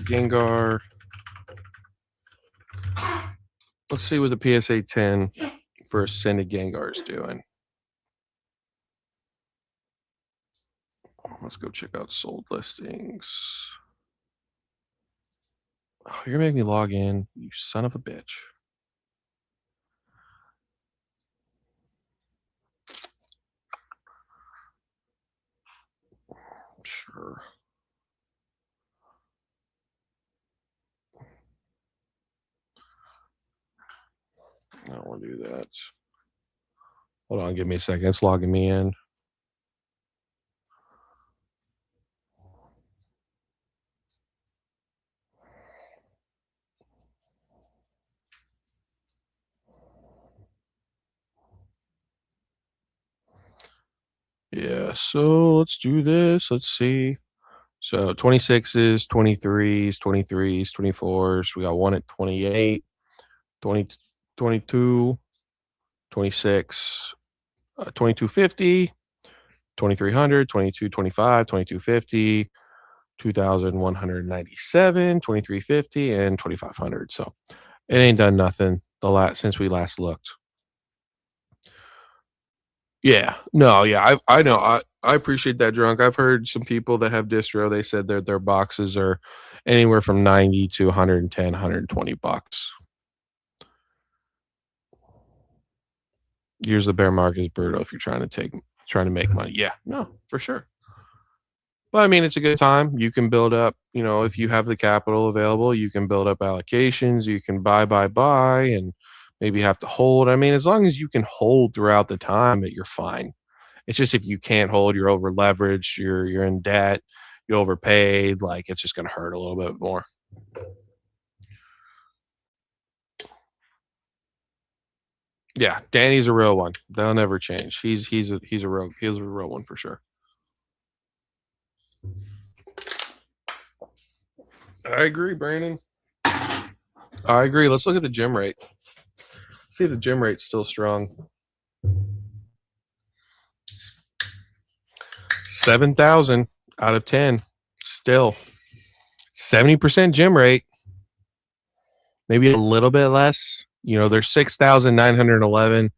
B: Gengar. Let's see what the PSA 10 for Ascended Gengar is doing. Let's go check out sold listings. Oh, you're gonna make me log in, you son of a bitch. Sure. I don't want to do that. Hold on, give me a second. It's logging me in. Yeah, so let's do this. Let's see. So 26s, 23s, 23s, 24s. We got one at 28, 20, 22, 26, 2250, 2300, 2225, 2250, 2197, 2350, and 2500. So it ain't done nothing since we last looked. Yeah, no, yeah, I know. I appreciate that, drunk. I've heard some people that have distro. They said their boxes are anywhere from 90 to 110, 120 bucks. Use the bear market is brutal if you're trying to make money. Yeah, no, for sure. But I mean, it's a good time. You can build up, if you have the capital available, you can build up allocations. You can buy, and maybe have to hold. I mean, as long as you can hold throughout the time, that you're fine. It's just if you can't hold, you're over leveraged, you're in debt, you overpaid, like it's just going to hurt a little bit more. Yeah, Danny's a real one. They'll never change. He's a real one for sure. I agree, Brandon. I agree. Let's look at the gym rate. See if the gym rate's still strong. 7,000 out of 10. Still 70% gym rate. Maybe a little bit less. You know, there's 6,911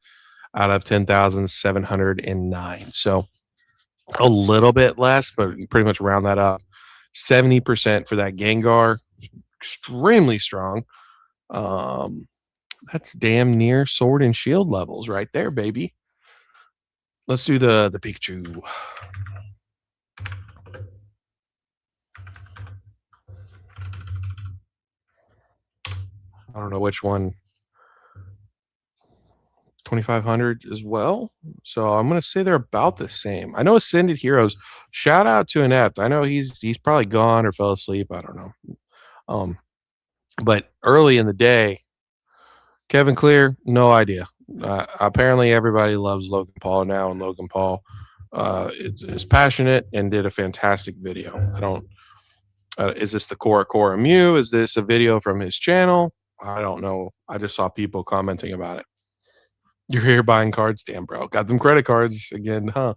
B: out of 10,709. So a little bit less, but you pretty much round that up. 70% for that Gengar. Extremely strong. That's damn near Sword and Shield levels right there, baby. Let's do the Pikachu. I don't know which one. 2,500 as well. So I'm going to say they're about the same. I know Ascended Heroes. Shout out to Inept. I know he's probably gone or fell asleep. I don't know. But early in the day, Kevin Clear, no idea. Apparently, everybody loves Logan Paul now, and Logan Paul is passionate and did a fantastic video. I don't. Is this the Cora Mew? Is this a video from his channel? I don't know. I just saw people commenting about it. You're here buying cards? Damn, bro. Got them credit cards again, huh?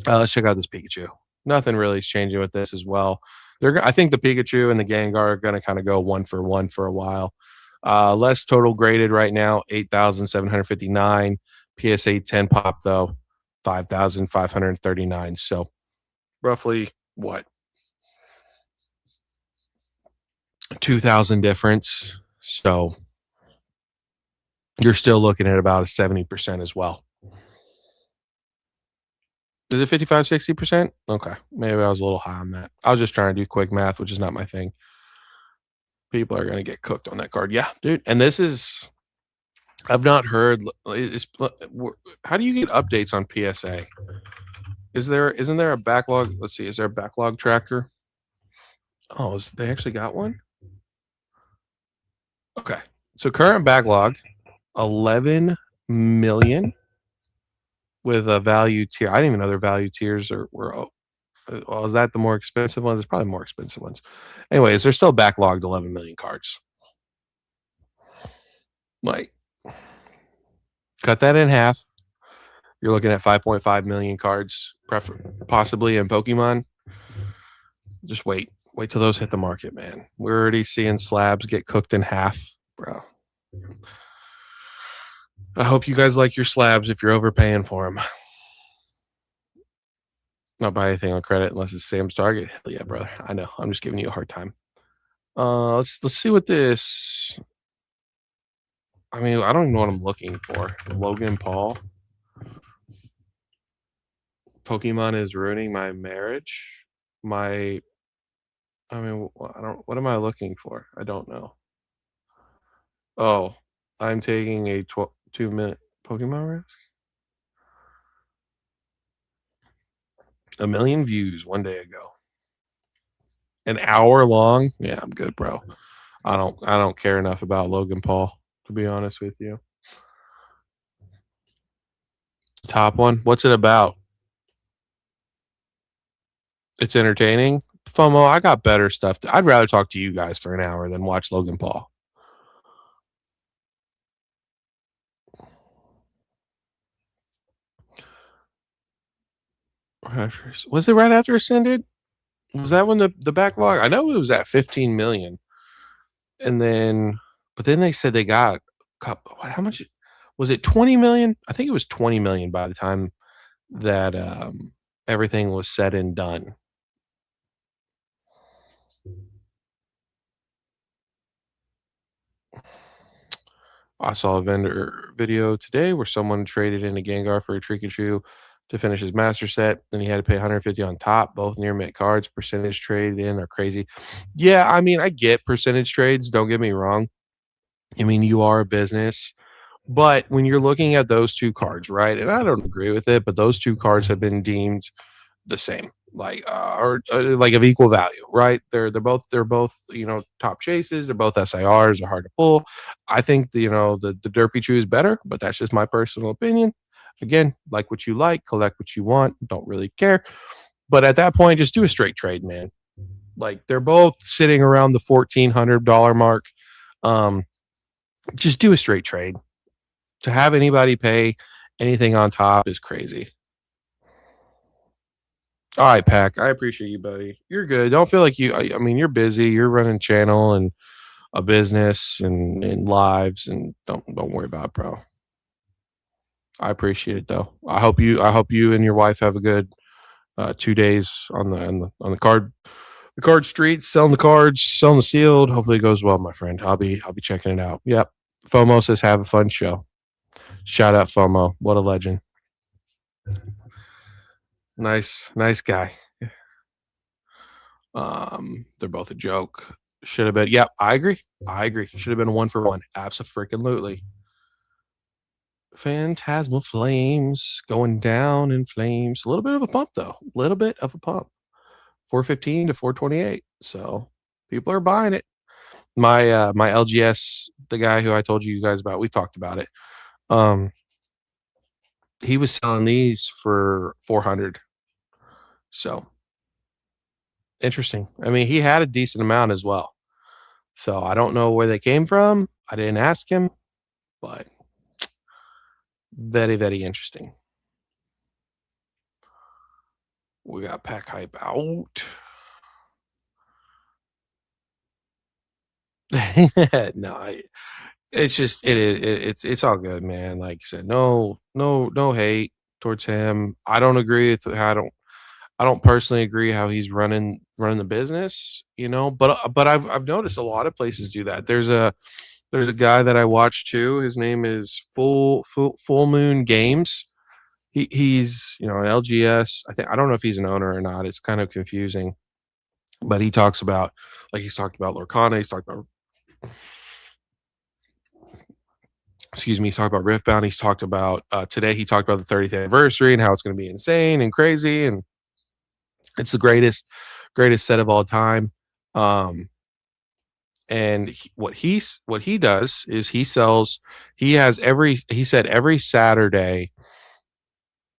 B: Let's check out this Pikachu. Nothing really is changing with this as well. I think the Pikachu and the Gengar are going to kind of go 1-for-1 for a while. Less total graded right now, 8,759. PSA 10 pop, though, 5,539. So roughly, what? 2,000 difference. So you're still looking at about a 70% as well. Is it 55, 60%? Okay. Maybe I was a little high on that. I was just trying to do quick math, which is not my thing. People are going to get cooked on that card. Yeah, dude. And this is, I've not heard, how do you get updates on PSA? Isn't there a backlog? Let's see. Is there a backlog tracker? Oh, they actually got one? Okay. So current backlog, 11 million with a value tier. I didn't even know their value tiers were. Is that the more expensive ones? It's probably more expensive ones. Anyways, they're still backlogged 11 million cards. Like, cut that in half. You're looking at 5.5 million cards, possibly in Pokemon. Just wait till those hit the market, man. We're already seeing slabs get cooked in half, bro. I hope you guys like your slabs if you're overpaying for them. Not buy anything on credit unless it's Sam's Target. Hell yeah, brother. I know. I'm just giving you a hard time. Let's see what this. I mean, I don't even know what I'm looking for. Logan Paul. Pokemon is ruining my marriage. What am I looking for? I don't know. Oh, I'm taking a 2-minute Pokemon risk. 1 million views one day ago. An hour long? Yeah, I'm good, bro. I don't care enough about Logan Paul, to be honest with you. Top one. What's it about? It's entertaining. FOMO, I got better stuff. I'd rather talk to you guys for an hour than watch Logan Paul. Was it right after Ascended? Was that when the backlog? I know it was at 15 million. And then, but then they said they got how much was it? 20 million? I think it was 20 million by the time that everything was said and done. I saw a vendor video today where someone traded in a Gengar for a Pikachu to finish his master set. Then he had to pay 150 on top. Both near mint cards. Percentage trade in are crazy. Yeah, I mean, I get percentage trades. Don't get me wrong. I mean, you are a business. But when you're looking at those two cards, right? And I don't agree with it, but those two cards have been deemed the same, like like of equal value, right? They're both top chases. They're both SIRs. They're hard to pull. I think the Derpy Chew is better, but that's just my personal opinion. Again, like what you like, collect what you want. Don't really care. But at that point, just do a straight trade, man. Like they're both sitting around the $1,400 mark. Just do a straight trade. To have anybody pay anything on top is crazy. All right, Pack. I appreciate you, buddy. You're good. Don't feel like you. I mean, you're busy. You're running channel and a business and lives, and don't worry about it, bro. I appreciate it though. I hope you and your wife have a good 2 days on the card street, selling the cards, selling the sealed. Hopefully it goes well, my friend. I'll be checking it out. Yep. FOMO says have a fun show. Shout out FOMO. What a legend. Nice guy. They're both a joke. Should have been. Yep, I agree. Should have been 1-for-1. Abso-freaking-lutely. Phantasmal Flames going down in flames. A little bit of a pump though. A little bit of a pump. 415 to 428. So people are buying it. My LGS, the guy who I told you guys about, we talked about it. He was selling these for 400. So interesting. I mean, he had a decent amount as well. So I don't know where they came from. I didn't ask him, but very, very interesting. We got pack hype out. No, it's just it's all good, man. Like I said, no hate towards him. I don't agree with I don't personally agree how he's running the business, but I've noticed a lot of places do that. There's a guy that I watch too. His name is Full Moon Games. He's an LGS. I don't know if he's an owner or not. It's kind of confusing. But he's talked about Lorcana, he's talked about he's talked about Riftbound, he's talked about today he talked about the 30th anniversary and how it's going to be insane and crazy, and it's the greatest set of all time. And what he does is he said every Saturday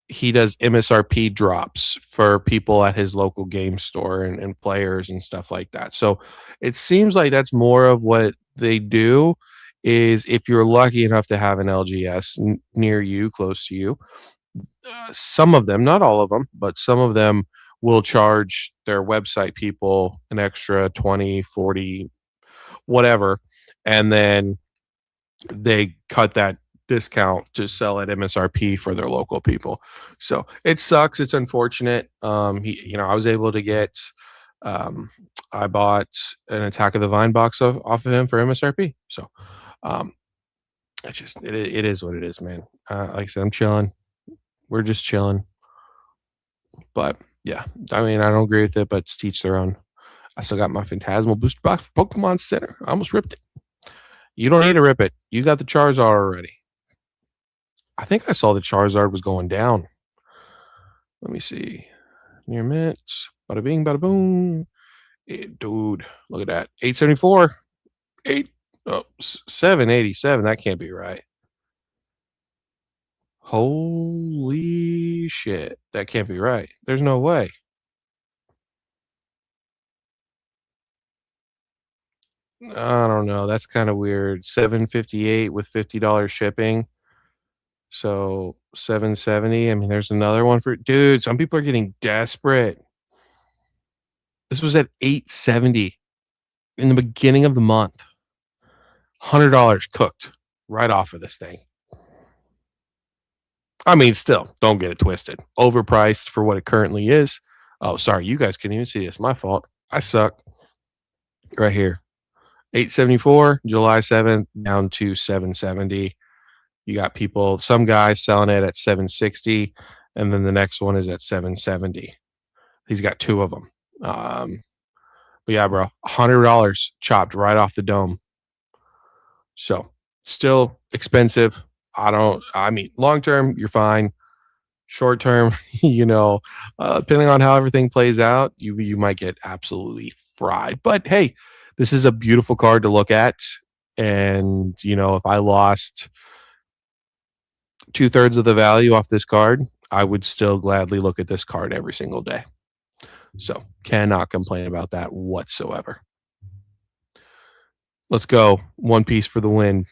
B: he does MSRP drops for people at his local game store and players and stuff like that. So it seems like that's more of what they do. Is if you're lucky enough to have an LGS near you, close to you, some of them, not all of them, but some of them will charge their website people an extra 20, 40, whatever, and then they cut that discount to sell at MSRP for their local people. So it sucks. It's unfortunate. I was able to get, I bought an Attack of the Vine box off of him for MSRP. So, it is what it is, man. Like I said, I'm chilling. We're just chilling. But yeah, I mean, I don't agree with it, but it's teach their own. I still got my Phantasmal booster box for Pokemon Center. I almost ripped it. You don't need to rip it. You got the Charizard already. I think I saw the Charizard was going down. Let me see. Near mitts. Bada bing, bada boom. Dude, look at that. 874. 787. That can't be right. Holy shit. That can't be right. There's no way. I don't know. That's kind of weird. 758 with $50 shipping. So 770. I mean, there's another one for dude. Some people are getting desperate. This was at 870 in the beginning of the month. $100 cooked right off of this thing. I mean, still, don't get it twisted. Overpriced for what it currently is. Oh, sorry, you guys couldn't even see this. My fault. I suck. Right here. 874, July 7th, down to 770. You got people, some guys selling it at 760, and then the next one is at 770. He's got two of them. But yeah, bro, $100 chopped right off the dome. So still expensive. I mean, long term, you're fine. Short term, depending on how everything plays out, you might get absolutely fried. But hey, this is a beautiful card to look at. And, if I lost 2/3 of the value off this card, I would still gladly look at this card every single day. So cannot complain about that whatsoever. Let's go. One Piece for the win.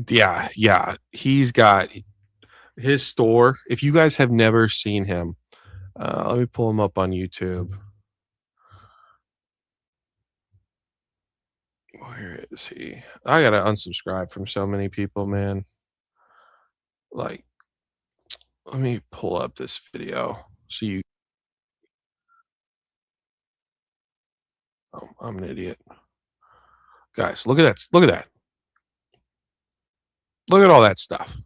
B: Yeah. He's got his store. If you guys have never seen him, let me pull him up on YouTube. Where is he? I gotta unsubscribe from so many people, man. Like, let me pull up this video so you. Oh, I'm an idiot, guys. Look at that! Look at that! Look at all that stuff.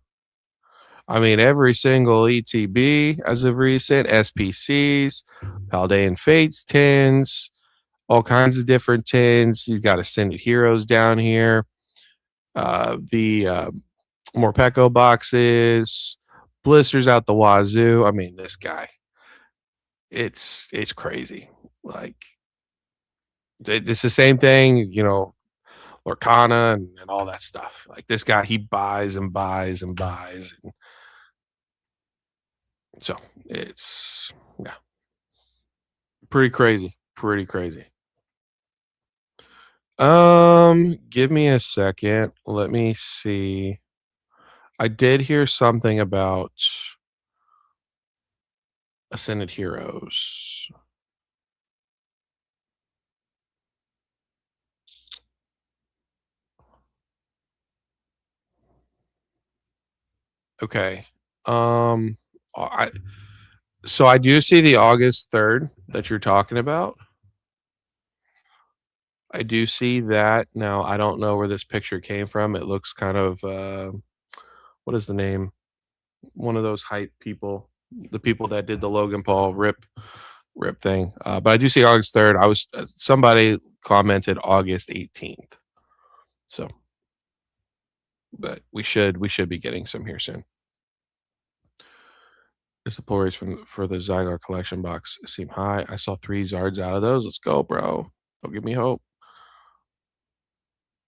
B: I mean, every single ETB as of recent, SPCs, Paldean Fates tins, all kinds of different tins. He's got Ascended Heroes down here. The Morpeko boxes, blisters out the wazoo. I mean, this guy, it's crazy. Like, it's the same thing, you know, Lorcana and all that stuff. Like, this guy, he buys and buys and buys. And so it's, yeah, pretty crazy. Pretty crazy. Give me a second. Let me see. I did hear something about Ascended Heroes. Okay. I so I do see the August 3rd that you're talking about. I do see that. Now, I don't know where this picture came from. It looks kind of what is the name? One of those hype people, the people that did the Logan Paul rip thing. But I do see August 3rd. I was somebody commented August 18th. So, but we should be getting some here soon. Is the pull rates for the Zygar collection box seem high? I saw 3 Zards out of those. Let's go, bro. Don't give me hope.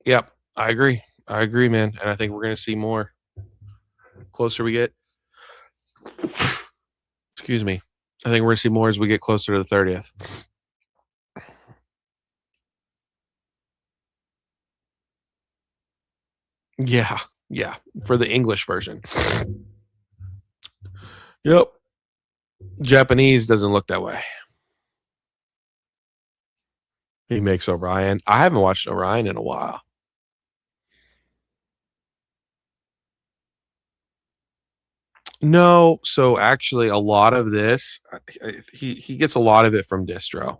B: Yep, I agree. I agree, man. And I think we're gonna see more. Closer we get. Excuse me. I think we're gonna see more as we get closer to the 30th. Yeah, yeah. For the English version. Yep. Japanese doesn't look that way. He makes Orion. I haven't watched Orion in a while. No, so actually, a lot of this, he gets a lot of it from distro.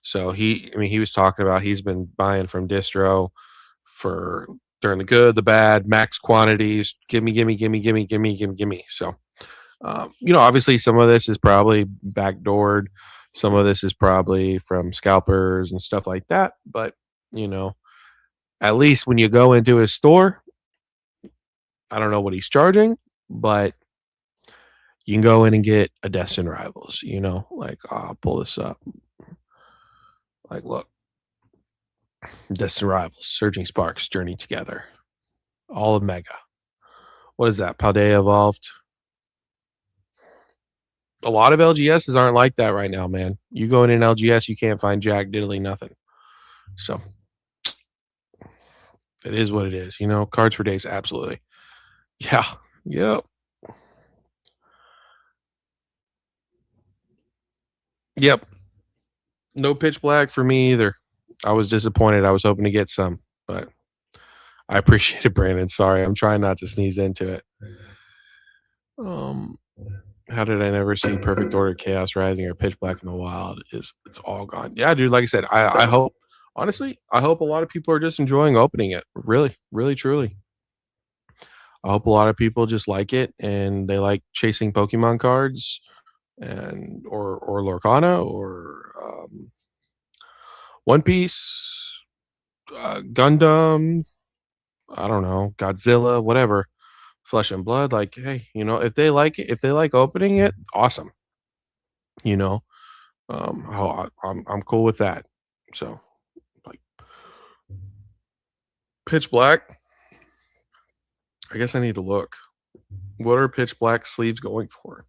B: So I mean, he was talking about he's been buying from distro for during the good, the bad, max quantities. Gimme, gimme, gimme, gimme, gimme, gimme, gimme. So, you know, obviously, some of this is probably backdoored. Some of this is probably from scalpers and stuff like that. But you know, at least when you go into his store, I don't know what he's charging, but you can go in and get a Destin Rivals. You know, like I'll pull this up. Like, look, Destin Rivals, Surging Sparks, Journey Together, all of Mega. What is that? Paldea Evolved. A lot of LGSs aren't like that right now, man. You go in an LGS, you can't find jack diddly nothing. So it is what it is. You know, cards for days, absolutely. Yeah. Yep. Yep. No pitch black for me either. I was disappointed. I was hoping to get some, but I appreciate it, Brandon. Sorry, I'm trying not to sneeze into it. How did I never see Perfect Order, Chaos Rising, or Pitch Black in the wild? It's all gone. Yeah, dude. Like I said, I hope honestly, I hope a lot of people are just enjoying opening it. Really, really, truly. I hope a lot of people just like it and they like chasing Pokemon cards and or Lorcana or One Piece, Gundam. I don't know, Godzilla, whatever. Flesh and Blood. Like, hey, you know, if they like it, if they like opening it, awesome. You know, I'm cool with that. So, like, Pitch Black. I guess I need to look. What are Pitch Black sleeves going for?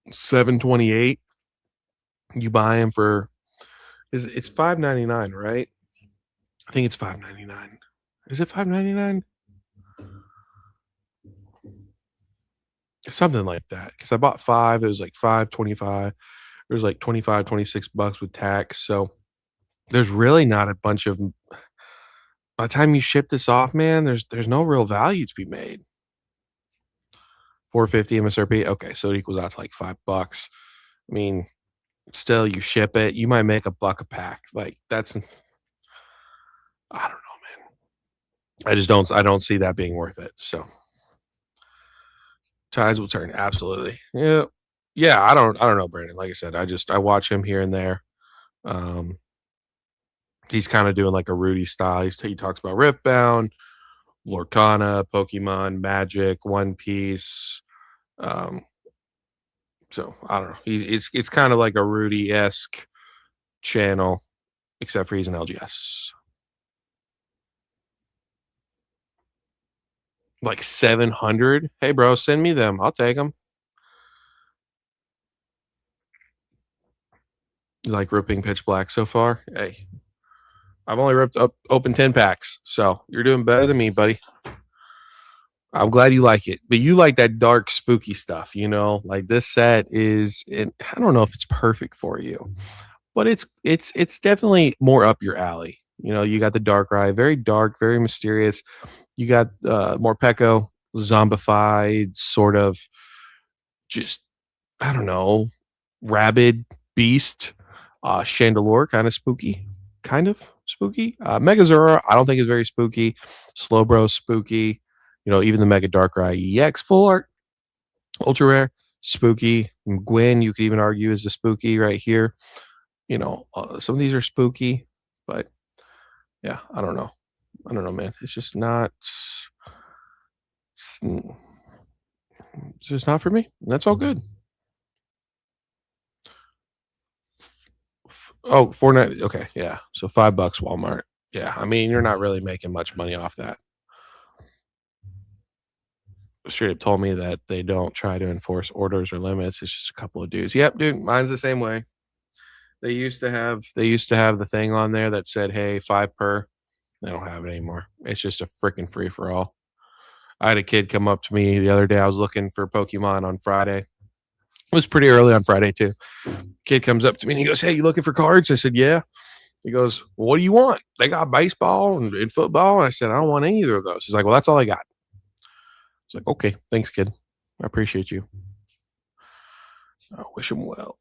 B: $728. You buy them for it's $5.99, right? I think it's $5.99. Is it $5.99? Something like that. Because I bought 5. It was like $5.25. It was like 25, $26 with tax. So there's really not a bunch of. By the time you ship this off, man, there's no real value to be made. $4.50 MSRP. Okay, so it equals out to like $5. I mean, still, you ship it, you might make $1 a pack. Like that's, I don't know, man. I don't see that being worth it. So tides will turn. Absolutely. Yeah. Yeah. I don't know, Brandon. Like I said, I watch him here and there. Um, he's kind of doing like a Rudy style. He talks about Riftbound, Lorcana, Pokemon, Magic, One Piece. So I don't know. It's kind of like a Rudy-esque channel, except for he's an LGS. Like 700. Hey, bro, send me them. I'll take them. You like ripping Pitch Black so far? Hey, I've only ripped up open 10 packs, so you're doing better than me, buddy. I'm glad you like it, but you like that dark, spooky stuff. Like this set is. I don't know if it's perfect for you, but it's definitely more up your alley. You got the Darkrai, very dark, very mysterious. You got Morpeko, zombified, sort of just, I don't know, rabid beast. Chandelure, kind of spooky. Megazora, I don't think is very spooky. Slowbro, spooky. Even the Mega Darkrai EX full art, ultra rare, spooky. Gwyn, you could even argue, is a spooky right here. Some of these are spooky, but yeah, I don't know, man. It's just not. It's just not for me. That's all good. Oh, $4.90. Okay, yeah. So $5 Walmart. Yeah, I mean, you're not really making much money off that. Straight up told me that they don't try to enforce orders or limits. It's just a couple of dudes. Yep, dude, mine's the same way. They used to have the thing on there that said, "Hey, 5 per." They don't have it anymore. It's just a freaking free for all. I had a kid come up to me the other day. I was looking for Pokemon on Friday. It was pretty early on Friday too. Kid comes up to me and he goes, "Hey, you looking for cards?" I said, "Yeah." He goes, "Well, what do you want?" "They got baseball and football." And I said, "I don't want either of those." He's like, "Well, that's all I got." I was like, "Okay, thanks, kid. I appreciate you. I wish him well."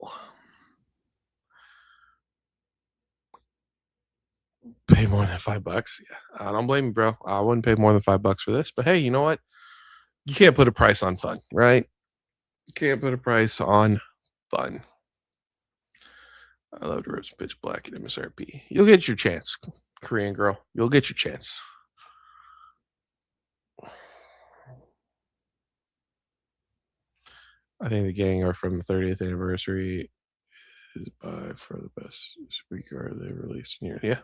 B: Pay more than $5? Yeah, I don't blame you, bro. I wouldn't pay more than $5 for this. But hey, you know what? You can't put a price on fun, right? You can't put a price on fun. I love to rip some Pitch Black at MSRP. You'll get your chance, Korean girl. You'll get your chance. I think the gang are from the 30th anniversary is by far the best speaker they released in years. Yeah,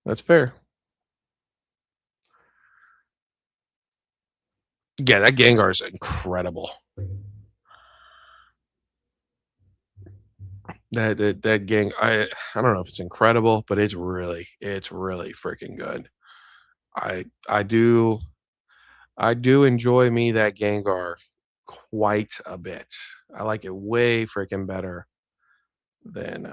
B: that's fair. Yeah, that Gengar is incredible. That gang, I don't know if it's incredible, but it's really freaking good. I do enjoy me that Gengar quite a bit. I like it way freaking better than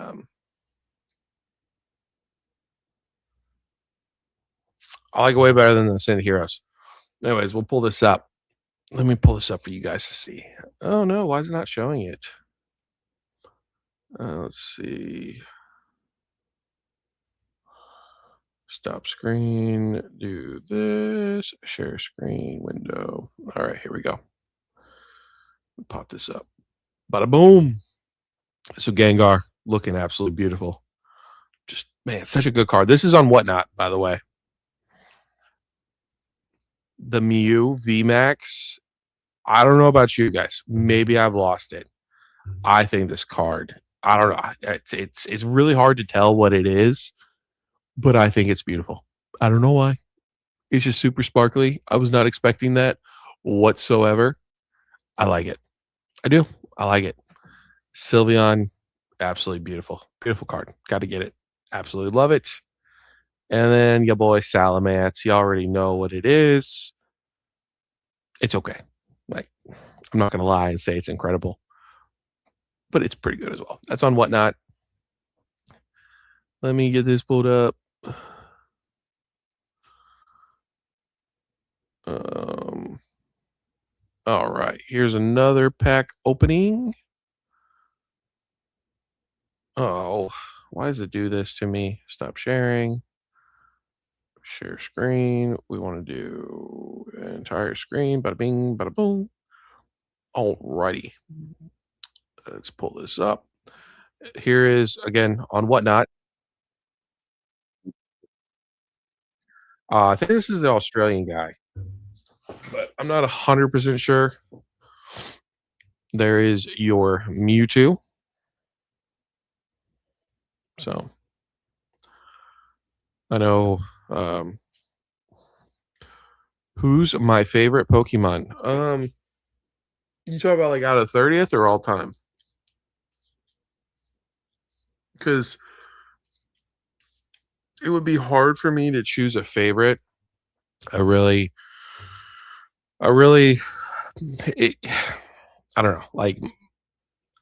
B: I like it way better than the Ascended Heroes. Anyways, we'll pull this up. Let me pull this up for you guys to see. Oh no, why is it not showing it? Let's see. Stop screen, do this, share screen window. All right, here we go. Pop this up. Bada boom. So Gengar looking absolutely beautiful. Just, man, such a good card. This is on Whatnot, by the way. The Mew VMAX. I don't know about you guys. Maybe I've lost it. I think this card, I don't know. It's really hard to tell what it is, but I think it's beautiful. I don't know why. It's just super sparkly. I was not expecting that whatsoever. I like it. I do. I like it. Sylveon, absolutely beautiful. Beautiful card. Got to get it. Absolutely love it. And then your boy Salamance, you already know what it is. It's okay. Like, I'm not gonna lie and say it's incredible, but it's pretty good as well. That's on Whatnot. Let me get this pulled up. All right, here's another pack opening. Oh, why does it do this to me? Stop sharing. Share screen. We want to do entire screen. Bada bing, bada boom. Alrighty. Let's pull this up. Here is again on Whatnot. I think this is the Australian guy, but I'm not 100% sure. There is your Mewtwo. So I know who's my favorite Pokemon. You talk about like out of 30th or all time? Because it would be hard for me to choose a favorite. I really, it, I don't know. Like,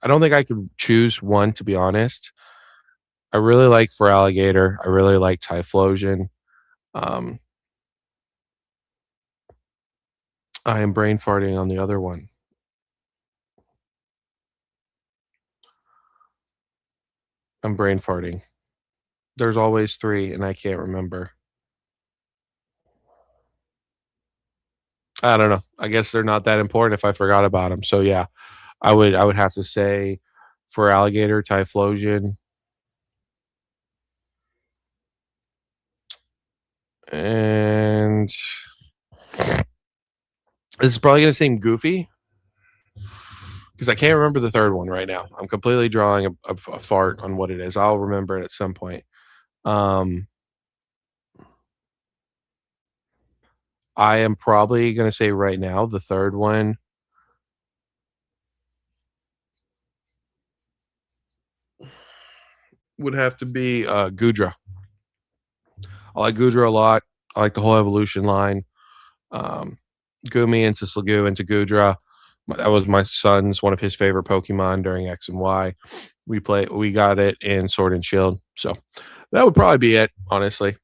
B: I don't think I could choose one, to be honest. I really like Feraligatr. I really like Typhlosion. Um, I am brain farting on the other one. I'm brain farting. There's always three, and I can't remember. I don't know. I guess they're not that important if I forgot about them. So yeah, I would have to say Feraligatr, Typhlosion, and this is probably gonna seem goofy because I can't remember the third one right now. I'm completely drawing a fart on what it is. I'll remember it at some point. I am probably gonna say right now the third one. Would have to be Gudra. I like Gudra a lot. I like the whole evolution line. Gumi into Slagoo into Gudra. That was my son's one of his favorite Pokemon during X and Y. We got it in Sword and Shield. So that would probably be it, honestly.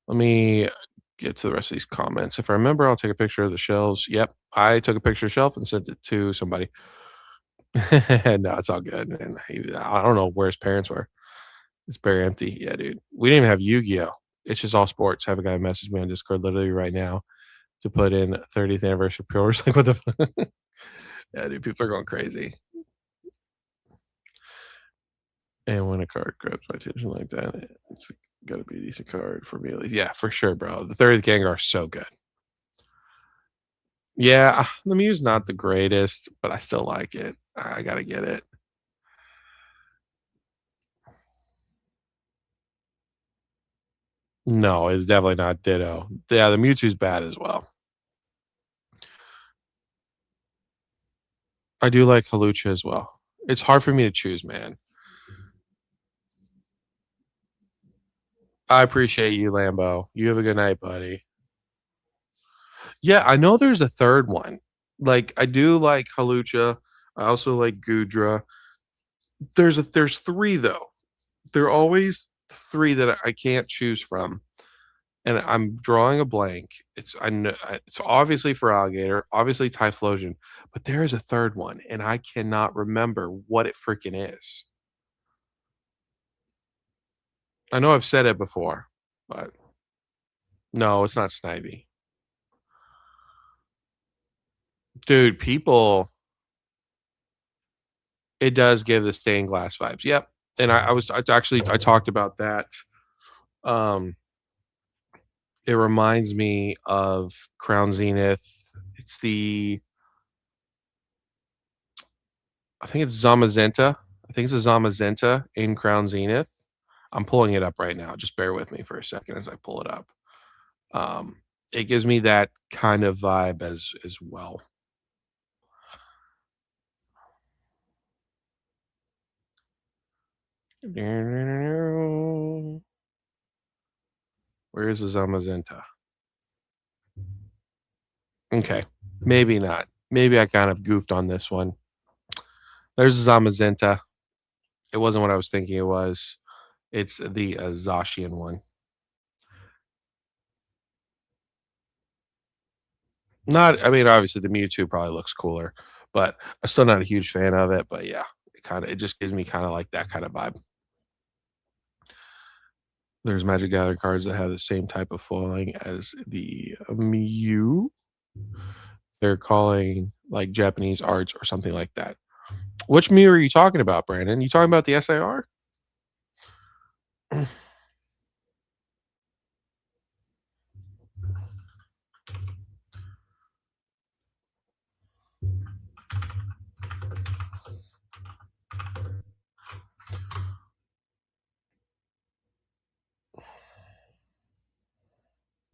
B: Let me get to the rest of these comments. If I remember, I'll take a picture of the shelves. Yep, I took a picture of the shelf and sent it to somebody. No, it's all good. And I don't know where his parents were. It's very empty. Yeah, dude. We didn't even have Yu-Gi-Oh. It's just all sports. Have a guy message me on Discord literally right now to put in 30th anniversary pre-orders. Like, what the fuck? Yeah, dude, people are going crazy. And when a card grabs my attention like that, it's got to be a decent card for me. Yeah, for sure, bro. The 30th Gengar is so good. Yeah, the Mew's not the greatest, but I still like it. I got to get it. No, it's definitely not Ditto. Yeah, the Mewtwo's bad as well. I do like Hawlucha as well. It's hard for me to choose, man. I appreciate you, Lambo. You have a good night, buddy. Yeah, I know there's a third one. Like, I do like Hawlucha. I also like Gudra. There's three though. There are always three that I can't choose from, and I'm drawing a blank. I know it's obviously Feraligatr, obviously Typhlosion, but there is a third one, and I cannot remember what it freaking is. I know I've said it before, but no, it's not Snivy. Dude, people, it does give the stained glass vibes. Yep. And I talked about that. Um, it reminds me of Crown Zenith. It's I think it's Zamazenta. I think it's a Zamazenta in Crown Zenith. I'm pulling it up right now. Just bear with me for a second as I pull it up. It gives me that kind of vibe as well. Where is the Zamazenta? Okay, maybe not. Maybe I kind of goofed on this one. There's Zamazenta. It wasn't what I was thinking it was. It's the Zacian one. Not, I mean, obviously the Mewtwo probably looks cooler, but I'm still not a huge fan of it. But yeah, it just gives me kind of like that kind of vibe. There's Magic Gathering cards that have the same type of foiling as the Mew. They're calling like Japanese arts or something like that. Which Mew are you talking about, Brandon? You talking about the SAR? You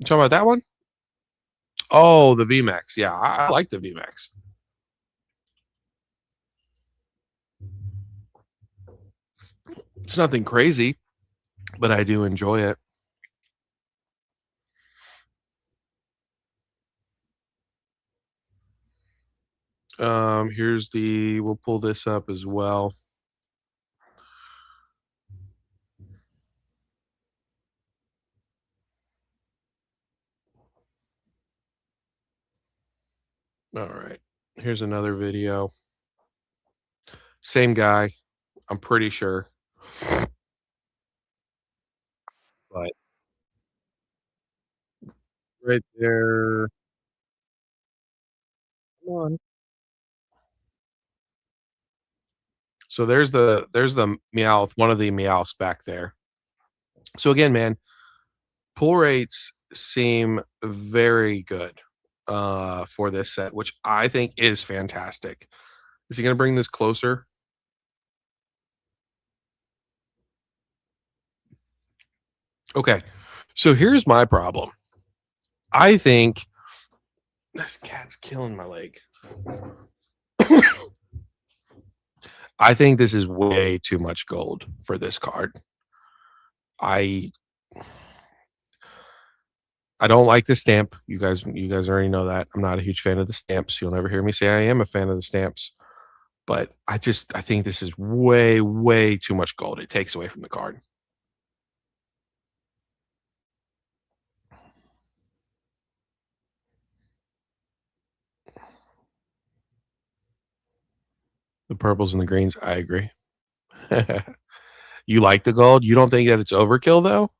B: talking about that one? Oh, the VMAX. Yeah, I like the VMAX. It's nothing crazy, but I do enjoy it. We'll pull this up as well. All right. Here's another video. Same guy, I'm pretty sure. But right there. Come on. So there's the Meowth, one of the Meowths back there. So again, man, pull rates seem very good for this set, which I think is fantastic. Is he going to bring this closer? Okay. So here's my problem. I think this cat's killing my leg. I think this is way too much gold for this card. I don't like the stamp. You guys already know that. I'm not a huge fan of the stamps. You'll never hear me say I am a fan of the stamps. But I think this is way, way too much gold. It takes away from the card. The purples and the greens, I agree. You like the gold? You don't think that it's overkill though?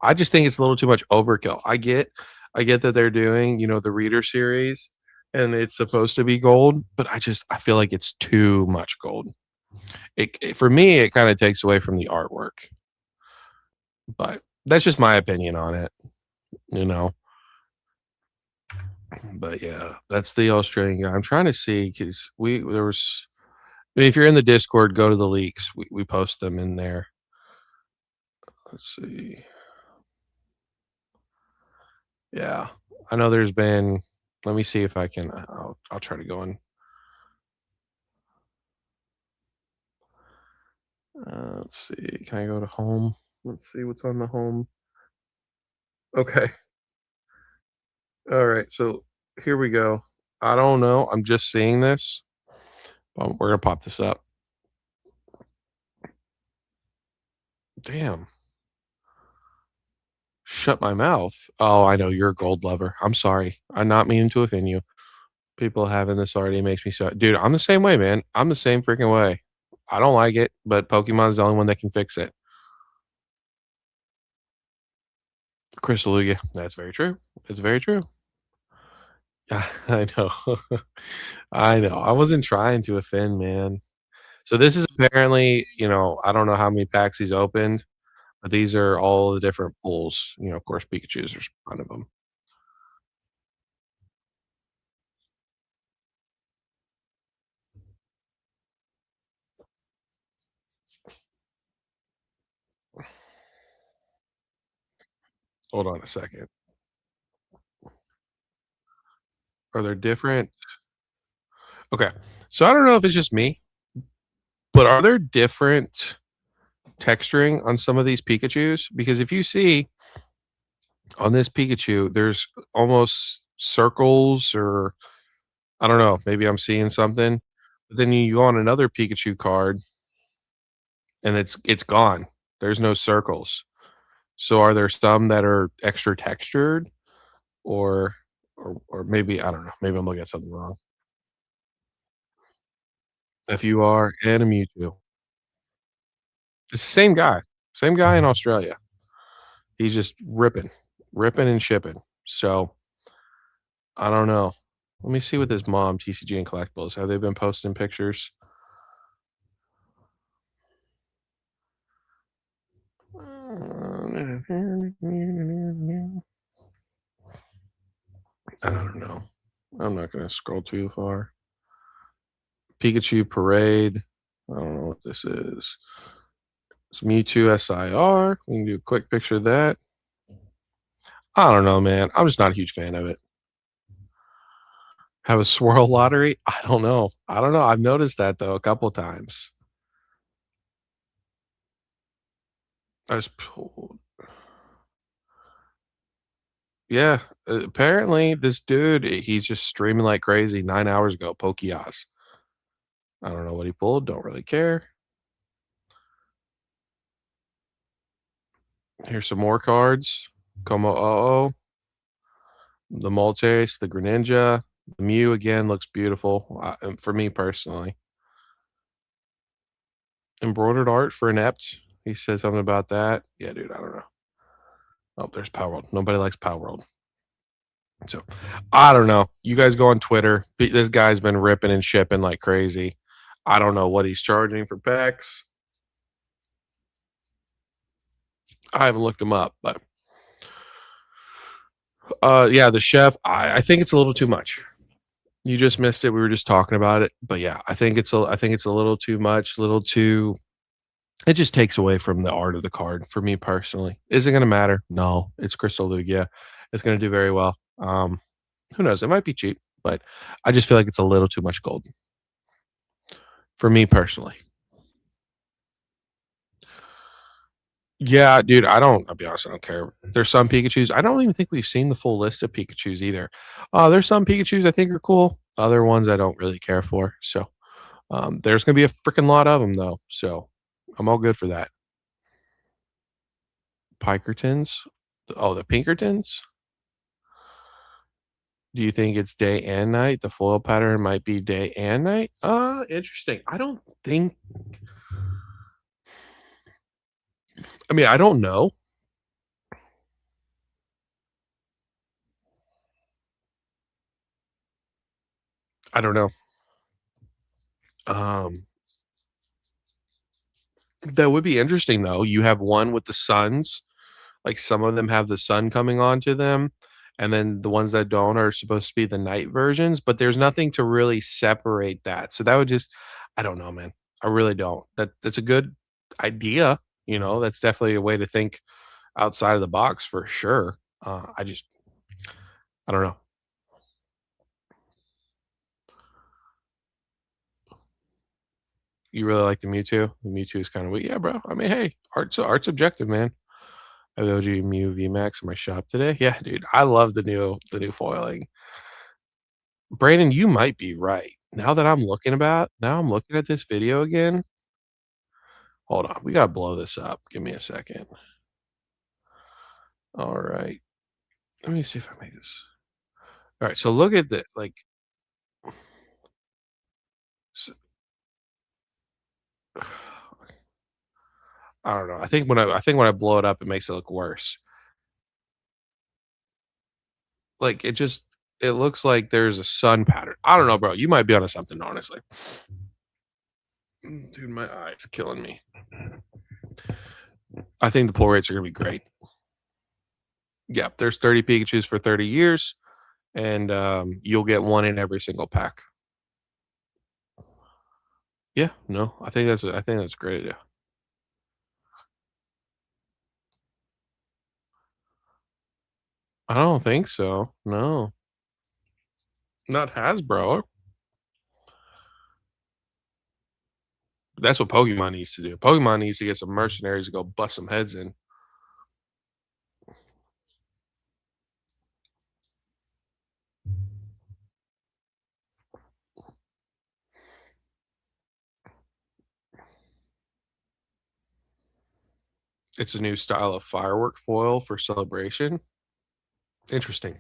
B: I just think it's a little too much overkill. I get that they're doing, the reader series and it's supposed to be gold, but I feel like it's too much gold. For me, it kind of takes away from the artwork. But that's just my opinion on it, But yeah, that's the Australian guy. I'm trying to see because if you're in the Discord, go to the leaks. We post them in there. Let's see. Yeah, I know there's been. Let me see if I can. I'll try to go in. Let's see. Can I go to home? Let's see what's on the home. Okay. All right. So here we go. I don't know. I'm just seeing this. We're gonna pop this up. Damn. Shut my mouth. Oh, I know you're a gold lover. I'm sorry. I'm not meaning to offend you. People having this already makes me so. Dude, I'm the same way, man. I'm the same freaking way. I don't like it, but Pokemon's the only one that can fix it. Crystal Lugia. That's very true. It's very true. I know. I know. I wasn't trying to offend, man. So this is apparently, I don't know how many packs he's opened, but these are all the different pulls. Of course, Pikachu's are one of them. Hold on a second. Are there different? Okay. So I don't know if it's just me, but are there different texturing on some of these Pikachus? Because if you see, on this Pikachu, there's almost circles, or I don't know, maybe I'm seeing something. But then you go on another Pikachu card and it's gone. There's no circles. So are there some that are extra textured, or or maybe I don't know, maybe I'm looking at something wrong. FUR and a Mewtwo. It's the same guy in Australia. He's just ripping and shipping. So I don't know. Let me see with his mom, TCG and Collectibles. Have they been posting pictures? I don't know. I'm not going to scroll too far. Pikachu Parade. I don't know what this is. It's Mewtwo SIR. We can do a quick picture of that. I don't know, man. I'm just not a huge fan of it. Have a swirl lottery? I don't know. I've noticed that though a couple times. I just pulled. Yeah, apparently this dude, he's just streaming like crazy 9 hours ago, Pokeoz. I don't know what he pulled, don't really care. Here's some more cards. Como Oh, the Moltres, the Greninja, the Mew again looks beautiful for me personally. Embroidered art for Inept. He said something about that. Yeah, dude, I don't know. Oh, there's Power World. Nobody likes Power World. So I don't know. You guys go on Twitter. This guy's been ripping and shipping like crazy. I don't know what he's charging for packs. I haven't looked him up, but yeah, the chef. I think it's a little too much. You just missed it. We were just talking about it, but yeah, I think it's a little too much. Little too. It just takes away from the art of the card for me personally. Is it going to matter? No. It's Crystal Lugia. It's going to do very well. Who knows? It might be cheap, but I just feel like it's a little too much gold for me personally. Yeah, dude, I'll be honest, I don't care. There's some Pikachus. I don't even think we've seen the full list of Pikachus either. There's some Pikachus I think are cool. Other ones I don't really care for. So there's gonna be a freaking lot of them though. So I'm all good for that. Pikertons. Oh, the Pinkertons. Do you think it's day and night? The foil pattern might be day and night. Interesting. I don't think. I mean, I don't know. I don't know. Um, that would be interesting though. You have one with the suns. Like some of them have the sun coming onto them, and then the ones that don't are supposed to be the night versions, but there's nothing to really separate that. So that would just I don't know, man. I really don't. That's a good idea, that's definitely a way to think outside of the box for sure. I don't know. You really like the Mewtwo? The Mewtwo is kind of weak. Yeah, bro. I mean, hey, art's objective, man. I have the OG Mew VMAX in my shop today. Yeah, dude. I love the new foiling. Brandon, you might be right. Now I'm looking at this video again. Hold on. We gotta blow this up. Give me a second. All right. Let me see if I make this. All right. So look at the like. s- I don't know. I think when I blow it up, it makes it look worse. Like it looks like there's a sun pattern. I don't know, bro. You might be onto something, honestly. Dude, my eye's killing me. I think the pull rates are gonna be great. Yeah, there's 30 Pikachus for 30 years, and you'll get one in every single pack. Yeah, no, I think that's a great idea. I don't think so. No, not Hasbro. That's what Pokemon needs to do. Pokemon needs to get some mercenaries to go bust some heads in. It's a new style of firework foil for celebration. Interesting.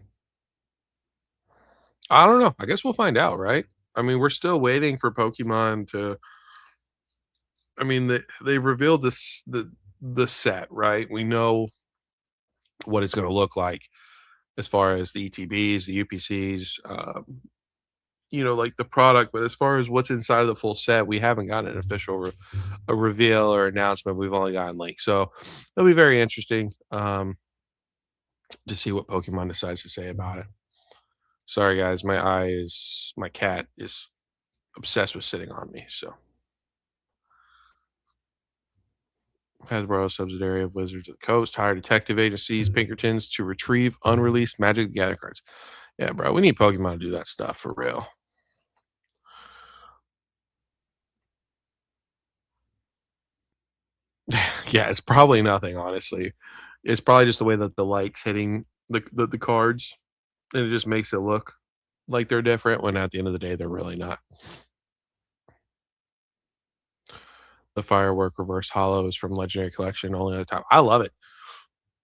B: I don't know. I guess we'll find out, right? I mean, we're still waiting for Pokemon to. I mean, they revealed the set, right? We know what it's going to look like as far as the ETBs, the UPCs, like the product. But as far as what's inside of the full set, we haven't gotten an official a reveal or announcement. We've only gotten links, so it'll be very interesting to see what Pokemon decides to say about it. Sorry, guys, my cat is obsessed with sitting on me. So Hasbro, subsidiary of Wizards of the Coast, hired detective agencies, Pinkertons, to retrieve unreleased Magic the Gathering cards. Yeah, bro, we need Pokemon to do that stuff for real. Yeah, it's probably nothing, honestly. It's probably just the way that the light's hitting the cards, and it just makes it look like they're different when at the end of the day they're really not. The firework reverse hollow is from Legendary Collection only at the time. I love it.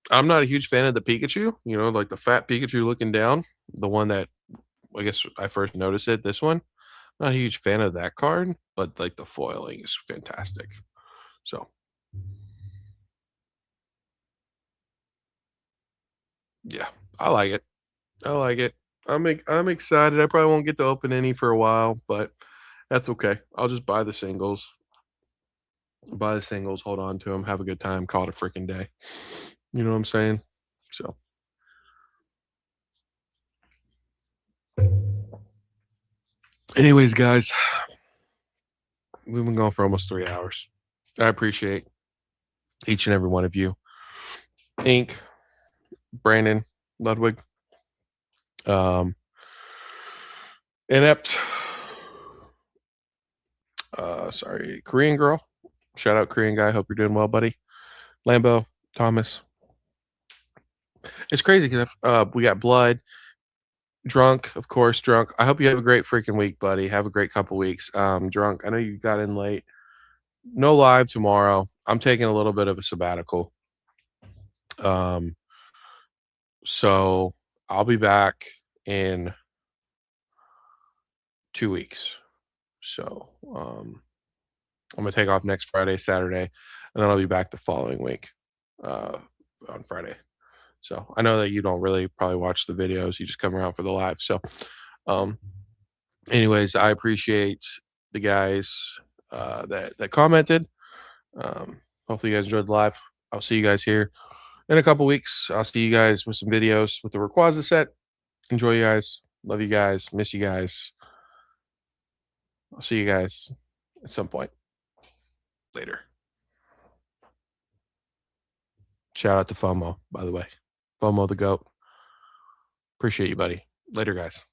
B: I'm not a huge fan of the Pikachu, like the fat Pikachu looking down, the one that I guess I first noticed it. This one, not a huge fan of that card, but like the foiling is fantastic. So yeah, I like it. I like it. I'm excited. I probably won't get to open any for a while, but that's okay. I'll just buy the singles. Buy the singles, hold on to them, have a good time, call it a freaking day. You know what I'm saying? So anyways, guys, we've been going for almost 3 hours. I appreciate each and every one of you. Ink, Brandon, Ludwig, Inept, sorry, Korean girl. Shout out Korean guy. Hope you're doing well, buddy. Lambo, Thomas. It's crazy because we got Blood, Drunk, of course, Drunk. I hope you have a great freaking week, buddy. Have a great couple weeks. Drunk, I know you got in late. No live tomorrow. I'm taking a little bit of a sabbatical. So I'll be back in 2 weeks. So I'm gonna take off next Friday, Saturday, and then I'll be back the following week on Friday. So I know that you don't really probably watch the videos; you just come around for the live. So, anyways, I appreciate the guys that commented. Hopefully, you guys enjoyed the live. I'll see you guys here in a couple weeks. I'll see you guys with some videos with the Rayquaza set. Enjoy, you guys. Love you guys. Miss you guys. I'll see you guys at some point later. Shout out to FOMO, by the way. FOMO the GOAT. Appreciate you, buddy. Later, guys.